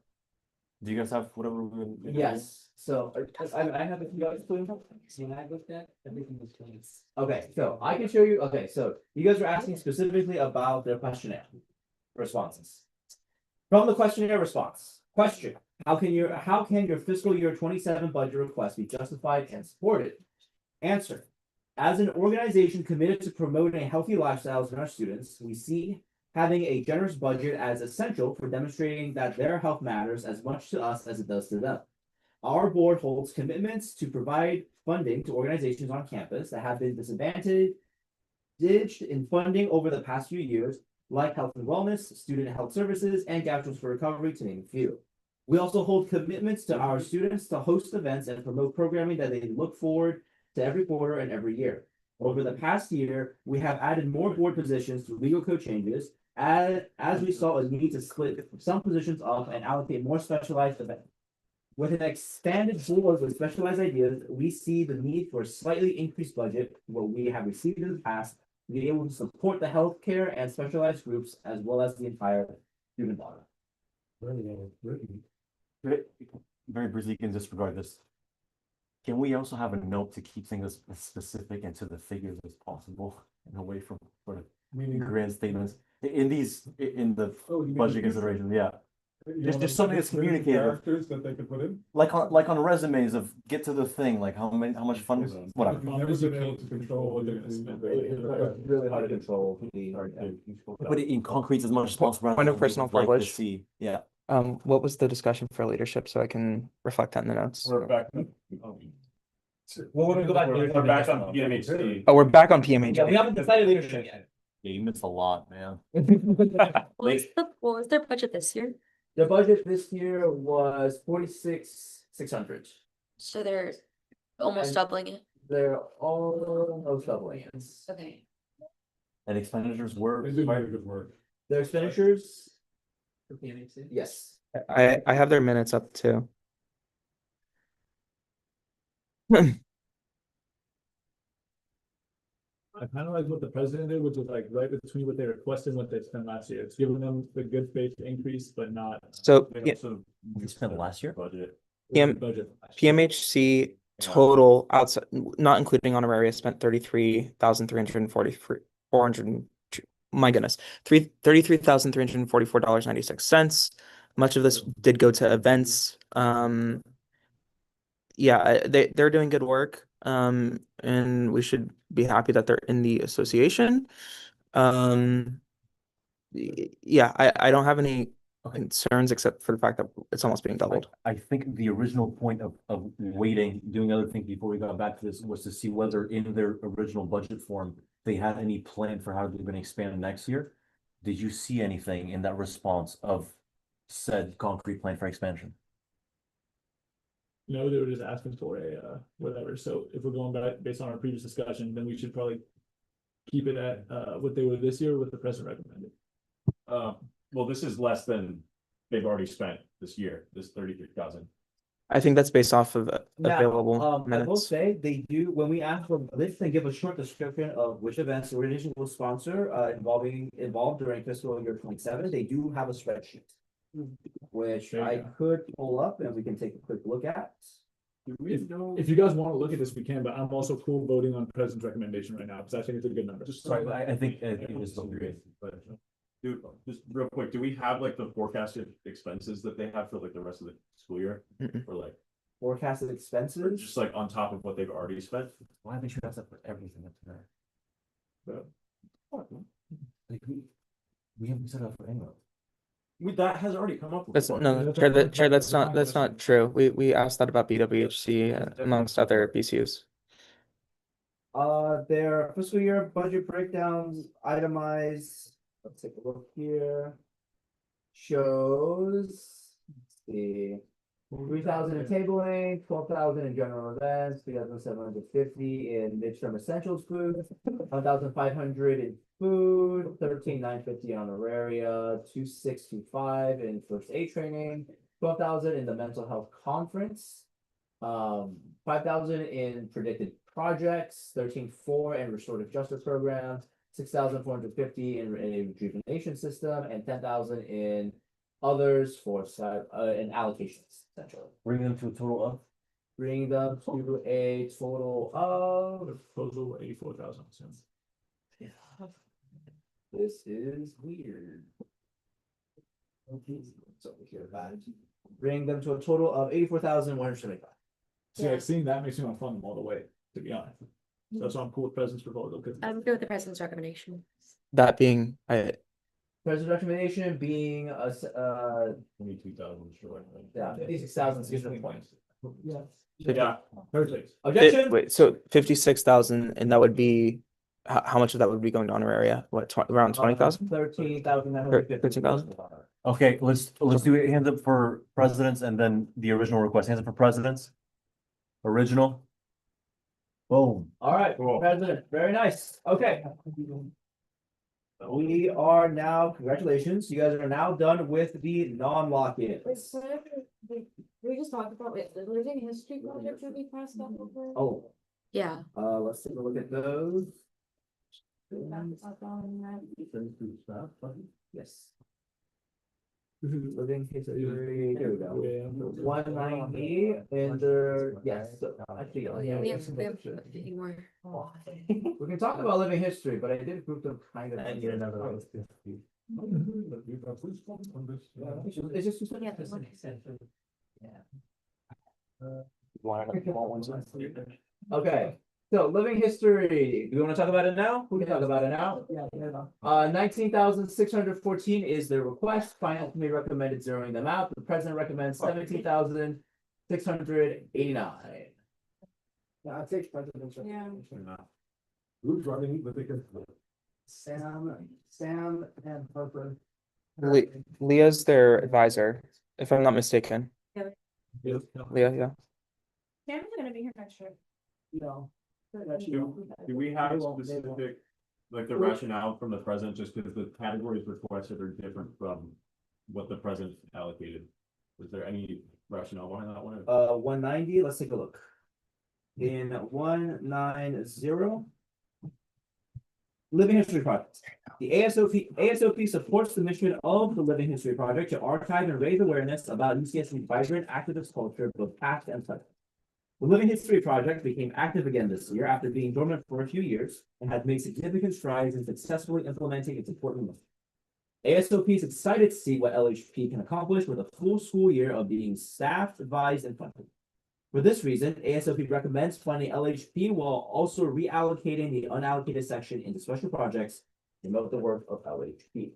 [SPEAKER 10] Do you guys have whatever? we-
[SPEAKER 2] Yes, so I have a few guys doing.
[SPEAKER 14] When I looked at, everything was clean.
[SPEAKER 2] Okay, so I can show you, okay, so you guys were asking specifically about their questionnaire responses. From the questionnaire response, question, how can your fiscal year 27 budget request be justified and supported? Answer, as an organization committed to promoting healthy lifestyles in our students, we see having a generous budget as essential for demonstrating that their health matters as much to us as it does to them. Our board holds commitments to provide funding to organizations on campus that have been disadvantaged in funding over the past few years like health and wellness, student health services, and Gauchos for Recovery, to name a few. We also hold commitments to our students to host events and promote programming that they look forward to every quarter and every year. Over the past year, we have added more board positions through legal code changes, as we saw a need to split some positions up and allocate more specialized events. With an expanded board with specialized ideas, we see the need for a slightly increased budget, what we have received in the past, to be able to support the healthcare and specialized groups as well as the entire student body.
[SPEAKER 15] Very briefly, you can disregard this. Can we also have a note to keep things as specific and to the figures as possible and away from sort of grand statements in the budget considerations? Yeah. Just something that's communicated.
[SPEAKER 7] Characters that they could put in.
[SPEAKER 15] Like on resumes of get to the thing, like how much fun, whatever.
[SPEAKER 7] I've never been able to control what they're gonna spend.
[SPEAKER 2] It's really hard to control.
[SPEAKER 15] Put it in concrete as much as possible.
[SPEAKER 1] Point of personal
[SPEAKER 15] Like to
[SPEAKER 1] privilege.
[SPEAKER 15] see, yeah.
[SPEAKER 1] What was the discussion for leadership so I can reflect that in the notes?
[SPEAKER 3] We're back.
[SPEAKER 2] Well, we're gonna go back.
[SPEAKER 3] We're back on PMHC.
[SPEAKER 1] Oh, we're back on PMH.
[SPEAKER 2] Yeah, we haven't decided leadership yet.
[SPEAKER 15] Yeah, you missed a lot, man.
[SPEAKER 12] What was their budget this year?
[SPEAKER 2] The budget this year was 46,600.
[SPEAKER 12] So they're almost doubling it.
[SPEAKER 2] They're almost doubling it.
[SPEAKER 12] Okay.
[SPEAKER 15] And expenditures were.
[SPEAKER 7] They do very good work.
[SPEAKER 2] Their expenditures,
[SPEAKER 14] For PMHC?
[SPEAKER 2] yes.
[SPEAKER 1] I have their minutes up too.
[SPEAKER 9] I kind of like what the president did, which was like right between what they requested and what they spent last year. It's giving them the good faith increase, but not.
[SPEAKER 1] So
[SPEAKER 3] They
[SPEAKER 1] yeah,
[SPEAKER 3] also
[SPEAKER 15] They spent last year?
[SPEAKER 3] budget.
[SPEAKER 9] Budget.
[SPEAKER 1] PMHC total outside, not including honoraria, spent 33,343, 400, my goodness, $33,344.96. Much of this did go to events. Yeah, they're doing good work. And we should be happy that they're in the association. Yeah, I don't have any concerns except for the fact that it's almost being doubled.
[SPEAKER 15] I think the original point of waiting, doing other things before we got back to this was to see whether in their original budget form, they had any plan for how they're gonna expand next year. Did you see anything in that response of said concrete plan for expansion?
[SPEAKER 9] No, they were just asking for a whatever. So if we're going back based on our previous discussion, then we should probably keep it at what they were this year, what the president recommended.
[SPEAKER 3] Well, this is less than they've already spent this year, this 33,000.
[SPEAKER 1] I think that's based off of
[SPEAKER 2] Now,
[SPEAKER 1] available
[SPEAKER 2] I will
[SPEAKER 1] minutes.
[SPEAKER 2] say, they do, when we ask for lists, they give a short description of which events the organization will sponsor, involved during fiscal year 27. They do have a spreadsheet. Which
[SPEAKER 9] There you
[SPEAKER 2] I
[SPEAKER 9] go.
[SPEAKER 2] could pull up and we can take a quick look at.
[SPEAKER 9] If you guys want to look at this, we can, but I'm also cool voting on president's recommendation right now, because I think it's a good number.
[SPEAKER 15] Sorry, I think it was still great.
[SPEAKER 3] But dude, just real quick, do we have like the forecasted expenses that they have for like the rest of the school year?
[SPEAKER 1] Mm-mm.
[SPEAKER 3] Or like,
[SPEAKER 2] Forecasted
[SPEAKER 3] or
[SPEAKER 2] expenses.
[SPEAKER 3] just like on top of what they've already spent?
[SPEAKER 15] Why they should have that for everything up there? Like we haven't set up for anyone.
[SPEAKER 3] That has already come up.
[SPEAKER 1] That's
[SPEAKER 3] before.
[SPEAKER 1] no, Chair, that's not true. We asked that about BWHC amongst other BCUs.
[SPEAKER 2] Their fiscal year budget breakdowns itemized, let's take a look here. Shows, let's see. 3,000 in tabling, 12,000 in general events, 3,750 in midterm essentials food, 1,500 in food, 13,950 honoraria, 2,625 in first aid training, 12,000 in the mental health conference, 5,000 in predicted projects, 13,400 in restorative justice programs, 6,450 in a rejuvenation system, and 10,000 in others for in allocations, essentially.
[SPEAKER 15] Bring them to a total of?
[SPEAKER 2] Bringing them to a total of,
[SPEAKER 9] Proposal 84,000.
[SPEAKER 2] this is weird. Okay, so we hear about it. Bring them to a total of 84,175.
[SPEAKER 9] See, like seeing that makes me want to fund them all the way, to be honest. So that's why I'm cool with president's proposal, because
[SPEAKER 12] I'm good with the president's recommendation.
[SPEAKER 1] That being,
[SPEAKER 2] President's recommendation being
[SPEAKER 3] 22,000 short.
[SPEAKER 2] yeah, 56,600 points.
[SPEAKER 9] yeah, perfect.
[SPEAKER 2] Objection?
[SPEAKER 1] wait, so 56,000, and that would be how much of that would be going to honoraria? What, around 20,000?
[SPEAKER 2] 13,950.
[SPEAKER 1] 13,000?
[SPEAKER 15] Okay, let's do it, hands up for presidents and then the original request, hands up for presidents. Original. Boom.
[SPEAKER 2] All right, President, very nice. Okay. We are now, congratulations, you guys are now done with the non-lock-ins.
[SPEAKER 4] We just talked about it, the living history project should be passed up over.
[SPEAKER 2] Oh,
[SPEAKER 12] Yeah.
[SPEAKER 2] let's take a look at those. Yes. Living history, here we go. 190 and yes, actually.
[SPEAKER 12] We have a few more.
[SPEAKER 2] We can talk about living history, but I did group them kind of.
[SPEAKER 7] I need another one.
[SPEAKER 2] It's just. Okay, so living history, do you wanna talk about it now? We can talk about it now. 19,614 is the request, finance committee recommended zeroing them out, the president recommends 17,689.
[SPEAKER 11] Yeah, I take presidential.
[SPEAKER 4] Yeah.
[SPEAKER 7] Who's running the biggest?
[SPEAKER 11] Sam and Harper.
[SPEAKER 1] Leah's their advisor, if I'm not mistaken.
[SPEAKER 7] Yes.
[SPEAKER 1] Leah, yeah.
[SPEAKER 4] Sam's gonna be here next year.
[SPEAKER 11] No.
[SPEAKER 3] Do we have a specific, like the rationale from the president, just because the categories requested are different from what the president allocated? Was there any rationale behind that one?
[SPEAKER 2] 190, let's take a look. In 190. Living History Project. The ASOP supports the mission of the Living History Project to archive and raise awareness about UCSC's vibrant activist culture, both past and present. The Living History Project became active again this year after being dormant for a few years and has made significant strides in successfully implementing its important mission. ASOP is excited to see what LHP can accomplish with a full school year of being staffed, advised, and funded. For this reason, ASOP recommends funding LHP while also reallocating the unallocated section into special projects to promote the work of LHP.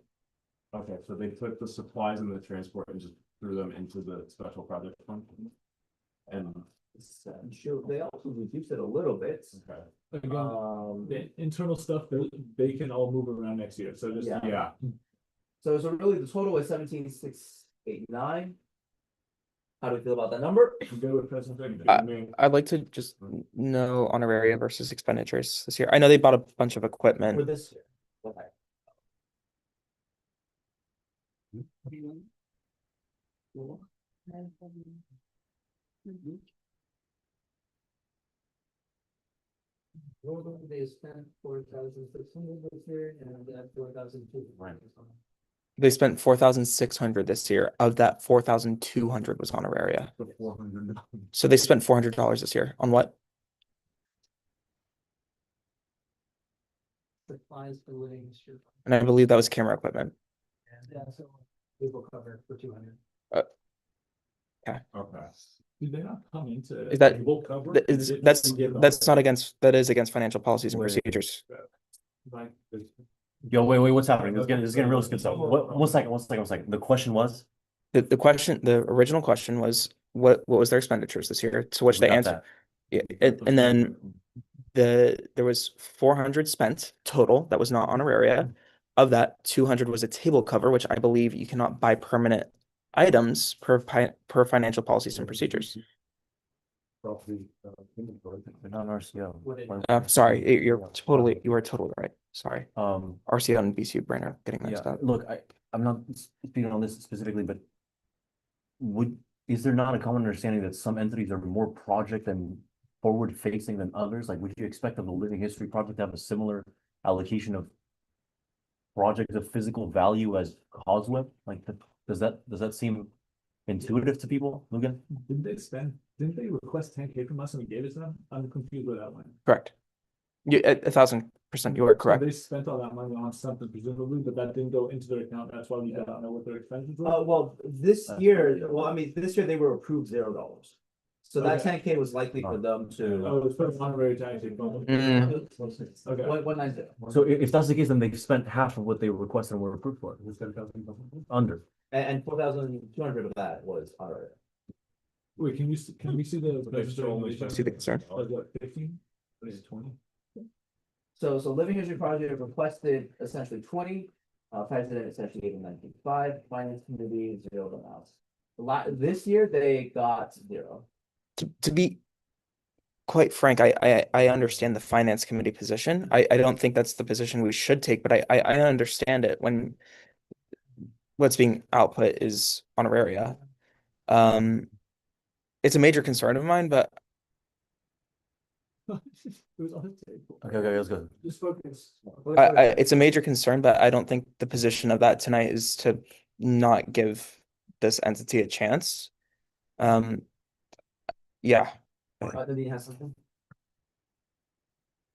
[SPEAKER 3] Okay, so they took the supplies and the transport and just threw them into the special project fund? And
[SPEAKER 2] Sure, they also reduced it a little bit.
[SPEAKER 3] okay.
[SPEAKER 9] The internal stuff, they can all move around next year, so just.
[SPEAKER 2] Yeah. So really the total is 17,689. How do we feel about that number?
[SPEAKER 1] I'd like to just know honoraria versus expenditures this year. I know they bought a bunch of equipment.
[SPEAKER 2] For this year. Okay.
[SPEAKER 14] They spent 4,600 this year and 4,200.
[SPEAKER 15] Right.
[SPEAKER 1] They spent 4,600 this year. Of that, 4,200 was honoraria. So they spent $400 this year on what?
[SPEAKER 14] Supplies for living history.
[SPEAKER 1] And I believe that was camera equipment.
[SPEAKER 14] Yeah, so we will cover for 200.
[SPEAKER 1] Okay.
[SPEAKER 9] Did they not come into?
[SPEAKER 1] Is that,
[SPEAKER 9] We'll cover?
[SPEAKER 1] that's not against, that is against financial policies and procedures.
[SPEAKER 15] Yo, wait, what's happening? This is getting real good stuff. One second. The question was?
[SPEAKER 1] The original question was, what was their expenditures this year? To which they answered. Yeah, and then there was 400 spent total, that was not honoraria. Of that, 200 was a table cover, which I believe you cannot buy permanent items per financial policies and procedures. Sorry, you are totally right. Sorry. RCO and BCU brain are getting mixed up.
[SPEAKER 15] Look, I'm not speaking on this specifically, but is there not a common understanding that some entities are more project and forward facing than others? Like, would you expect of the Living History Project to have a similar allocation of projects of physical value as COSWEB? Like, does that seem intuitive to people, Lugan?
[SPEAKER 9] Didn't they request 10K from us and we gave it to them? I'm confused with that one.
[SPEAKER 1] Correct. You, 1,000%, you are correct.
[SPEAKER 9] So they spent all that money on something presumably, but that didn't go into their account. That's why we don't know what their expenses were.
[SPEAKER 2] Well, this year they were approved $0. So that
[SPEAKER 9] Okay.
[SPEAKER 2] 10K was likely for them to.
[SPEAKER 9] Oh, it's for honorary tax. Okay.
[SPEAKER 2] 190.
[SPEAKER 15] So if that's the case, then they've spent half of what they requested and were approved for. Under.
[SPEAKER 2] And 4,200 of that was honorary.
[SPEAKER 9] Wait, can we see the?
[SPEAKER 1] See the concern?
[SPEAKER 9] What, 15? What is it, 20?
[SPEAKER 2] So Living History Project requested essentially 20, president essentially gave them 19.5, finance committee zeroed them out. This year they got 0.
[SPEAKER 1] To be quite frank, I understand the finance committee position. I don't think that's the position we should take, but I understand it when what's being output is honoraria. It's a major concern of mine, but
[SPEAKER 15] Okay, let's go.
[SPEAKER 11] Just focus.
[SPEAKER 1] it's a major concern, but I don't think the position of that tonight is to not give this entity a chance. Yeah.
[SPEAKER 2] Nadine has something?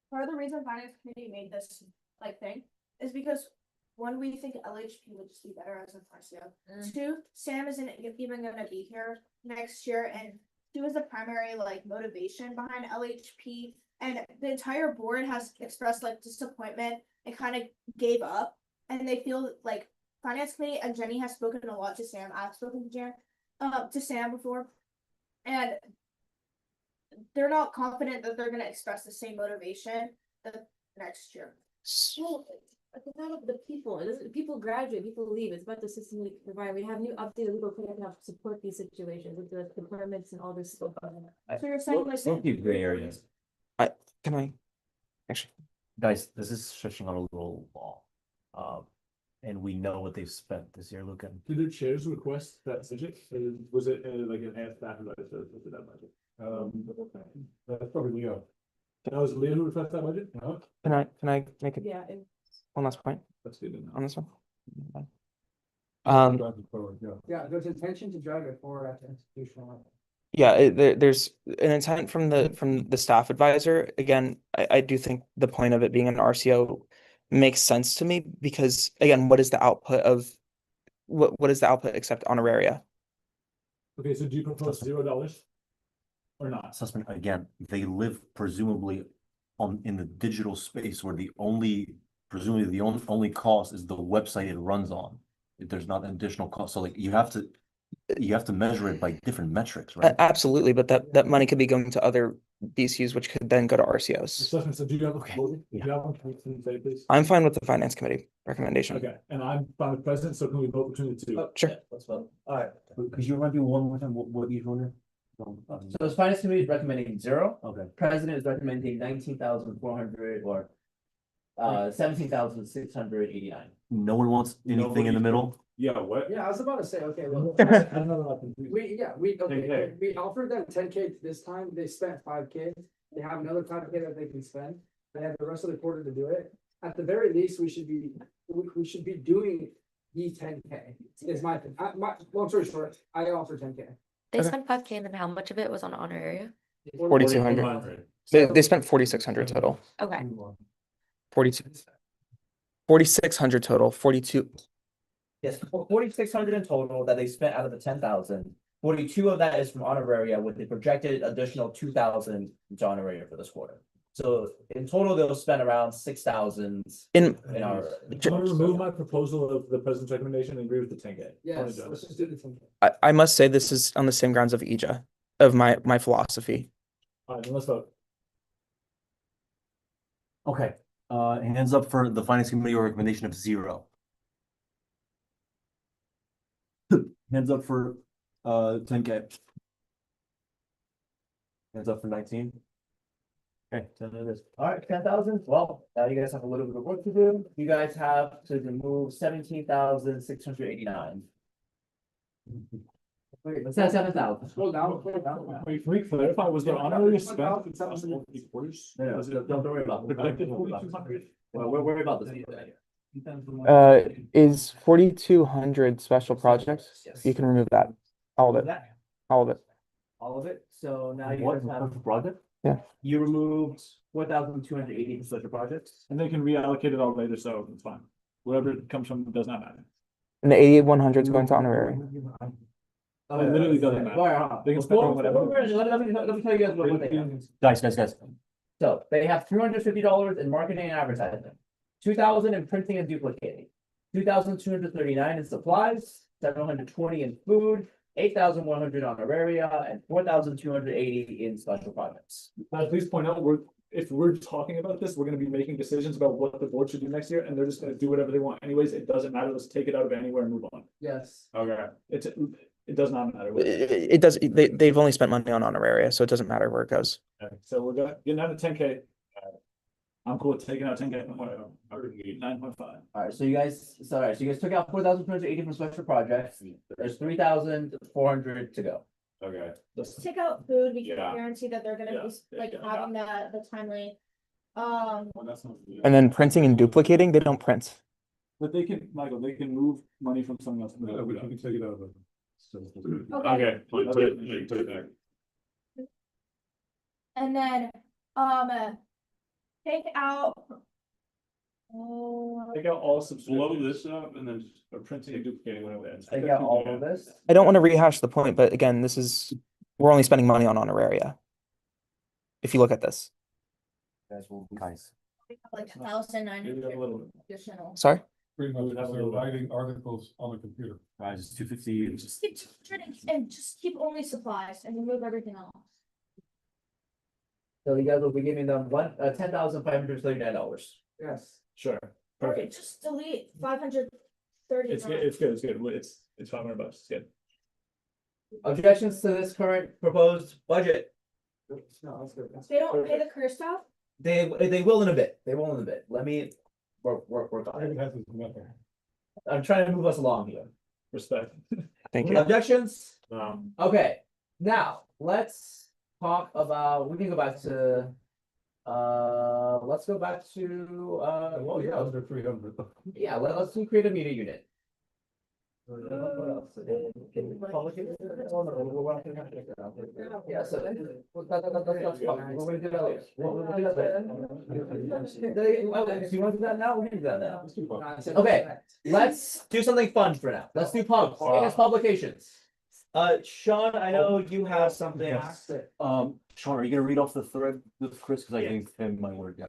[SPEAKER 16] Part of the reason finance committee made this like thing is because one, we think LHP would just be better as an RCO. Two, Sam isn't even gonna be here next year, and two is the primary like motivation behind LHP. And the entire board has expressed like disappointment and kind of gave up, and they feel like finance committee and Jenny has spoken a lot to Sam. I've spoken to Sam before, and they're not confident that they're gonna express the same motivation the next year.
[SPEAKER 4] Well, it's not up to the people. It isn't, people graduate, people leave. It's about the system we provide. We have new updated legal code to help support these situations with the permits and all this stuff.
[SPEAKER 16] So you're saying like.
[SPEAKER 10] Don't keep gray areas.
[SPEAKER 1] Can I? Actually,
[SPEAKER 15] Guys, this is stretching on a little long. And we know what they've spent this year, Luca.
[SPEAKER 3] Did the chairs request that budget? Or was it like an half staff budget? That budget? That's probably Leo. Was it Leo who requested that budget? No?
[SPEAKER 1] can I make it
[SPEAKER 4] Yeah.
[SPEAKER 1] one last point
[SPEAKER 3] That's good enough.
[SPEAKER 1] on this one?
[SPEAKER 7] Drive it forward, yeah.
[SPEAKER 11] Yeah, there's intention to drive it forward at the institutional level.
[SPEAKER 1] Yeah, there's an intent from the staff advisor. Again, I do think the point of it being an RCO makes sense to me because again, what is the output of what is the output except honoraria?
[SPEAKER 3] Okay, so do you propose $0 or not?
[SPEAKER 15] Assessment, again, they live presumably in the digital space where presumably the only cost is the website it runs on. If there's not an additional cost, so like you have to measure it by different metrics, right?
[SPEAKER 1] Absolutely, but that money could be going to other BCUs, which could then go to RCOs.
[SPEAKER 3] Assessment, so do you have a proposal? Do you have one? Can you say, please?
[SPEAKER 1] I'm fine with the finance committee recommendation.
[SPEAKER 3] Okay, and I'm fine with president, so can we vote between the two?
[SPEAKER 1] Sure.
[SPEAKER 2] Let's vote. Alright,
[SPEAKER 15] Could you remind me one more time what each one?
[SPEAKER 2] so the finance committee is recommending 0.
[SPEAKER 15] Okay.
[SPEAKER 2] President is recommending 19,400 or 17,689.
[SPEAKER 15] No one wants anything in the middle?
[SPEAKER 3] Yeah, what?
[SPEAKER 11] Yeah, I was about to say, okay, well,
[SPEAKER 3] I don't know about the-
[SPEAKER 11] okay, we offered them 10K this time, they spent 5K. They have another 5K that they can spend, they have the rest of the quarter to do it. At the very least, we should be doing the 10K, is my thing. Long story short, I offer 10K.
[SPEAKER 12] They
[SPEAKER 1] Okay.
[SPEAKER 12] spent 5K and then how much of it was on honor area?
[SPEAKER 1] 4,200. They spent 4,600 total.
[SPEAKER 12] Okay.
[SPEAKER 1] 4,600 total, 42.
[SPEAKER 2] Yes, 4,600 in total that they spent out of the 10,000. 42 of that is from honoraria with the projected additional 2,000 to honoraria for this quarter. So in total, they'll spend around 6,000
[SPEAKER 1] In
[SPEAKER 2] in our.
[SPEAKER 3] I'm gonna remove my proposal of the president's recommendation and agree with the 10K.
[SPEAKER 11] Yes, let's just do the 10K.
[SPEAKER 1] I must say this is on the same grounds of EJA, of my philosophy.
[SPEAKER 3] Alright, then let's vote.
[SPEAKER 15] Okay, hands up for the finance committee recommendation of 0. Hands up for 10K. Hands up for 19. Okay, 10 it is.
[SPEAKER 2] Alright, 10,000. Well, now you guys have a little bit of work to do. You guys have to remove 17,689.
[SPEAKER 11] Wait,
[SPEAKER 2] Let's say 7,000.
[SPEAKER 11] Scroll down.
[SPEAKER 3] Wait, can we clarify, was the honorary spent?
[SPEAKER 2] No, don't worry about it.
[SPEAKER 3] Projected 4,200?
[SPEAKER 2] Well, we're worried about this.
[SPEAKER 1] Is 4,200 special projects?
[SPEAKER 2] Yes.
[SPEAKER 1] You can remove that, all of it, all of it.
[SPEAKER 2] All of it, so now you
[SPEAKER 15] What,
[SPEAKER 2] guys have,
[SPEAKER 15] project?
[SPEAKER 2] you removed 4,280 for special projects.
[SPEAKER 9] And they can reallocate it all later, so it's fine. Wherever it comes from does not matter.
[SPEAKER 1] And the 8,100 is going to honorary.
[SPEAKER 9] It literally doesn't matter.
[SPEAKER 2] Alright,
[SPEAKER 9] They can spend on whatever.
[SPEAKER 2] let me tell you guys what they have.
[SPEAKER 15] Guys.
[SPEAKER 2] So they have $350 in marketing and advertising, 2,000 in printing and duplicating, 2,239 in supplies, 720 in food, 8,100 on honoraria, and 4,280 in special projects.
[SPEAKER 3] Please point out,
[SPEAKER 9] if we're talking about this, we're gonna be making decisions about what the board should do next year, and they're just gonna do whatever they want anyways, it doesn't matter, let's take it out of anywhere and move on.
[SPEAKER 11] Yes.
[SPEAKER 9] Okay. It does not matter.
[SPEAKER 1] It does, they've only spent money on honoraria, so it doesn't matter where it goes.
[SPEAKER 9] Okay, so we're gonna, getting down to 10K. I'm cool with taking out 10K from what, 9.5.
[SPEAKER 2] Alright, so you guys took out 4,280 from special projects, there's 3,400 to go.
[SPEAKER 3] Okay.
[SPEAKER 16] Just take out food, we can
[SPEAKER 3] Yeah.
[SPEAKER 16] guarantee that they're gonna
[SPEAKER 9] Yeah.
[SPEAKER 16] be like
[SPEAKER 9] Yeah.
[SPEAKER 16] having the timely.
[SPEAKER 3] Well, that's not.
[SPEAKER 1] And then printing and duplicating, they don't print.
[SPEAKER 9] But they can, Michael, they can move money from something else.
[SPEAKER 7] We can take it out of it.
[SPEAKER 3] Okay, put it back.
[SPEAKER 16] And then, take out. Oh,
[SPEAKER 9] Take out all
[SPEAKER 3] Blow this up and then printing and duplicating when it ends.
[SPEAKER 2] Take out all of this.
[SPEAKER 1] I don't want to rehash the point, but again, we're only spending money on honoraria. If you look at this,
[SPEAKER 15] Guys,
[SPEAKER 16] like 1,900
[SPEAKER 9] Maybe a little bit.
[SPEAKER 16] additional.
[SPEAKER 1] sorry?
[SPEAKER 7] Pretty much, they're writing articles on a computer.
[SPEAKER 15] guys, it's 250.
[SPEAKER 16] Just keep 200 and just keep only supplies and remove everything else.
[SPEAKER 2] So you guys will be giving them $10,539.
[SPEAKER 11] Yes.
[SPEAKER 9] Sure,
[SPEAKER 16] Okay,
[SPEAKER 9] perfect.
[SPEAKER 16] just delete 530.
[SPEAKER 9] It's good, it's good, it's $500, it's good.
[SPEAKER 2] Objections to this current proposed budget?
[SPEAKER 16] They don't pay the career staff?
[SPEAKER 2] They will in a bit, let me work on it. I'm trying to move us along here.
[SPEAKER 9] Respect.
[SPEAKER 1] Thank you.
[SPEAKER 2] Objections?
[SPEAKER 3] Um,
[SPEAKER 2] Okay, now, let's talk about, we can go back to. Let's go back to,
[SPEAKER 7] Well, yeah, under 300.
[SPEAKER 2] yeah, let's do create a media unit. Yeah, so. That's fine. We're gonna do that later. We'll do that later. Do you want to do that now? We're gonna do that now. Okay, let's do something fun for now. Let's do pubs, publications. Sean, I know you have something.
[SPEAKER 15] Yes. Sean, are you gonna read off the thread with Chris? Cause I think him my word, yeah.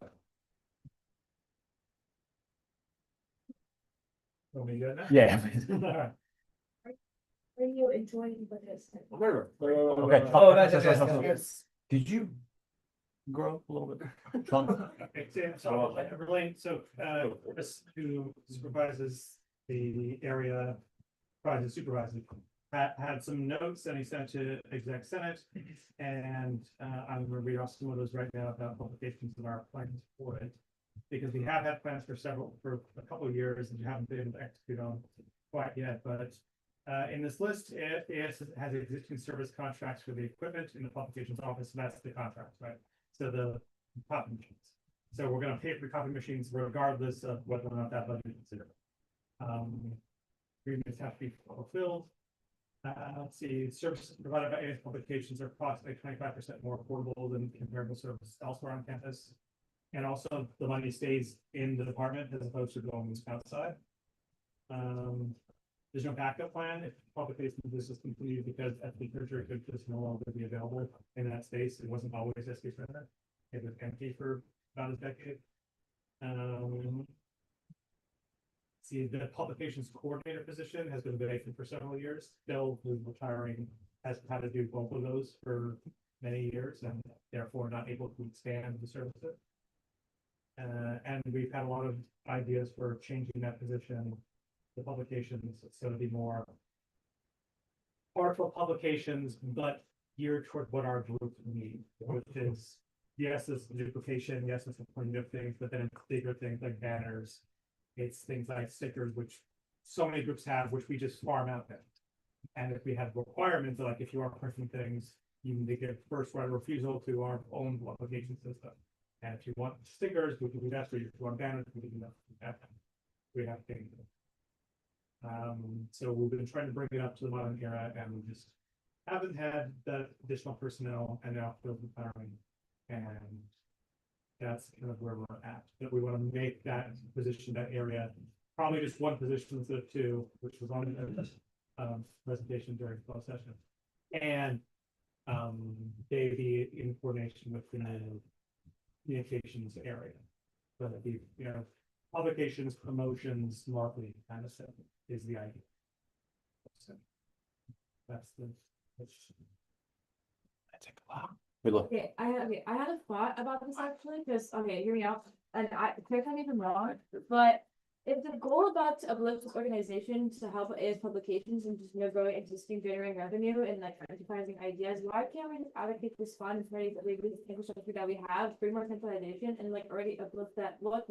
[SPEAKER 5] Want me to do it now?
[SPEAKER 15] Yeah.
[SPEAKER 5] Alright.
[SPEAKER 16] Are you enjoying this?
[SPEAKER 15] Okay.
[SPEAKER 2] Oh, that's.
[SPEAKER 15] Did you grow up a little bit? Sean?
[SPEAKER 5] Okay, so Chris, who supervises the area, project supervisor, had some notes that he sent to exec senate. And I'm gonna read off some of those right now about publications of our plans for it. Because we have had plans for a couple of years and haven't been able to execute on quite yet, but in this list, it has existing service contracts for the equipment in the publications office, and that's the contract, right? So the copy machines. So we're gonna pay for the copy machines regardless of whether or not that budget is considered. Agreements have to be fulfilled. Let's see, services provided by AS Publications are approximately 25% more affordable than comparable services elsewhere on campus. And also the money stays in the department as opposed to going outside. There's no backup plan if publications is discontinued because FP Nurture could just no longer be available in that space. It wasn't always SK Center. It was empty for about a decade. See, the publications coordinator position has been vacant for several years. Bill, who's retiring, has had to do both of those for many years and therefore not able to expand the services. And we've had a lot of ideas for changing that position, the publications, so to be more artful publications, but geared toward what our group needs, which is, yes, it's duplication, yes, it's a plenty of things, but then it's bigger things like banners. It's things like stickers, which so many groups have, which we just farm out then. And if we have requirements, like if you are printing things, you need to give first right of refusal to our own publication system. And if you want stickers, we can do that for you. If you want banners, we can do that. We have things. So we've been trying to bring it up to the modern era, and we just haven't had that additional personnel, and now Phil's retiring, and that's kind of where we're at. That we want to make that position, that area, probably just one position instead of two, which was on the presentation during closed session, and they be in coordination with the communications area, whether it be, publications, promotions, marketing kind of stuff is the idea. So that's the. I take a lot.
[SPEAKER 15] Good luck.
[SPEAKER 4] Okay, I had a thought about this actually, because, okay, hear me out, and correct me if I'm wrong, but if the goal about to uplift this organization to help AS publications and just, growing existing generating revenue and like enterprising ideas, why can't we just allocate this fund for the infrastructure that we have, bring more centralization and like already uplift that? What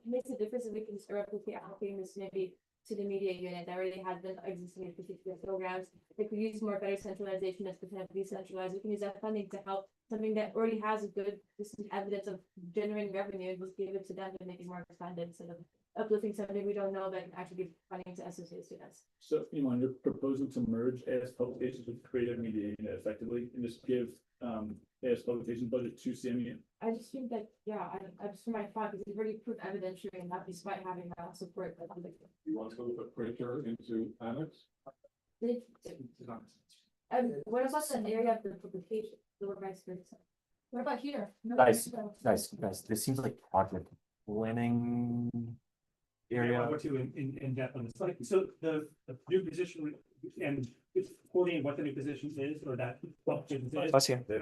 [SPEAKER 4] makes a difference if we can just replicate allocating this maybe to the media unit that already has been existing in particular programs? If we use more better centralization that's potentially decentralized, we can use that funding to help something that already has a good distant evidence of generating revenue and just give it to them to make it more expanded instead of uplifting something we don't know that can actually give funding to associate students.
[SPEAKER 9] So, you're proposing to merge AS publications with creative media unit effectively and just give AS publications budget to CMU.
[SPEAKER 4] I just think that, yeah, I just for my thought, because we've already proved evidence showing that despite having that support.
[SPEAKER 7] You want to go with printer into annex?
[SPEAKER 4] What about the area of the publication, the vice versa? What about here?
[SPEAKER 15] Guys, this seems like project planning area.
[SPEAKER 5] I'll go to in depth on this, like, so the new position, and it's quoting what the new position is, or that position is,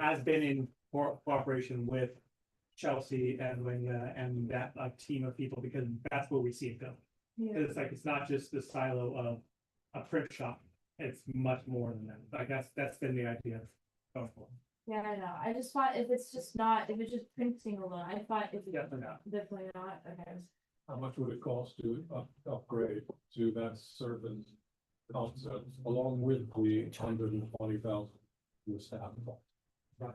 [SPEAKER 5] has been in cooperation with Chelsea and Linda and that team of people, because that's where we see it go.
[SPEAKER 4] Yeah.
[SPEAKER 5] It's like, it's not just the silo of a print shop, it's much more than that, like, that's been the idea going forward.
[SPEAKER 4] Yeah, I know. I just thought if it's just printing alone, I thought if it's
[SPEAKER 5] Definitely not.
[SPEAKER 4] definitely not, okay.
[SPEAKER 7] How much would it cost to upgrade to that service concept along with the 120,000 with staff?
[SPEAKER 5] Right.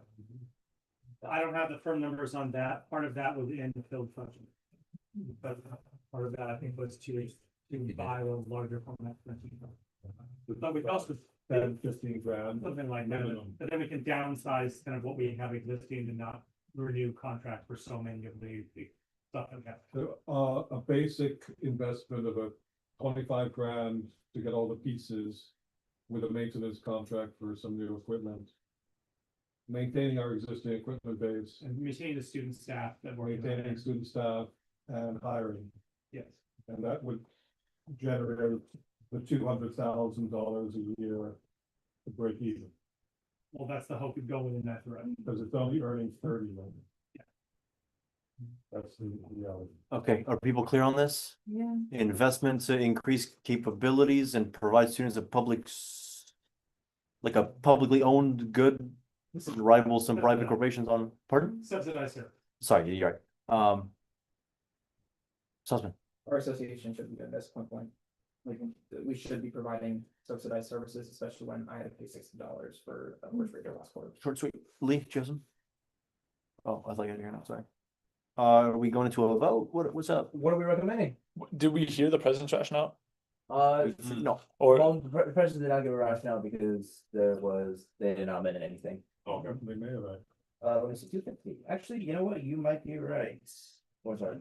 [SPEAKER 5] I don't have the firm numbers on that. Part of that was in the field function. But part of that, I think, was to buy a larger format. But we also
[SPEAKER 7] 10-15 grand.
[SPEAKER 5] something like that, but then we can downsize kind of what we have existing and not renew contract for so many of the stuff that we have.
[SPEAKER 7] So, a basic investment of 25 grand to get all the pieces with a maintenance contract for some new equipment. Maintaining our existing equipment base,
[SPEAKER 5] And maintaining the student staff that work.
[SPEAKER 7] maintaining student staff and hiring.
[SPEAKER 5] Yes.
[SPEAKER 7] And that would generate the $200,000 a year to break even,
[SPEAKER 5] Well, that's the hope of going in that direction.
[SPEAKER 7] because it's only earning 30 million. That's the reality.
[SPEAKER 15] Okay, are people clear on this?
[SPEAKER 4] Yeah.
[SPEAKER 15] Investment to increase capabilities and provide students a like a publicly owned good rival some private corporations on, pardon?
[SPEAKER 5] Subsidized service.
[SPEAKER 15] Sorry, you're right. Sussman.
[SPEAKER 1] Our association should be doing this at one point. Like, we should be providing subsidized services, especially when I had to pay $60 for a horse radio last quarter.
[SPEAKER 15] Short, sweet. Lee, Joseph? Oh, I thought you had your hand up, sorry. Are we going into a vote? What's up?
[SPEAKER 11] What are we recommending?
[SPEAKER 9] Did we hear the president's rationale?
[SPEAKER 11] No.
[SPEAKER 9] Or
[SPEAKER 11] Well, the president did not give a rationale because they did not amend anything.
[SPEAKER 7] Oh, they may have.
[SPEAKER 11] Let me see, 250. Actually, you know what? You might be right. Or sorry.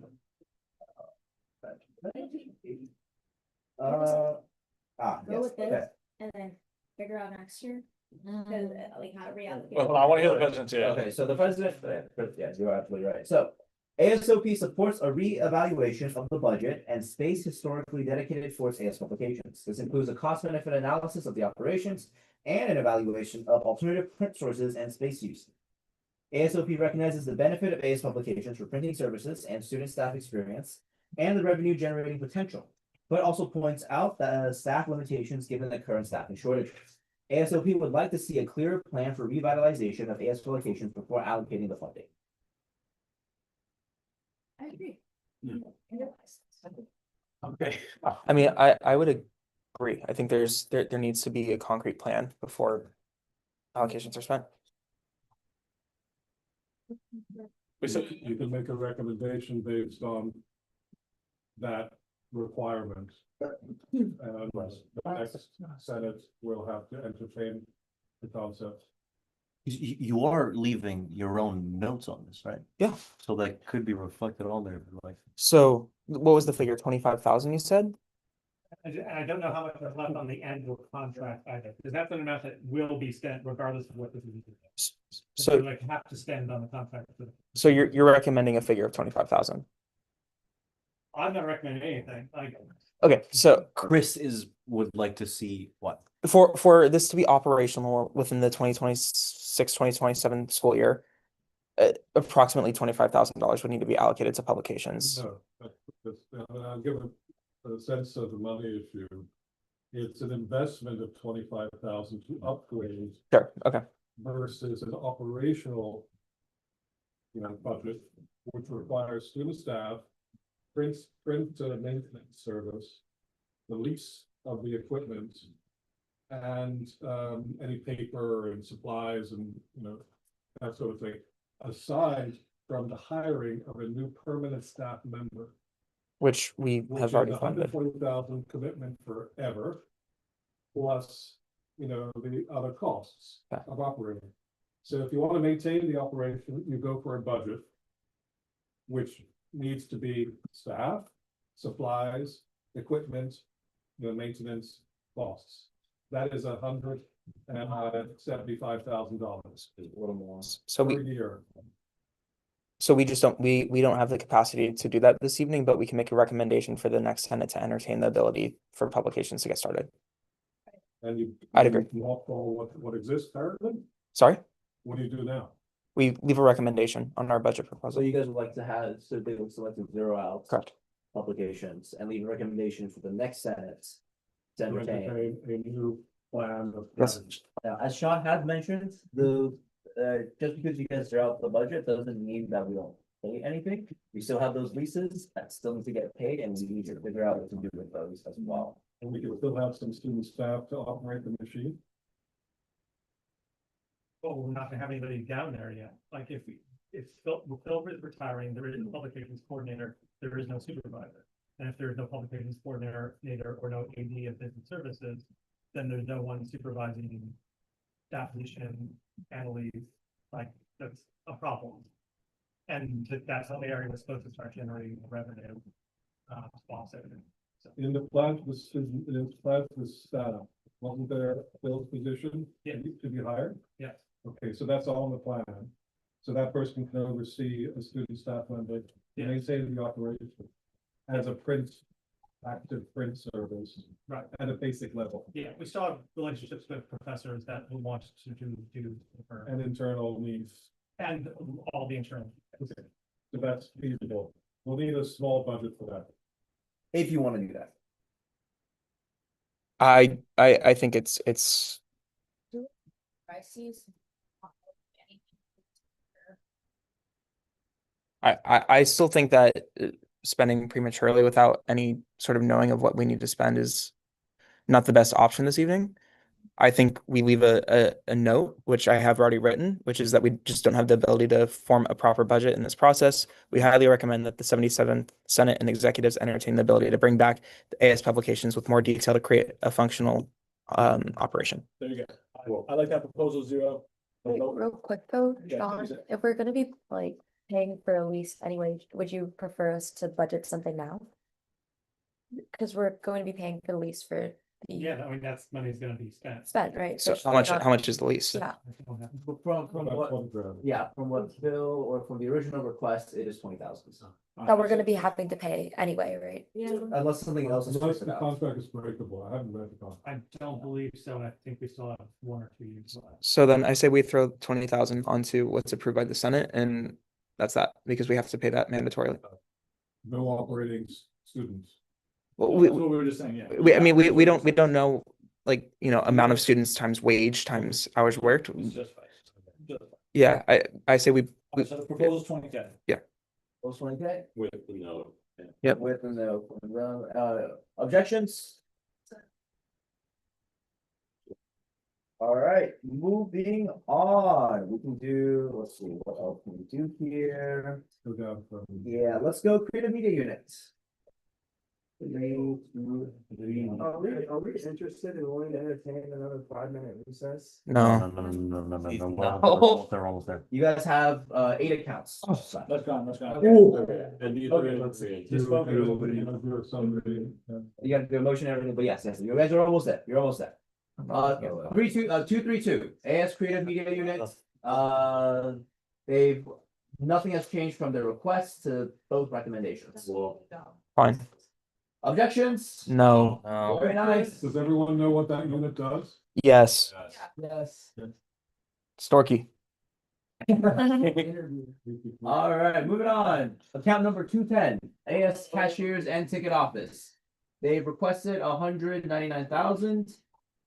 [SPEAKER 16] Go
[SPEAKER 11] Yes,
[SPEAKER 16] with
[SPEAKER 11] okay.
[SPEAKER 16] this and then figure out next year, because like how to reallocate.
[SPEAKER 9] well, I want to hear the president's, yeah.
[SPEAKER 11] Okay, so the president, yeah, you're absolutely right. So ASOP supports a reevaluation of the budget and space historically dedicated for its AS publications. This includes a cost benefit analysis of the operations and an evaluation of alternative print sources and space use. ASOP recognizes the benefit of AS publications for printing services and student staff experience and the revenue generating potential, but also points out the staff limitations given the current staffing shortages. ASOP would like to see a clearer plan for revitalization of AS publications before allocating the funding.
[SPEAKER 4] I agree.
[SPEAKER 15] Okay.
[SPEAKER 17] I mean, I would agree. I think there needs to be a concrete plan before allocations are spent.
[SPEAKER 7] You can make a recommendation based on that requirement. And the next Senate will have to entertain the concept.
[SPEAKER 15] You are leaving your own notes on this, right?
[SPEAKER 17] Yeah.
[SPEAKER 15] So that could be reflected on there, like.
[SPEAKER 17] So what was the figure? 25,000 you said?
[SPEAKER 5] And I don't know how much is left on the annual contract either, because that's an amount that will be spent regardless of what this is.
[SPEAKER 17] So
[SPEAKER 5] We, like have to spend on the contract.
[SPEAKER 17] so you're recommending a figure of 25,000.
[SPEAKER 5] I'm not recommending anything, like.
[SPEAKER 17] Okay, so
[SPEAKER 15] Chris would like to see what?
[SPEAKER 17] for this to be operational within the 2026 2027 school year, approximately $25,000 would need to be allocated to publications.
[SPEAKER 7] No, I'll give a sense of the money issue. It's an investment of 25,000 to upgrade
[SPEAKER 17] Sure, okay,
[SPEAKER 7] versus an operational, budget, which requires student staff, print maintenance service, the lease of the equipment, and any paper and supplies and, that sort of thing, aside from the hiring of a new permanent staff member.
[SPEAKER 17] which we have already funded.
[SPEAKER 7] 140,000 commitment forever. Plus, the other costs
[SPEAKER 17] Yeah.
[SPEAKER 7] of operating. So if you want to maintain the operation, you go for a budget. Which needs to be staff, supplies, equipment, maintenance costs. That is $175,000
[SPEAKER 10] A little more.
[SPEAKER 17] So
[SPEAKER 7] per
[SPEAKER 17] we,
[SPEAKER 7] year.
[SPEAKER 17] so we just don't, we don't have the capacity to do that this evening, but we can make a recommendation for the next Senate to entertain the ability for publications to get started.
[SPEAKER 7] And you.
[SPEAKER 17] I'd agree.
[SPEAKER 7] You opt for what exists currently?
[SPEAKER 17] Sorry,
[SPEAKER 7] What do you do now?
[SPEAKER 17] we leave a recommendation on our budget
[SPEAKER 2] So
[SPEAKER 17] proposal.
[SPEAKER 2] you guys would like to have, so they would select to zero out.
[SPEAKER 17] Correct.
[SPEAKER 2] Publications and leave a recommendation for the next Senate. To entertain.
[SPEAKER 7] A new plan of.
[SPEAKER 17] Yes.
[SPEAKER 2] Now, as Sean had mentioned, just because you guys are out the budget doesn't mean that we don't pay anything. We still have those leases that still need to get paid and we need to figure out what to do with those as well.
[SPEAKER 7] And we can still have some student staff to operate the machine.
[SPEAKER 5] Well, we're not gonna have anybody down there yet. Like if Phil is retiring, there is a publications coordinator, there is no supervisor. And if there is no publications coordinator or no AD of business services, then there's no one supervising that position, Annalise, like that's a problem. And that's how the area was supposed to start generating revenue. To offset it. So,
[SPEAKER 7] In the plan for the student, in the plan for the staff, wasn't there a Bill's position?
[SPEAKER 5] Yeah.
[SPEAKER 7] To be hired?
[SPEAKER 5] yes,
[SPEAKER 7] Okay, so that's all in the plan. So that person can oversee a student staff member,
[SPEAKER 5] Yeah.
[SPEAKER 7] maintain the operation. As a active print service
[SPEAKER 5] right.
[SPEAKER 7] at a basic level
[SPEAKER 5] Yeah, we still have relationships with professors that who want to do for
[SPEAKER 7] and internal needs.
[SPEAKER 5] and all the internal.
[SPEAKER 7] Okay, so that's feasible. We'll need a small budget for that.
[SPEAKER 2] If you want to do that.
[SPEAKER 17] I think it's,
[SPEAKER 16] Crises.
[SPEAKER 17] I still think that spending prematurely without any sort of knowing of what we need to spend is not the best option this evening. I think we leave a note, which I have already written, which is that we just don't have the ability to form a proper budget in this process. We highly recommend that the 77th Senate and executives entertain the ability to bring back the AS publications with more detail to create a functional operation.
[SPEAKER 9] There you go. I like that proposal 0.
[SPEAKER 12] Wait, real quick though,
[SPEAKER 9] Yeah,
[SPEAKER 12] Sean,
[SPEAKER 9] please.
[SPEAKER 12] if we're gonna be like paying for a lease anyway, would you prefer us to budget something now? Cause we're going to be paying for the lease for the
[SPEAKER 5] Yeah, I mean, that's money's gonna be spent.
[SPEAKER 12] spend, right?
[SPEAKER 17] So
[SPEAKER 12] should
[SPEAKER 17] how
[SPEAKER 12] we
[SPEAKER 17] much
[SPEAKER 12] not-
[SPEAKER 17] is the lease?
[SPEAKER 12] Yeah,
[SPEAKER 2] From
[SPEAKER 7] About
[SPEAKER 2] what,
[SPEAKER 7] 20 grand.
[SPEAKER 2] yeah, from what Bill or from the original request, it is 20,000.
[SPEAKER 12] that we're gonna be having to pay anyway, right?
[SPEAKER 16] Yeah.
[SPEAKER 2] Unless something else is
[SPEAKER 7] Unless
[SPEAKER 2] figured
[SPEAKER 7] the
[SPEAKER 2] out.
[SPEAKER 7] contract is breakable, I haven't read the contract.
[SPEAKER 5] I don't believe so, and I think we still have 1 or 2 years left.
[SPEAKER 17] So then I say we throw 20,000 onto what's approved by the Senate, and that's that, because we have to pay that mandatorily.
[SPEAKER 7] No operating students.
[SPEAKER 17] Well,
[SPEAKER 9] That's what we were just saying, yeah.
[SPEAKER 17] I mean, we don't know, like, amount of students times wage times hours worked.
[SPEAKER 9] It's just fine. Just fine.
[SPEAKER 17] Yeah, I say we,
[SPEAKER 9] So the proposal's 20K.
[SPEAKER 2] Those 20K
[SPEAKER 3] With the note.
[SPEAKER 17] Yep.
[SPEAKER 2] with the, objections? All right, moving on, we can do, let's see, what else can we do here?
[SPEAKER 7] Go down from.
[SPEAKER 2] Yeah, let's go creative media units.
[SPEAKER 11] Are we interested in wanting to entertain another 5-minute recess?
[SPEAKER 17] no.
[SPEAKER 15] No. They're almost there.
[SPEAKER 2] You guys have 8 accounts.
[SPEAKER 9] Let's go.
[SPEAKER 3] And these
[SPEAKER 9] Okay,
[SPEAKER 3] are.
[SPEAKER 9] let's
[SPEAKER 3] see.
[SPEAKER 9] Just focus.
[SPEAKER 2] You gotta do a motion and everything, but yes, you guys are almost there, you're almost there. 232, AS Creative Media Unit, they've, nothing has changed from their request to both recommendations.
[SPEAKER 17] Fine.
[SPEAKER 2] Objections?
[SPEAKER 17] No.
[SPEAKER 2] Very nice.
[SPEAKER 7] Does everyone know what that unit does?
[SPEAKER 17] Yes.
[SPEAKER 2] Yes.
[SPEAKER 17] Storky.
[SPEAKER 2] All right, moving on. Account number 210, AS Cashiers and Ticket Office. They've requested 199,000.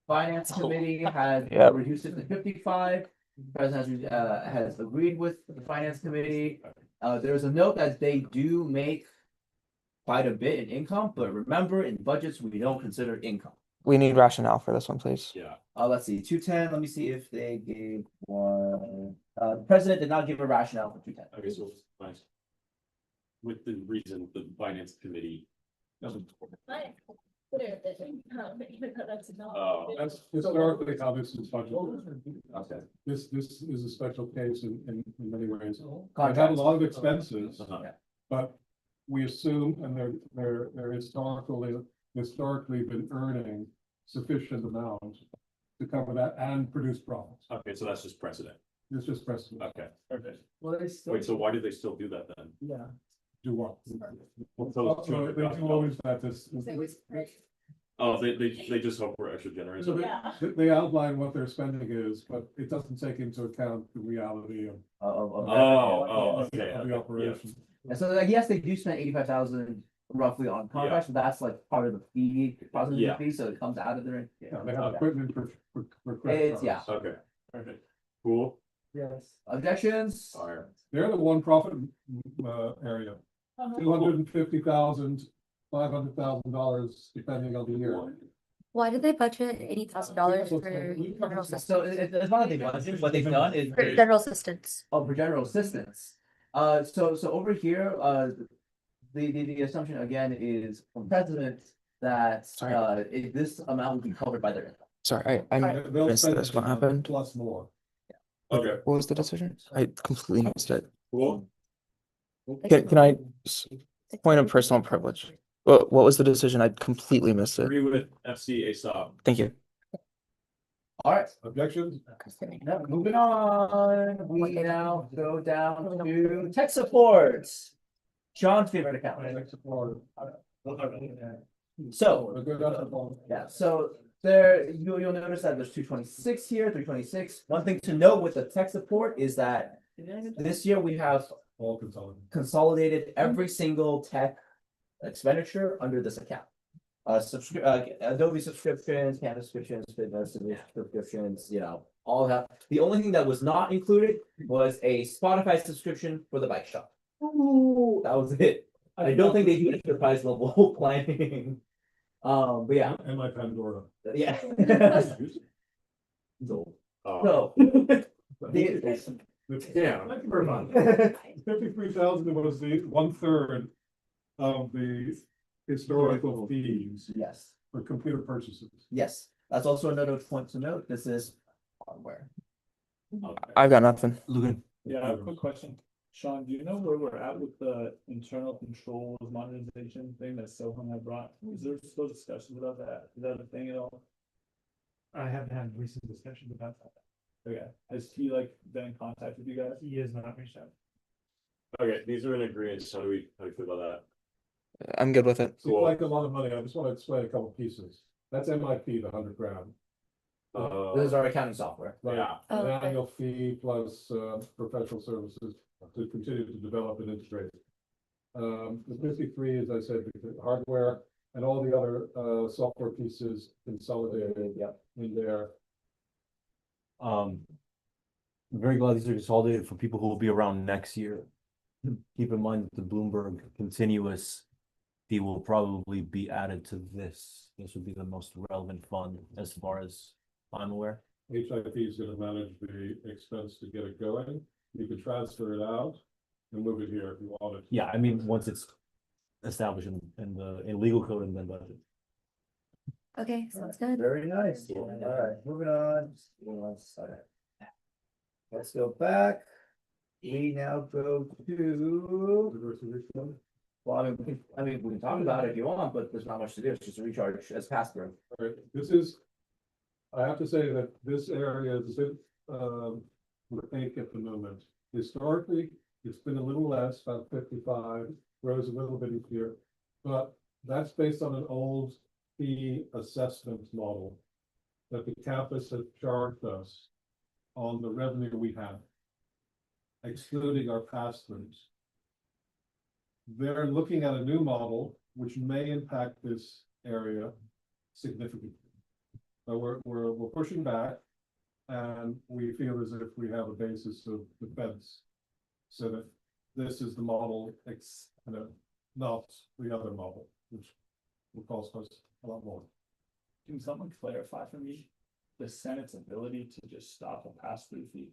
[SPEAKER 2] Finance Committee has
[SPEAKER 17] Yep.
[SPEAKER 2] reduced it to 55. President has agreed with the Finance Committee. There's a note that they do make quite a bit in income, but remember, in budgets, we don't consider income.
[SPEAKER 17] We need rationale for this one, please.
[SPEAKER 3] Yeah.
[SPEAKER 2] Let's see, 210, let me see if they gave one. The president did not give a rationale for 210.
[SPEAKER 3] Okay, so, nice. With the reason the finance committee doesn't.
[SPEAKER 7] That's historically how this is budgeted.
[SPEAKER 2] Okay.
[SPEAKER 7] This is a special case in many ways. I have a
[SPEAKER 2] Contracts.
[SPEAKER 7] lot of expenses,
[SPEAKER 3] Uh-huh.
[SPEAKER 7] but we assume, and they're historically been earning sufficient amount to cover that and produce profits.
[SPEAKER 3] Okay, so that's just precedent.
[SPEAKER 7] It's just precedent.
[SPEAKER 3] Okay, okay.
[SPEAKER 11] Well, they still.
[SPEAKER 3] Wait, so why do they still do that then?
[SPEAKER 11] Yeah.
[SPEAKER 7] Do what?
[SPEAKER 3] So it's
[SPEAKER 7] So they do always that this.
[SPEAKER 3] Oh, they just hope we're extra generous.
[SPEAKER 7] So they outline what their spending is, but it doesn't take into account the reality of
[SPEAKER 3] Okay.
[SPEAKER 7] of the operation.
[SPEAKER 2] And so like, yes, they do spend 85,000 roughly on contracts, but that's like part of the fee, processing
[SPEAKER 3] Yeah.
[SPEAKER 2] fee, so it comes out of there.
[SPEAKER 7] Yeah, they have equipment for credit
[SPEAKER 2] It's, yeah.
[SPEAKER 7] cards.
[SPEAKER 3] Okay, okay, cool.
[SPEAKER 11] Yes.
[SPEAKER 2] Objections?
[SPEAKER 3] Alright.
[SPEAKER 7] They're the one profit area. $250,000, $500,000, depending on the year.
[SPEAKER 12] Why did they budget $80,000 for general
[SPEAKER 2] So
[SPEAKER 12] assistance?
[SPEAKER 2] it's not that they budgeted, what they've done is.
[SPEAKER 12] For general assistance.
[SPEAKER 2] Oh, for general assistance. So over here, the assumption again is from president that,
[SPEAKER 17] Sorry.
[SPEAKER 2] this amount will be covered by their income.
[SPEAKER 17] Sorry, I
[SPEAKER 7] They'll
[SPEAKER 17] missed
[SPEAKER 7] spend
[SPEAKER 17] this. What happened?
[SPEAKER 7] plus more.
[SPEAKER 3] Okay,
[SPEAKER 17] What was the decision? I completely missed it.
[SPEAKER 3] cool.
[SPEAKER 17] Can I, point of personal privilege. What was the decision? I completely missed it.
[SPEAKER 3] Agree with FC ASOP.
[SPEAKER 17] Thank you.
[SPEAKER 2] All right,
[SPEAKER 7] Objections?
[SPEAKER 2] now moving on, we now go down to tech support. Sean's favorite account. So, yeah, so there, you'll notice that there's 226 here, 326. One thing to note with the tech support is that this year we have
[SPEAKER 7] All consolidated.
[SPEAKER 2] consolidated every single tech expenditure under this account. Adobe subscriptions, Canvas subscriptions, fitness subscriptions, all that. The only thing that was not included was a Spotify subscription for the bike shop. Ooh, that was it. I don't think they do enterprise level planning. But yeah,
[SPEAKER 7] And my Pandora.
[SPEAKER 2] yeah. So,
[SPEAKER 3] Oh,
[SPEAKER 2] yeah.
[SPEAKER 7] $53,000 was the 1/3 of the historical fees
[SPEAKER 2] Yes,
[SPEAKER 7] for computer purchases.
[SPEAKER 2] yes. That's also another point to note. This is hardware.
[SPEAKER 17] I've got nothing.
[SPEAKER 15] Lugan.
[SPEAKER 9] Yeah, I have a quick question. Sean, do you know where we're at with the internal controls modernization thing that Soham had brought? Is there still discussions about that? Is that a thing at all?
[SPEAKER 5] I haven't had recent discussions about that.
[SPEAKER 9] Okay, has he been in contact with you guys?
[SPEAKER 5] He is not reached out.
[SPEAKER 3] okay, these are in agreement, how do you feel about that?
[SPEAKER 17] I'm good with it.
[SPEAKER 7] Seems like a lot of money. I just want to explain a couple pieces. That's MIP, the $100,000.
[SPEAKER 2] This is our accounting software.
[SPEAKER 7] Right.
[SPEAKER 3] Yeah.
[SPEAKER 12] Oh,
[SPEAKER 7] An
[SPEAKER 12] okay.
[SPEAKER 7] annual fee plus professional services to continue to develop and integrate. The 53, as I said, the hardware and all the other software pieces consolidated in there.
[SPEAKER 15] I'm very glad these are consolidated for people who will be around next year. Keep in mind that the Bloomberg continuous fee will probably be added to this. This would be the most relevant fund as far as I'm aware.
[SPEAKER 7] HIP is going to manage the expense to get it going. You can transfer it out and move it here if you want it.
[SPEAKER 15] Yeah, I mean, once it's established in the legal code and then budget.
[SPEAKER 12] Okay, sounds good.
[SPEAKER 2] Very nice. All right, moving on. Let's go back. We now go to. Well, I mean, we can talk about it if you want, but there's not much to do. It's just a recharge as pass through.
[SPEAKER 7] All right, this is, I have to say that this area is a bit, opaque at the moment. Historically, it's been a little less, about 55, grows a little bit each year. But that's based on an old fee assessment model that the campus had charged us on the revenue we have. Excluding our pass-throughs. They're looking at a new model which may impact this area significantly. So we're pushing back, and we feel as if we have a basis of defense. So that this is the model, not the other model, which will cost us a lot more.
[SPEAKER 9] Can someone clarify for me the Senate's ability to just stop a pass-through fee?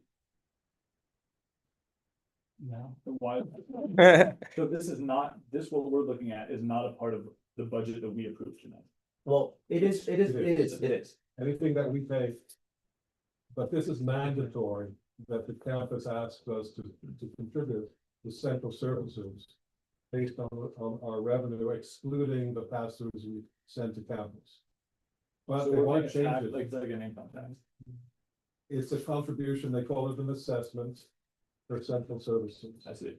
[SPEAKER 9] No. Why? So this is not, what we're looking at is not a part of the budget that we approved tonight.
[SPEAKER 2] Well, it is.
[SPEAKER 7] Anything that we pay. But this is mandatory that the campus asks us to contribute to central services. Based on our revenue, excluding the pass-throughs we send to campus. But
[SPEAKER 9] So
[SPEAKER 7] they
[SPEAKER 9] we're
[SPEAKER 7] want
[SPEAKER 9] gonna
[SPEAKER 7] changes.
[SPEAKER 9] tax, like an income tax.
[SPEAKER 7] It's a contribution, they call it an assessment for central services.
[SPEAKER 9] I see.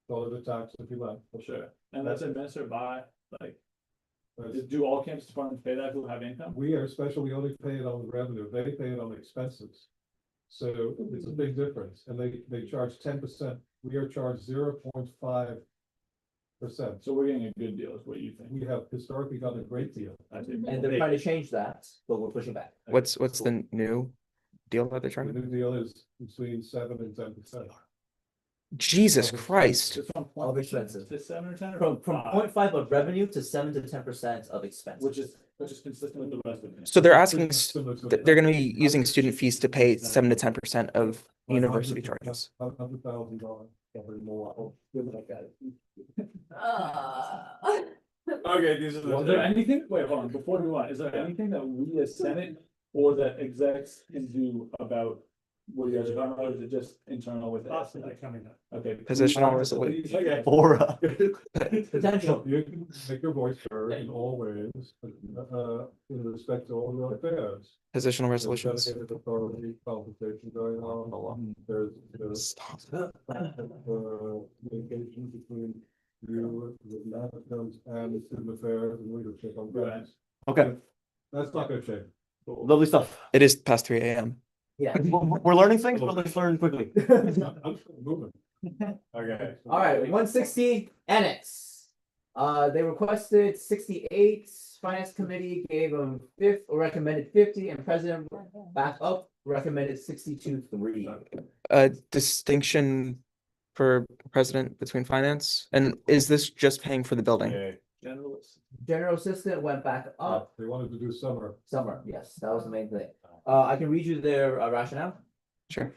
[SPEAKER 7] Call it a tax if you like.
[SPEAKER 9] Sure. And that's administered by, like,
[SPEAKER 7] But
[SPEAKER 9] do all campus departments pay that who have income?
[SPEAKER 7] we are special, we only pay it on the revenue, they pay it on the expenses. So it's a big difference, and they charge 10%, we are charged 0.5%.
[SPEAKER 9] So we're getting a good deal is what you think.
[SPEAKER 7] We have historically gotten a great deal.
[SPEAKER 9] I see.
[SPEAKER 2] And they're trying to change that, but we're pushing back.
[SPEAKER 17] What's the new deal that they're
[SPEAKER 7] The
[SPEAKER 17] trying to
[SPEAKER 7] new
[SPEAKER 17] do?
[SPEAKER 7] deal is between 7 and 10%.
[SPEAKER 17] Jesus Christ.
[SPEAKER 9] It's from
[SPEAKER 2] Of expenses.
[SPEAKER 9] to 7 or 10 or
[SPEAKER 2] From
[SPEAKER 9] five?
[SPEAKER 2] 0.5 of revenue to 7 to 10% of expenses.
[SPEAKER 9] Which is consistent with the rest of it.
[SPEAKER 17] So they're asking,
[SPEAKER 7] Similar to-
[SPEAKER 17] they're gonna be using student fees to pay 7 to 10% of university charges.
[SPEAKER 7] $100,000 every more.
[SPEAKER 9] Okay, these are. Is there anything, wait, hold on, before we move on, is there anything that we as Senate or that execs can do about what you guys are talking about, or is it just internal with us?
[SPEAKER 5] Possibly coming up.
[SPEAKER 9] Okay.
[SPEAKER 17] Positional resolution.
[SPEAKER 9] Okay.
[SPEAKER 15] Aura.
[SPEAKER 2] Potential.
[SPEAKER 7] You can make your voice heard in all ways, in respect to all your affairs.
[SPEAKER 17] Positional
[SPEAKER 7] There's
[SPEAKER 17] resolutions.
[SPEAKER 7] delegated authority conversation going on. There's
[SPEAKER 17] Stop.
[SPEAKER 7] communication between you, the management, and student affairs and leadership on grants.
[SPEAKER 15] Okay,
[SPEAKER 7] That's not gonna change.
[SPEAKER 15] lovely stuff.
[SPEAKER 17] It is past 3 AM.
[SPEAKER 2] Yeah.
[SPEAKER 15] We're learning things, but let's learn quickly.
[SPEAKER 7] I'm still moving.
[SPEAKER 9] Okay.
[SPEAKER 2] All right, 160 annex. They requested 68. Finance committee gave them recommended 50, and president back up recommended 62.3.
[SPEAKER 17] A distinction for president between finance, and is this just paying for the building?
[SPEAKER 9] Generalist.
[SPEAKER 2] General assistant went back up.
[SPEAKER 7] They wanted to do summer.
[SPEAKER 2] Summer, yes, that was the main thing. I can read you their rationale.
[SPEAKER 17] Sure.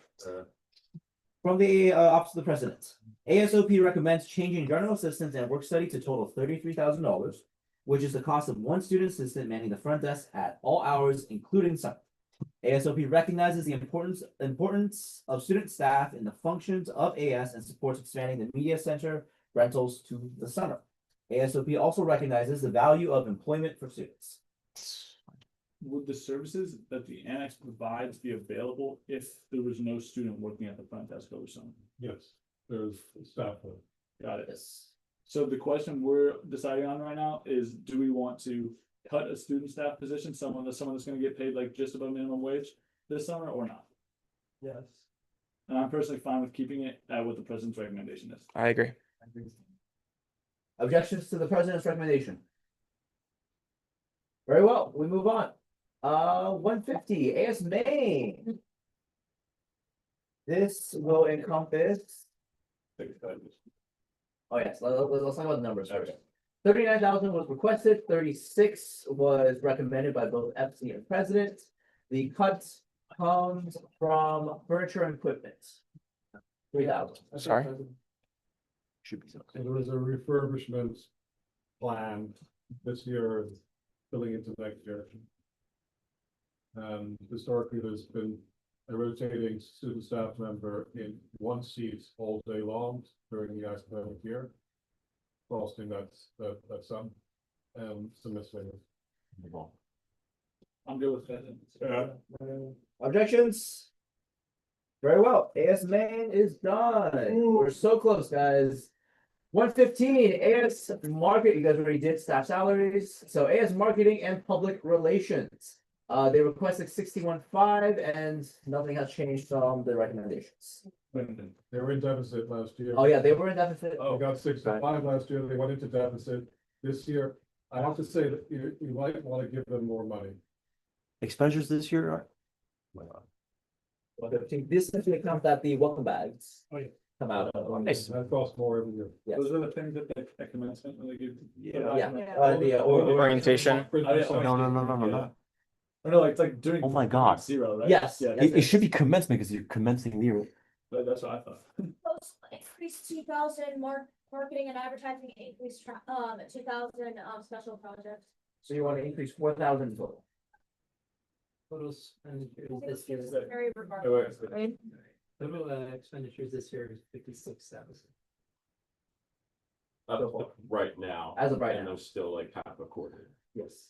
[SPEAKER 2] From the Office of the President, ASOP recommends changing general assistants and work study to total $33,000, which is the cost of one student assistant manning the front desk at all hours, including summer. ASOP recognizes the importance of student staff in the functions of AS and supports expanding the media center rentals to the summer. ASOP also recognizes the value of employment for students.
[SPEAKER 9] Would the services that the annex provides be available if there was no student working at the front desk over summer?
[SPEAKER 7] Yes, there's staff.
[SPEAKER 9] Got it.
[SPEAKER 2] Yes.
[SPEAKER 9] So the question we're deciding on right now is, do we want to cut a student staff position, someone that's gonna get paid like just above minimum wage this summer or not?
[SPEAKER 11] Yes.
[SPEAKER 9] And I'm personally fine with keeping it at what the president's recommendation is.
[SPEAKER 17] I agree.
[SPEAKER 2] Objections to the president's recommendation? Very well, we move on. 150, AS Main. This will encompass. Oh, yes, let's talk about the numbers first. 39,000 was requested, 36 was recommended by both FC and president. The cut comes from furniture and equipment. 3,000.
[SPEAKER 17] Sorry.
[SPEAKER 7] So there was a refurbishment plan this year, filling into next year. Historically, there's been a rotating student staff member in one seat all day long during the academic year. Costing that sum, some miscellaneous.
[SPEAKER 9] I'm good with that.
[SPEAKER 2] Objections? Very well, AS Main is done. We're so close, guys. 115, AS Market, you guys already did staff salaries. So AS Marketing and Public Relations. They requested 61.5 and nothing has changed from the recommendations.
[SPEAKER 7] They were in deficit last year.
[SPEAKER 2] Oh, yeah, they were in deficit.
[SPEAKER 7] They got 65 last year, they went into deficit. This year, I have to say that you might want to give them more money.
[SPEAKER 15] Expenditures this year are.
[SPEAKER 2] This is the account that the welcome bags
[SPEAKER 5] Oh, yeah.
[SPEAKER 2] come out of.
[SPEAKER 15] Nice.
[SPEAKER 7] That costs more every year.
[SPEAKER 2] Yes.
[SPEAKER 9] Those are the things that they, at commencement, when they give.
[SPEAKER 2] Yeah.
[SPEAKER 6] Yeah.
[SPEAKER 17] Orientation.
[SPEAKER 15] No.
[SPEAKER 9] I know, like, it's like during.
[SPEAKER 15] Oh my God.
[SPEAKER 9] Zero, right?
[SPEAKER 2] Yes.
[SPEAKER 9] Yeah,
[SPEAKER 15] It should be commencement because you're commencing the year.
[SPEAKER 9] that's what I thought.
[SPEAKER 16] Post increase 2,000 marketing and advertising, increase 2,000 special projects.
[SPEAKER 2] So you want to increase 4,000 total.
[SPEAKER 14] Total expenditures
[SPEAKER 16] I think
[SPEAKER 14] this year,
[SPEAKER 16] it's very regardless,
[SPEAKER 9] wait.
[SPEAKER 16] right?
[SPEAKER 14] total expenditures this year is 56,000.
[SPEAKER 3] Right now.
[SPEAKER 2] As of right
[SPEAKER 3] And
[SPEAKER 2] now.
[SPEAKER 3] there's still like half a quarter.
[SPEAKER 2] Yes.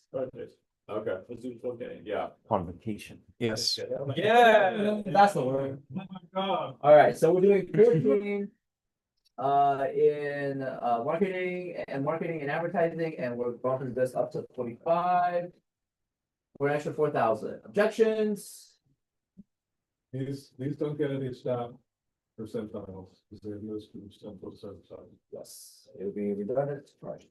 [SPEAKER 3] Okay, let's do, okay, yeah.
[SPEAKER 15] On vacation.
[SPEAKER 17] Yes.
[SPEAKER 2] Yeah, that's the word.
[SPEAKER 7] Oh my God.
[SPEAKER 2] All right, so we're doing 14 in marketing and advertising, and we're bumping this up to 45. We're an extra 4,000. Objections?
[SPEAKER 7] These don't get any staff percentiles, because they're most central percentiles.
[SPEAKER 2] Yes, it'll be redundant. Right.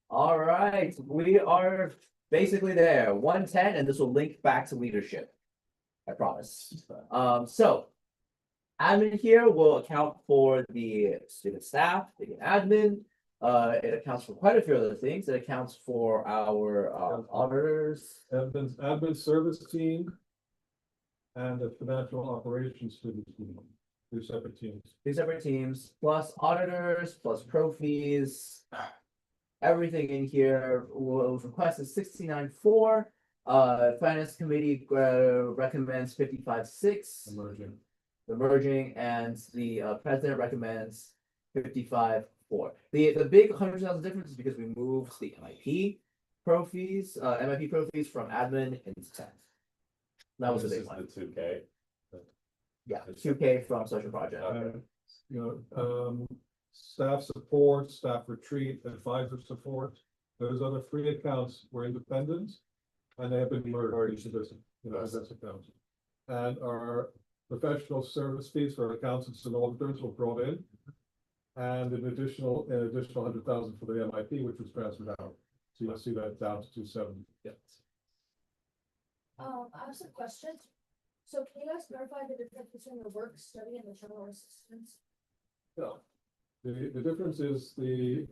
[SPEAKER 2] All right, we are basically there, 110, and this will link back to leadership. I promise. So admin here will account for the student staff, the admin. It accounts for quite a few other things. It accounts for our auditors.
[SPEAKER 7] Admin service team. And the financial operations student team, 2 separate teams.
[SPEAKER 2] 2 separate teams, plus auditors, plus pro fees. Everything in here was requested 69.4. Finance committee recommends 55.6.
[SPEAKER 7] Emerging.
[SPEAKER 2] The merging, and the president recommends 55.4. The big 100,000 difference is because we moved the MIP pro fees from admin into 10. That was the
[SPEAKER 3] This
[SPEAKER 2] big
[SPEAKER 3] is
[SPEAKER 2] one.
[SPEAKER 3] the 2K.
[SPEAKER 2] Yeah, 2K from social project.
[SPEAKER 7] Staff support, staff retreat, advisor support, those other 3 accounts were independent. And they have been merged into this, this account. And our professional service fees for accountants and auditors were brought in. And an additional 100,000 for the MIP, which was transferred out. So you'll see that down to 270.
[SPEAKER 2] Yeah.
[SPEAKER 16] I have some questions. So can you guys clarify the difference between the work study and the general assistance?
[SPEAKER 7] Yeah. The difference is the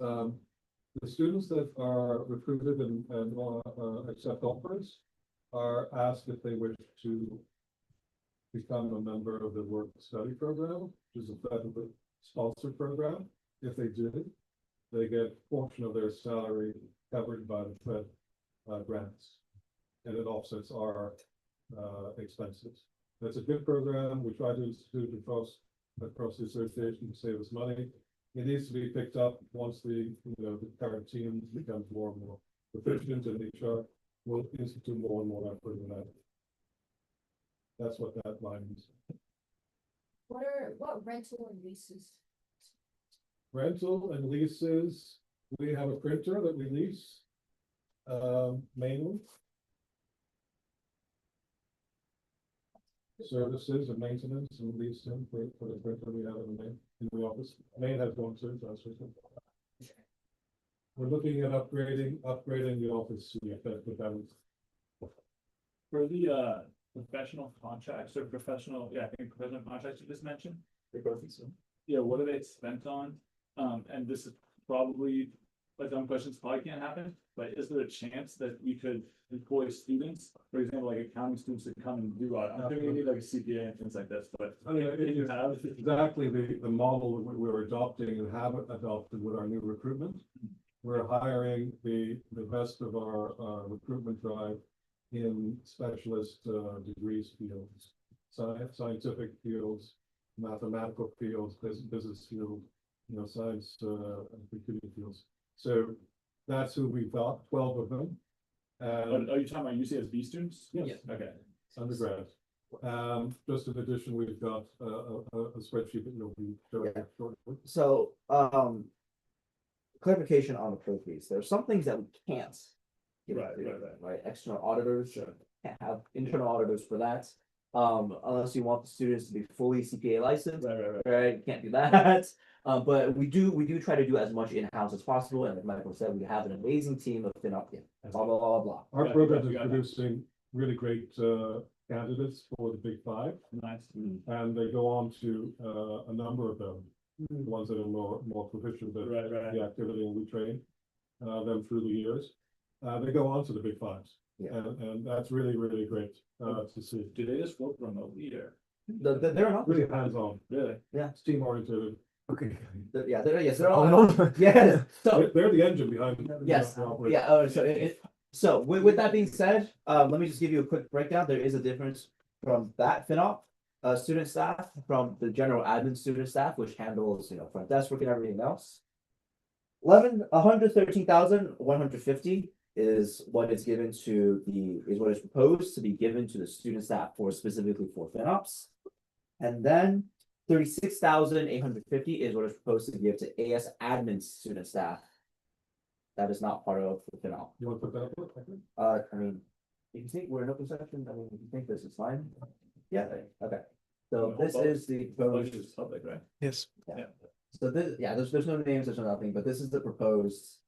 [SPEAKER 7] students that are recruited and accept offers are asked if they wish to become a member of the work study program, which is a federal sponsored program. If they do, they get a portion of their salary covered by the Fed grants, and it offsets our expenses. That's a good program. We try to institute across the association to save us money. It needs to be picked up once the current team becomes more and more proficient, and HR will institute more and more effort in that. That's what that line is.
[SPEAKER 16] What rental and leases?
[SPEAKER 7] Rental and leases, we have a printer that we lease, mainly. Services and maintenance and leasing for the printer we have in the office. Maine has one too, that's what. We're looking at upgrading the office suite with them.
[SPEAKER 9] For the professional contracts or professional contracts you just mentioned. Yeah, what are they spent on? And this is probably, like, dumb questions probably can't happen, but is there a chance that we could employ students, for example, like accounting students to come and do I'm thinking we need like a CPA and things like this, but.
[SPEAKER 7] I mean, it is exactly the model that we're adopting and have adopted with our new recruitment. We're hiring the best of our recruitment drive in specialist degrees fields, scientific fields, mathematical fields, business fields, science and computing fields. So that's who we've got, 12 of them.
[SPEAKER 9] Are you talking about UCSB students?
[SPEAKER 7] Yes.
[SPEAKER 9] Okay.
[SPEAKER 7] Undergrad. Just in addition, we've got a spreadsheet that you'll be showing shortly.
[SPEAKER 2] So, clarification on the pro fees. There are some things that we can't Right, external auditors, can't have internal auditors for that. Unless you want the students to be fully CPA licensed, right, can't do that. But we do try to do as much in-house as possible, and like Michael said, we have an amazing team of FinOp, blah, blah, blah, blah.
[SPEAKER 7] Our program is producing really great candidates for the Big Five.
[SPEAKER 9] Nice.
[SPEAKER 7] And they go on to a number of them, the ones that are more proficient at the activity, and we train them through the years. They go on to the Big Fives.
[SPEAKER 2] Yeah.
[SPEAKER 7] And that's really, really great to see.
[SPEAKER 9] Do they just work remotely or?
[SPEAKER 2] They're not
[SPEAKER 7] Really hands-on.
[SPEAKER 9] Really?
[SPEAKER 2] Yeah.
[SPEAKER 7] It's team-oriented.
[SPEAKER 15] Okay.
[SPEAKER 2] They're all, yeah, so.
[SPEAKER 7] They're the engine behind.
[SPEAKER 2] Yes,
[SPEAKER 7] the operation.
[SPEAKER 2] yeah, so with that being said, let me just give you a quick breakdown. There is a difference from that FinOp student staff from the general admin student staff, which handles, front desk work and everything else. 113,150 is what is given to is what is proposed to be given to the student staff specifically for FinOps. And then 36,850 is what is proposed to give to AS admin student staff. That is not part of the FinOp.
[SPEAKER 7] You want to put that up?
[SPEAKER 2] I mean, if you think we're in open session, I mean, if you think this is fine. Yeah, okay. So this is the proposed.
[SPEAKER 9] Public, right?
[SPEAKER 17] Yes.
[SPEAKER 2] Yeah. So there's no names, there's no nothing, but this is the proposed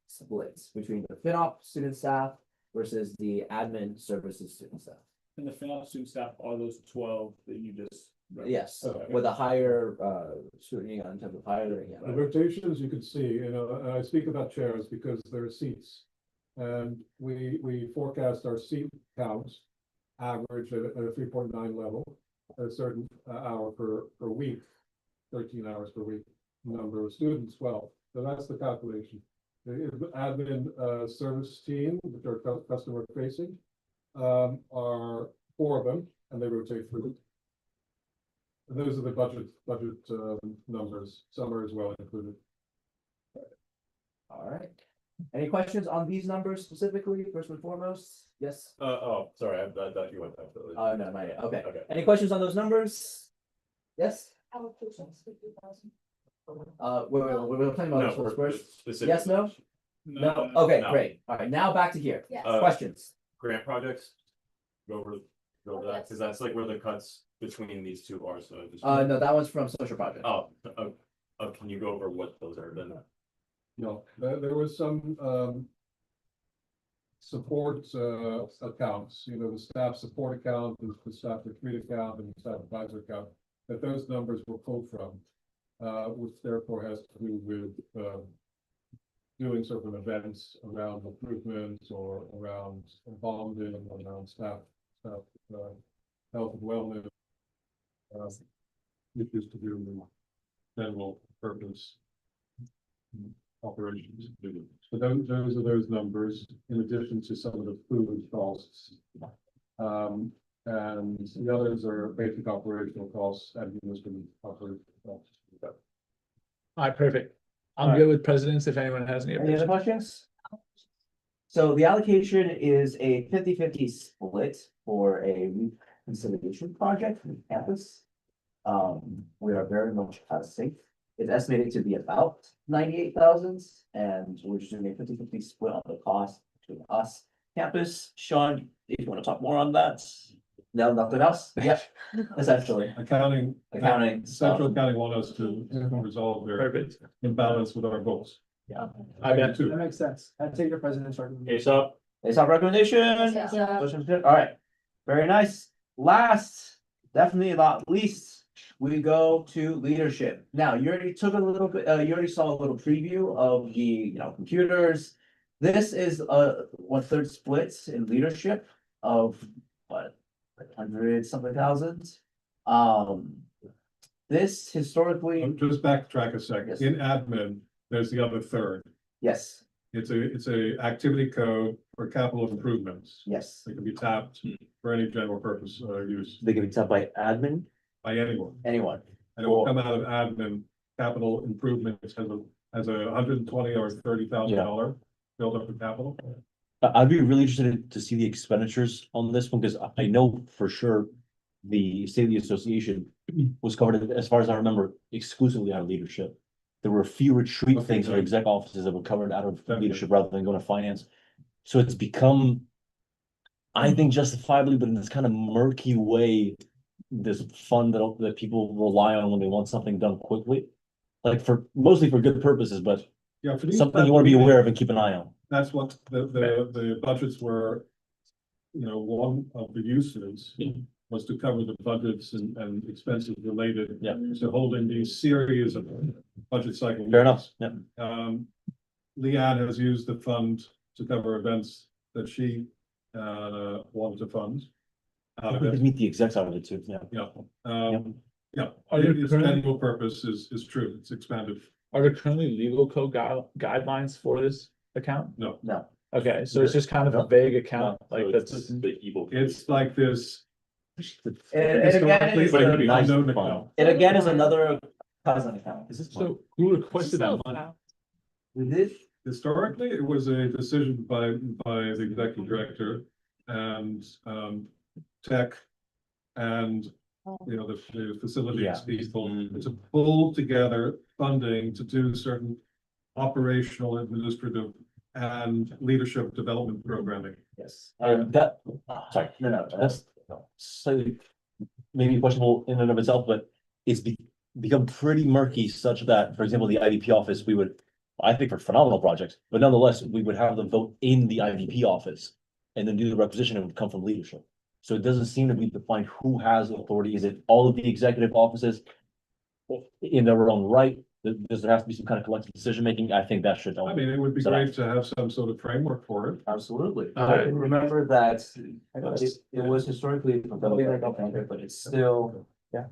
[SPEAKER 2] splits between the FinOp student staff versus the admin services student staff.
[SPEAKER 9] And the FinOps student staff are those 12 that you just.
[SPEAKER 2] Yes,
[SPEAKER 9] Okay.
[SPEAKER 2] with a higher scrutiny on terms of hiring,
[SPEAKER 7] The
[SPEAKER 2] yeah.
[SPEAKER 7] rotations, you can see, and I speak about chairs because there are seats. And we forecast our seat counts average at a 3.9 level, a certain hour per week, 13 hours per week, number of students, 12. So that's the calculation. The admin service team, which are customer facing, are 4 of them, and they rotate through. And those are the budget numbers. Summer as well included.
[SPEAKER 2] All right. Any questions on these numbers specifically, first and foremost? Yes?
[SPEAKER 3] Sorry, I thought you went after.
[SPEAKER 2] No, not yet. Okay.
[SPEAKER 3] Okay.
[SPEAKER 2] Any questions on those numbers? Yes?
[SPEAKER 16] Allocations, 50,000.
[SPEAKER 2] We're talking about this first.
[SPEAKER 3] Specific.
[SPEAKER 2] Yes, no? No, okay, great. All right, now back to here.
[SPEAKER 16] Yes.
[SPEAKER 2] Questions?
[SPEAKER 3] Grant projects? Go over that, because that's like where the cuts between these two are, so.
[SPEAKER 2] No, that one's from social project.
[SPEAKER 3] Can you go over what those are then?
[SPEAKER 7] No, there was some support accounts, the staff support account, the staff retreat account, and the staff advisor account, that those numbers were pulled from, which therefore has to do with doing sort of events around improvements or around bonding, around staff health and wellness. Which is to do with general purpose operations. So those are those numbers, in addition to some of the food costs. And the others are basic operational costs, administrative operational costs.
[SPEAKER 9] All right, perfect. I'm good with presidents if anyone has any.
[SPEAKER 2] Any other questions? So the allocation is a 50-50 split for a reconciliation project on campus. We are very much out of sync. It's estimated to be about 98,000, and we're just doing a 50-50 split on the cost between us, campus. Sean, if you want to talk more on that. No, nothing else? Yep, essentially.
[SPEAKER 7] Accounting. Central
[SPEAKER 2] stuff.
[SPEAKER 7] accounting want us to resolve their
[SPEAKER 9] Perfect.
[SPEAKER 7] imbalance with our goals.
[SPEAKER 2] Yeah.
[SPEAKER 9] I bet.
[SPEAKER 11] That makes sense. I'd take your president's recommendation.
[SPEAKER 3] Case up.
[SPEAKER 2] It's our recommendation.
[SPEAKER 12] Yeah.
[SPEAKER 2] Motion's good. All right, very nice. Last, definitely not least, we go to leadership. Now, you already took a little bit, you already saw a little preview of the, computers. This is a 1/3 splits in leadership of what, 100 something thousand. This historically,
[SPEAKER 7] Just backtrack a second.
[SPEAKER 2] Yes.
[SPEAKER 7] In admin, there's the other third.
[SPEAKER 2] yes,
[SPEAKER 7] It's a activity code for capital improvements.
[SPEAKER 2] yes,
[SPEAKER 7] They can be tapped for any general purpose use
[SPEAKER 2] they can be tapped by admin,
[SPEAKER 7] by anyone.
[SPEAKER 2] anyone.
[SPEAKER 7] And it will come out of admin capital improvements as a $120,000 or $30,000 build up of capital.
[SPEAKER 10] I'd be really interested to see the expenditures on this one, because I know for sure the State of the Association was covered, as far as I remember, exclusively out of leadership. There were a few retreat
[SPEAKER 7] Okay,
[SPEAKER 10] things or
[SPEAKER 7] good.
[SPEAKER 10] exec offices that were covered out of
[SPEAKER 7] Definitely.
[SPEAKER 10] leadership rather than going to finance. So it's become, I think justifiably, but in this kind of murky way, this fund that people rely on when they want something done quickly. Like mostly for good purposes, but
[SPEAKER 7] Yeah, for these
[SPEAKER 10] something you want to be aware of and keep an eye on.
[SPEAKER 7] That's what the budgets were, one of the uses was to cover the budgets and expenses related.
[SPEAKER 10] Yeah.
[SPEAKER 7] To holding these series of budget cycle.
[SPEAKER 10] Fair enough,
[SPEAKER 7] meetings.
[SPEAKER 10] yeah.
[SPEAKER 7] Leanne has used the fund to cover events that she wanted to fund. Out of
[SPEAKER 10] We
[SPEAKER 7] it.
[SPEAKER 10] could meet the execs out of it too, yeah.
[SPEAKER 7] Yeah, yeah,
[SPEAKER 9] Are there
[SPEAKER 7] its
[SPEAKER 9] current-
[SPEAKER 7] annual purpose is true, it's expanded.
[SPEAKER 9] Are there currently legal code guidelines for this account?
[SPEAKER 7] No.
[SPEAKER 10] No.
[SPEAKER 9] Okay, so it's just kind of a vague account, like that's.
[SPEAKER 3] The evil.
[SPEAKER 7] It's like this.
[SPEAKER 2] And again,
[SPEAKER 7] historically,
[SPEAKER 2] it's
[SPEAKER 7] but
[SPEAKER 2] a
[SPEAKER 7] an
[SPEAKER 10] nice
[SPEAKER 7] unknown
[SPEAKER 10] fund.
[SPEAKER 7] account.
[SPEAKER 2] it again is another cousin account.
[SPEAKER 10] Is this
[SPEAKER 9] So who requested that money?
[SPEAKER 2] We did.
[SPEAKER 7] Historically, it was a decision by the executive director and tech and the facilities
[SPEAKER 10] Yeah.
[SPEAKER 7] people
[SPEAKER 10] Mm-hmm.
[SPEAKER 7] to pull together funding to do certain operational, administrative and leadership development programming.
[SPEAKER 2] Yes.
[SPEAKER 10] Sorry, no, that's slightly maybe questionable in and of itself, but it's become pretty murky such that, for example, the IVP office, we would, I think for phenomenal projects, but nonetheless, we would have them vote in the IVP office and then do the requisition. It would come from leadership. So it doesn't seem to be defined who has authority. Is it all of the executive offices in their own right? Does there have to be some kind of collective decision making? I think that should.
[SPEAKER 7] I mean, it would be great to have some sort of framework for it.
[SPEAKER 2] Absolutely.
[SPEAKER 9] Alright.
[SPEAKER 2] But remember that it was historically proposed, but it's still.
[SPEAKER 1] Yeah.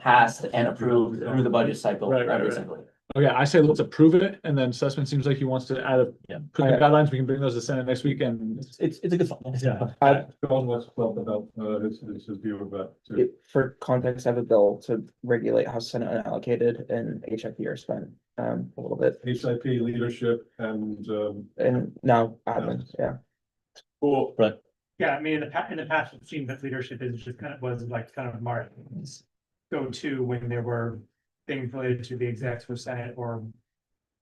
[SPEAKER 2] Passed and approved through the budget cycle
[SPEAKER 9] Right, right,
[SPEAKER 2] every
[SPEAKER 9] right.
[SPEAKER 2] single year.
[SPEAKER 9] Okay, I say let's approve it, and then Sussman seems like he wants to add put the guidelines, we can bring those to Senate next week and.
[SPEAKER 10] It's a good fund.
[SPEAKER 7] Yeah. John was well about his view of that too.
[SPEAKER 1] For context, I have a bill to regulate how Senate unallocated and HIP are spent, a little bit,
[SPEAKER 7] HIP leadership and
[SPEAKER 1] and now admin, yeah.
[SPEAKER 3] Cool.
[SPEAKER 10] Right.
[SPEAKER 5] Yeah, I mean, in the past, it seemed that leadership is just kind of Martin's go-to when there were things related to the execs for Senate or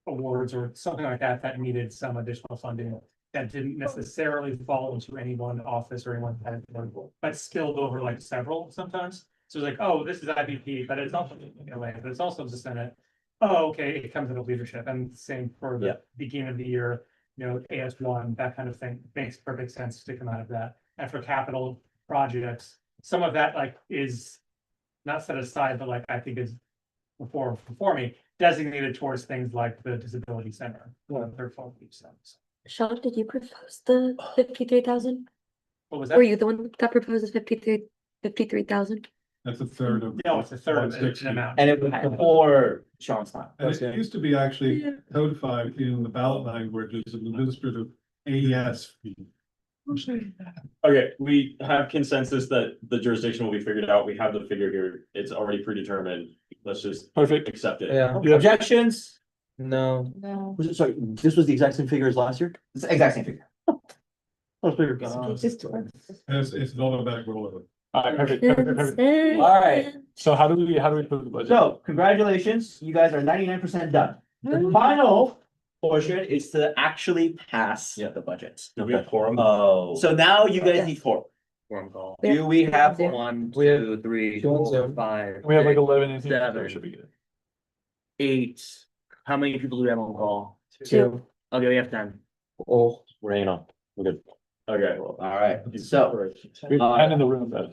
[SPEAKER 5] awards or something like that that needed some additional funding that didn't necessarily fall into any one office or any one category, but spilled over like several sometimes. So it's like, oh, this is IVP, but it's also but it's also the Senate. Oh, okay, it comes into leadership, and same for the beginning of the year. AS1, that kind of thing makes perfect sense to come out of that. And for capital projects, some of that is not set aside, but I think is before me, designated towards things like the disability center, third fall leave centers.
[SPEAKER 12] Sean, did you propose the 53,000?
[SPEAKER 5] What was
[SPEAKER 12] Were
[SPEAKER 5] that?
[SPEAKER 12] you the one that got proposed as 53,000?
[SPEAKER 7] that's a third of.
[SPEAKER 5] No, it's a third of
[SPEAKER 7] 160.
[SPEAKER 5] an amount.
[SPEAKER 2] And it was before Sean's time.
[SPEAKER 7] And it used to be actually codified in the ballot language as an administrative AES fee.
[SPEAKER 3] Okay, we have consensus that the jurisdiction will be figured out. We have the figure here. It's already predetermined. Let's just
[SPEAKER 9] Perfect.
[SPEAKER 3] accept it.
[SPEAKER 1] Yeah,
[SPEAKER 2] Objections?
[SPEAKER 1] no,
[SPEAKER 4] No.
[SPEAKER 10] Sorry, this was the exact same figure as last year?
[SPEAKER 2] It's the exact same figure.
[SPEAKER 7] It's an automatic rollover.
[SPEAKER 9] Alright, perfect.
[SPEAKER 2] All right.
[SPEAKER 9] So how do we approve the budget?
[SPEAKER 2] So congratulations, you guys are 99% done. The final portion is to actually pass the budget.
[SPEAKER 3] Do we have quorum?
[SPEAKER 10] Oh.
[SPEAKER 2] So now you guys need four.
[SPEAKER 13] Forum call.
[SPEAKER 2] Do we have four?
[SPEAKER 13] 1,
[SPEAKER 1] We have
[SPEAKER 13] 2, 3,
[SPEAKER 1] two on
[SPEAKER 13] 4,
[SPEAKER 1] Zoom.
[SPEAKER 13] 5.
[SPEAKER 9] We have like
[SPEAKER 13] 6,
[SPEAKER 9] 11 and
[SPEAKER 13] 7.
[SPEAKER 9] should be good.
[SPEAKER 13] 8. How many people do we have on call?
[SPEAKER 1] two,
[SPEAKER 13] Okay, we have 10.
[SPEAKER 1] oh,
[SPEAKER 10] We're hanging on. We're good.
[SPEAKER 3] Okay.
[SPEAKER 2] All right, so
[SPEAKER 9] We have 10 in the room, but.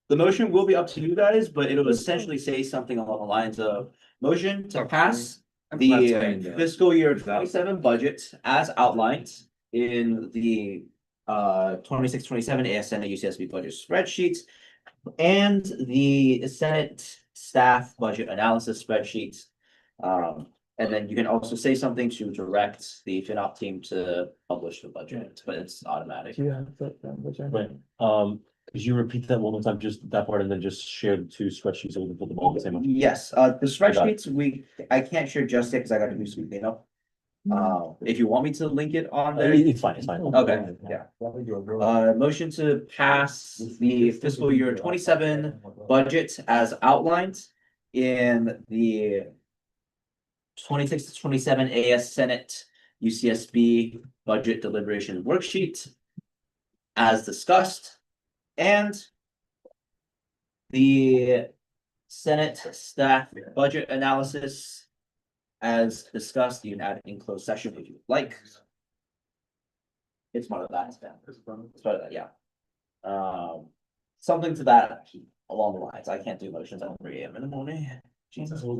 [SPEAKER 2] the motion will be up to you guys, but it'll essentially say something along the lines of motion to pass the fiscal year 27 budget as outlined in the 26-27 ASN and UCSB budget spreadsheets and the Senate staff budget analysis spreadsheets. And then you can also say something to direct the FinOp team to publish the budget, but it's automatic.
[SPEAKER 1] do you have the, budget?
[SPEAKER 10] Right, could you repeat that one more time, just that part, and then just share the two spreadsheets so we can put them all in the same one?
[SPEAKER 2] Yes, the spreadsheets, I can't share just yet because I got to do some cleanup. If you want me to link it on there.
[SPEAKER 10] It's fine, it's fine.
[SPEAKER 2] Okay, yeah. Motion to pass the fiscal year 27 budget as outlined in the 26-27 AS Senate UCSB budget deliberation worksheet as discussed, and the Senate staff budget analysis as discussed. You can add in closed session if you like. It's part of that. It's part of that, yeah. Something to that along the lines. I can't do motions at 3 AM in the morning. Jesus. Well,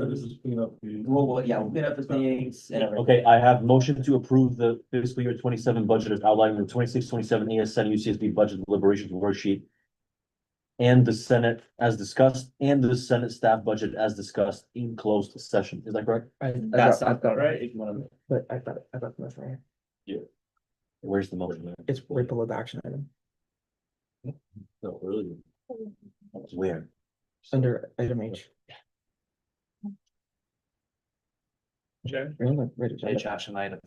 [SPEAKER 2] yeah, we'll clean up the meetings and everything.
[SPEAKER 10] Okay, I have motion to approve the fiscal year 27 budget as outlined in the 26-27 ASN UCSB budget deliberations worksheet. And the Senate as discussed, and the Senate staff budget as discussed in closed session. Is that correct?
[SPEAKER 2] That sounds about right, if you wanna.
[SPEAKER 1] But I thought the motion right here.
[SPEAKER 10] Where's the motion?
[SPEAKER 1] It's right below the action item,
[SPEAKER 10] No, really? Where?
[SPEAKER 1] under item H.
[SPEAKER 9] Jay?
[SPEAKER 1] Really? Right,
[SPEAKER 2] Page action item.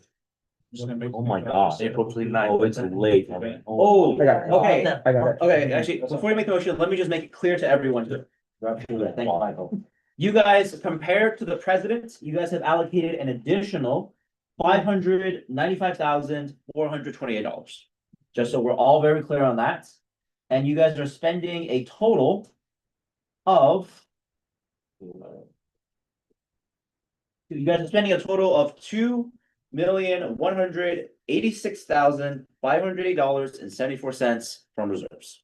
[SPEAKER 10] Oh my god.
[SPEAKER 2] April 29th.
[SPEAKER 10] Oh, it's late.
[SPEAKER 2] Oh,
[SPEAKER 1] I got it.
[SPEAKER 2] okay,
[SPEAKER 1] I got it.
[SPEAKER 2] okay, actually, before you make the motion, let me just make it clear to everyone. Thank you, Michael. You guys, compared to the president, you guys have allocated an additional $595,428. Just so we're all very clear on that. And you guys are spending a total of. You guys are spending a total of $2,186,508.74 from reserves.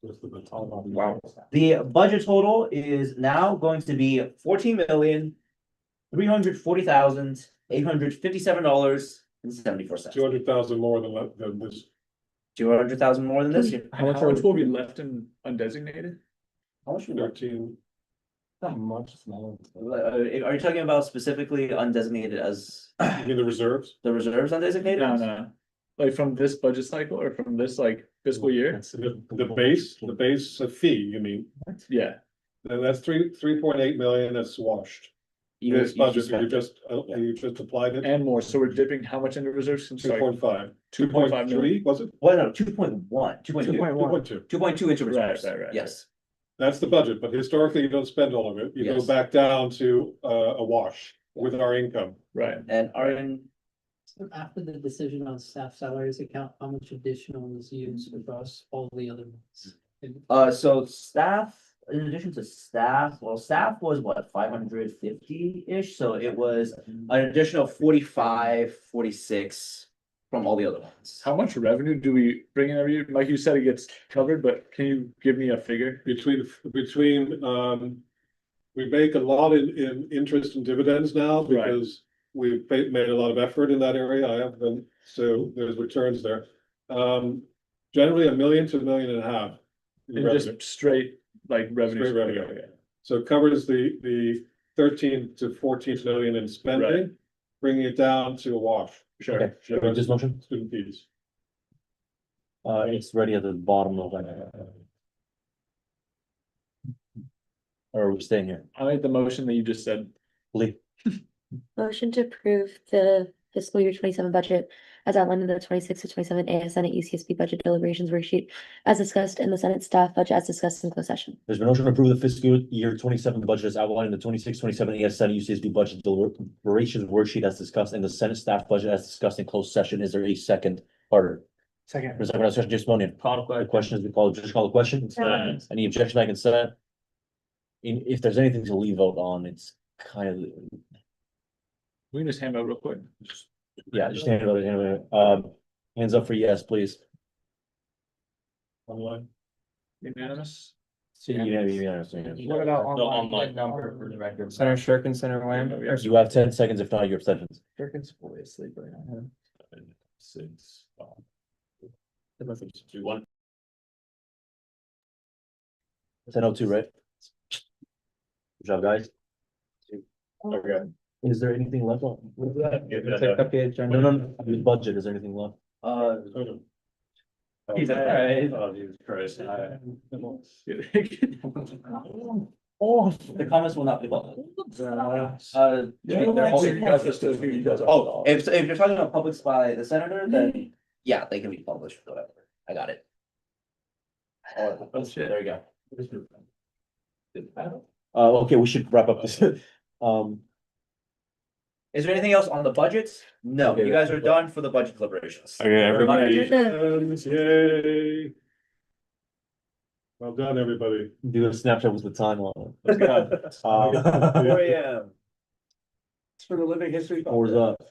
[SPEAKER 1] Wow.
[SPEAKER 2] The budget total is now going to be $14,340,857.74.
[SPEAKER 7] 200,000 more than this.
[SPEAKER 2] 200,000 more than this year.
[SPEAKER 9] How much will be left in undesignated?
[SPEAKER 2] How much? we got?
[SPEAKER 7] 13.
[SPEAKER 10] Not much smaller.
[SPEAKER 2] Are you talking about specifically undesignated as
[SPEAKER 7] You mean the reserves?
[SPEAKER 2] the reserves undesignated?
[SPEAKER 9] No. Like from this budget cycle or from this like fiscal year?
[SPEAKER 7] The base fee, you mean?
[SPEAKER 9] Yeah.
[SPEAKER 7] Then that's 3.8 million that's washed.
[SPEAKER 2] You
[SPEAKER 7] This budget,
[SPEAKER 2] spent
[SPEAKER 7] you just applied it,
[SPEAKER 9] And more, so we're dipping how much into reserves? I'm sorry,
[SPEAKER 7] 2.5.
[SPEAKER 9] 2.5 million.
[SPEAKER 7] 2.3, was it?
[SPEAKER 2] Well, no, 2.1, 2.2,
[SPEAKER 7] 2.2.
[SPEAKER 2] 2.2 into
[SPEAKER 9] Right,
[SPEAKER 2] reserves,
[SPEAKER 9] right.
[SPEAKER 2] yes.
[SPEAKER 7] That's the budget, but historically you don't spend all of it. You go
[SPEAKER 2] Yes.
[SPEAKER 7] back down to a wash with our income.
[SPEAKER 9] Right.
[SPEAKER 2] And are in,
[SPEAKER 14] So after the decision on staff salaries account, how much additional was used across all the other ones?
[SPEAKER 2] so staff, in addition to staff, well, staff was what, 550-ish, so it was an additional 45, 46 from all the other ones.
[SPEAKER 9] How much revenue do we bring in every year? Like you said, it gets covered, but can you give me a figure?
[SPEAKER 7] Between, we make a lot in interest and dividends now
[SPEAKER 9] Right.
[SPEAKER 7] because we've made a lot of effort in that area. I have been, so there's returns there. Generally $1 million to $1.5 million. in
[SPEAKER 9] And
[SPEAKER 7] revenue.
[SPEAKER 9] just straight like revenue.
[SPEAKER 7] Straight revenue. So it covers the 13 to 14 million in spending, bringing it down to a wash.
[SPEAKER 9] Sure.
[SPEAKER 10] Okay, should I read this motion?
[SPEAKER 7] Student fees.
[SPEAKER 10] It's ready at the bottom of that. Or are we staying here?
[SPEAKER 9] I like the motion that you just said.
[SPEAKER 10] Lee,
[SPEAKER 12] Motion to approve the fiscal year 27 budget as outlined in the 26 to 27 ASN and UCSB budget deliberations worksheet as discussed in the Senate staff budget as discussed in closed session.
[SPEAKER 10] there's been a motion to approve the fiscal year 27 budget as outlined in the 26-27 ASN UCSB budget deliberations worksheet as discussed in the Senate staff budget as discussed in closed session. Is there a second part?
[SPEAKER 1] Second.
[SPEAKER 10] There's a discussion, just Monian. The question is, we call, just call the question. Any objection I can set? If there's anything to leave out on, it's kind of,
[SPEAKER 9] We can just hand out real quick.
[SPEAKER 10] yeah, just hand it over, hands up for yes, please.
[SPEAKER 7] Online.
[SPEAKER 9] Unanimous?
[SPEAKER 10] Unanimous.
[SPEAKER 1] What about online?
[SPEAKER 13] Number for the record.
[SPEAKER 1] Senator Shirk and Senator Lamb? Or
[SPEAKER 10] You have 10 seconds, if not, your abstentions.
[SPEAKER 1] Shirkin's fully asleep right now.
[SPEAKER 3] 6,
[SPEAKER 10] 2-1. 10:02, right? Good job, guys.
[SPEAKER 3] Okay.
[SPEAKER 10] Is there anything left on?
[SPEAKER 1] Take up the agenda.
[SPEAKER 10] No, the budget, is there anything left?
[SPEAKER 2] He's alright.
[SPEAKER 3] Oh, Jesus Christ.
[SPEAKER 1] Oh.
[SPEAKER 2] The comments will not be public.
[SPEAKER 9] Oh,
[SPEAKER 2] If you're talking about publics by the senator, then yeah, they can be published, whatever. I got it. There you go.
[SPEAKER 10] Okay, we should wrap up this.
[SPEAKER 2] Is there anything else on the budgets? No, you guys are done for the budget deliberations.
[SPEAKER 3] Okay, everybody.
[SPEAKER 7] Yay. Well done, everybody.
[SPEAKER 10] Do a Snapchat with the time on
[SPEAKER 3] Let's go.
[SPEAKER 10] it.
[SPEAKER 2] 4 AM.
[SPEAKER 11] It's for the living history.
[SPEAKER 10] Four's up.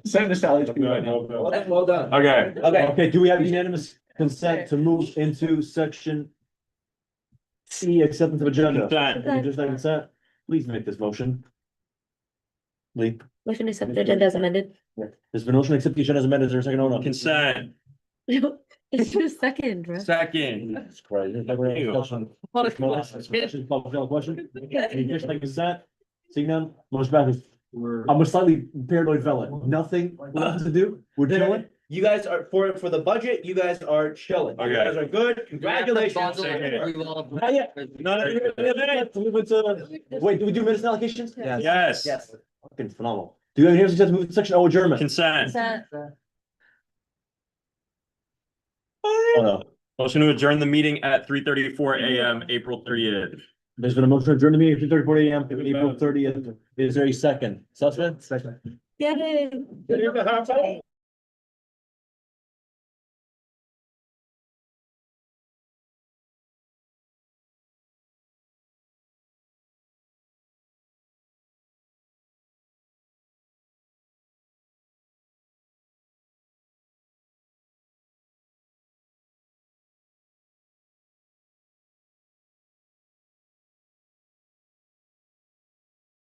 [SPEAKER 9] Send this to LHP
[SPEAKER 7] Well
[SPEAKER 9] right now.
[SPEAKER 7] done, well
[SPEAKER 2] Well
[SPEAKER 7] done.
[SPEAKER 2] done, well done.
[SPEAKER 3] Okay,
[SPEAKER 2] Okay,
[SPEAKER 10] Okay, do we have unanimous consent to move into section C, acceptance of agenda?
[SPEAKER 3] Consent.
[SPEAKER 10] If you just like consent, please make this motion. Lee,
[SPEAKER 12] Motion to accept the agenda as amended.
[SPEAKER 10] there's been a motion to accept the agenda as amended. Is there a second? Oh, no.
[SPEAKER 3] consent,
[SPEAKER 12] It's just second, bro.
[SPEAKER 3] second.
[SPEAKER 10] Jesus Christ. There's never any discussion. Question, call question. Any additional like consent? Seeing none, motion passes. I'm a slightly paranoid fella. Nothing left to do. We're chilling.
[SPEAKER 2] you guys are, for the budget, you guys are chilling. You
[SPEAKER 3] Okay.
[SPEAKER 2] guys are good, congratulations.
[SPEAKER 10] Not yet. Wait, do we do minutes and allocations?
[SPEAKER 3] Yes.
[SPEAKER 2] Yes.
[SPEAKER 10] Fucking phenomenal. Do you have any to move to section? Oh, adjournment.
[SPEAKER 3] Consent.
[SPEAKER 10] Oh, no.
[SPEAKER 3] Motion to adjourn the meeting at 3:34 AM, April 30th.
[SPEAKER 10] There's been a motion to adjourn the meeting at 3:34 AM, April 30th. Is there a second? Sussman?
[SPEAKER 11] Second.
[SPEAKER 12] Get it.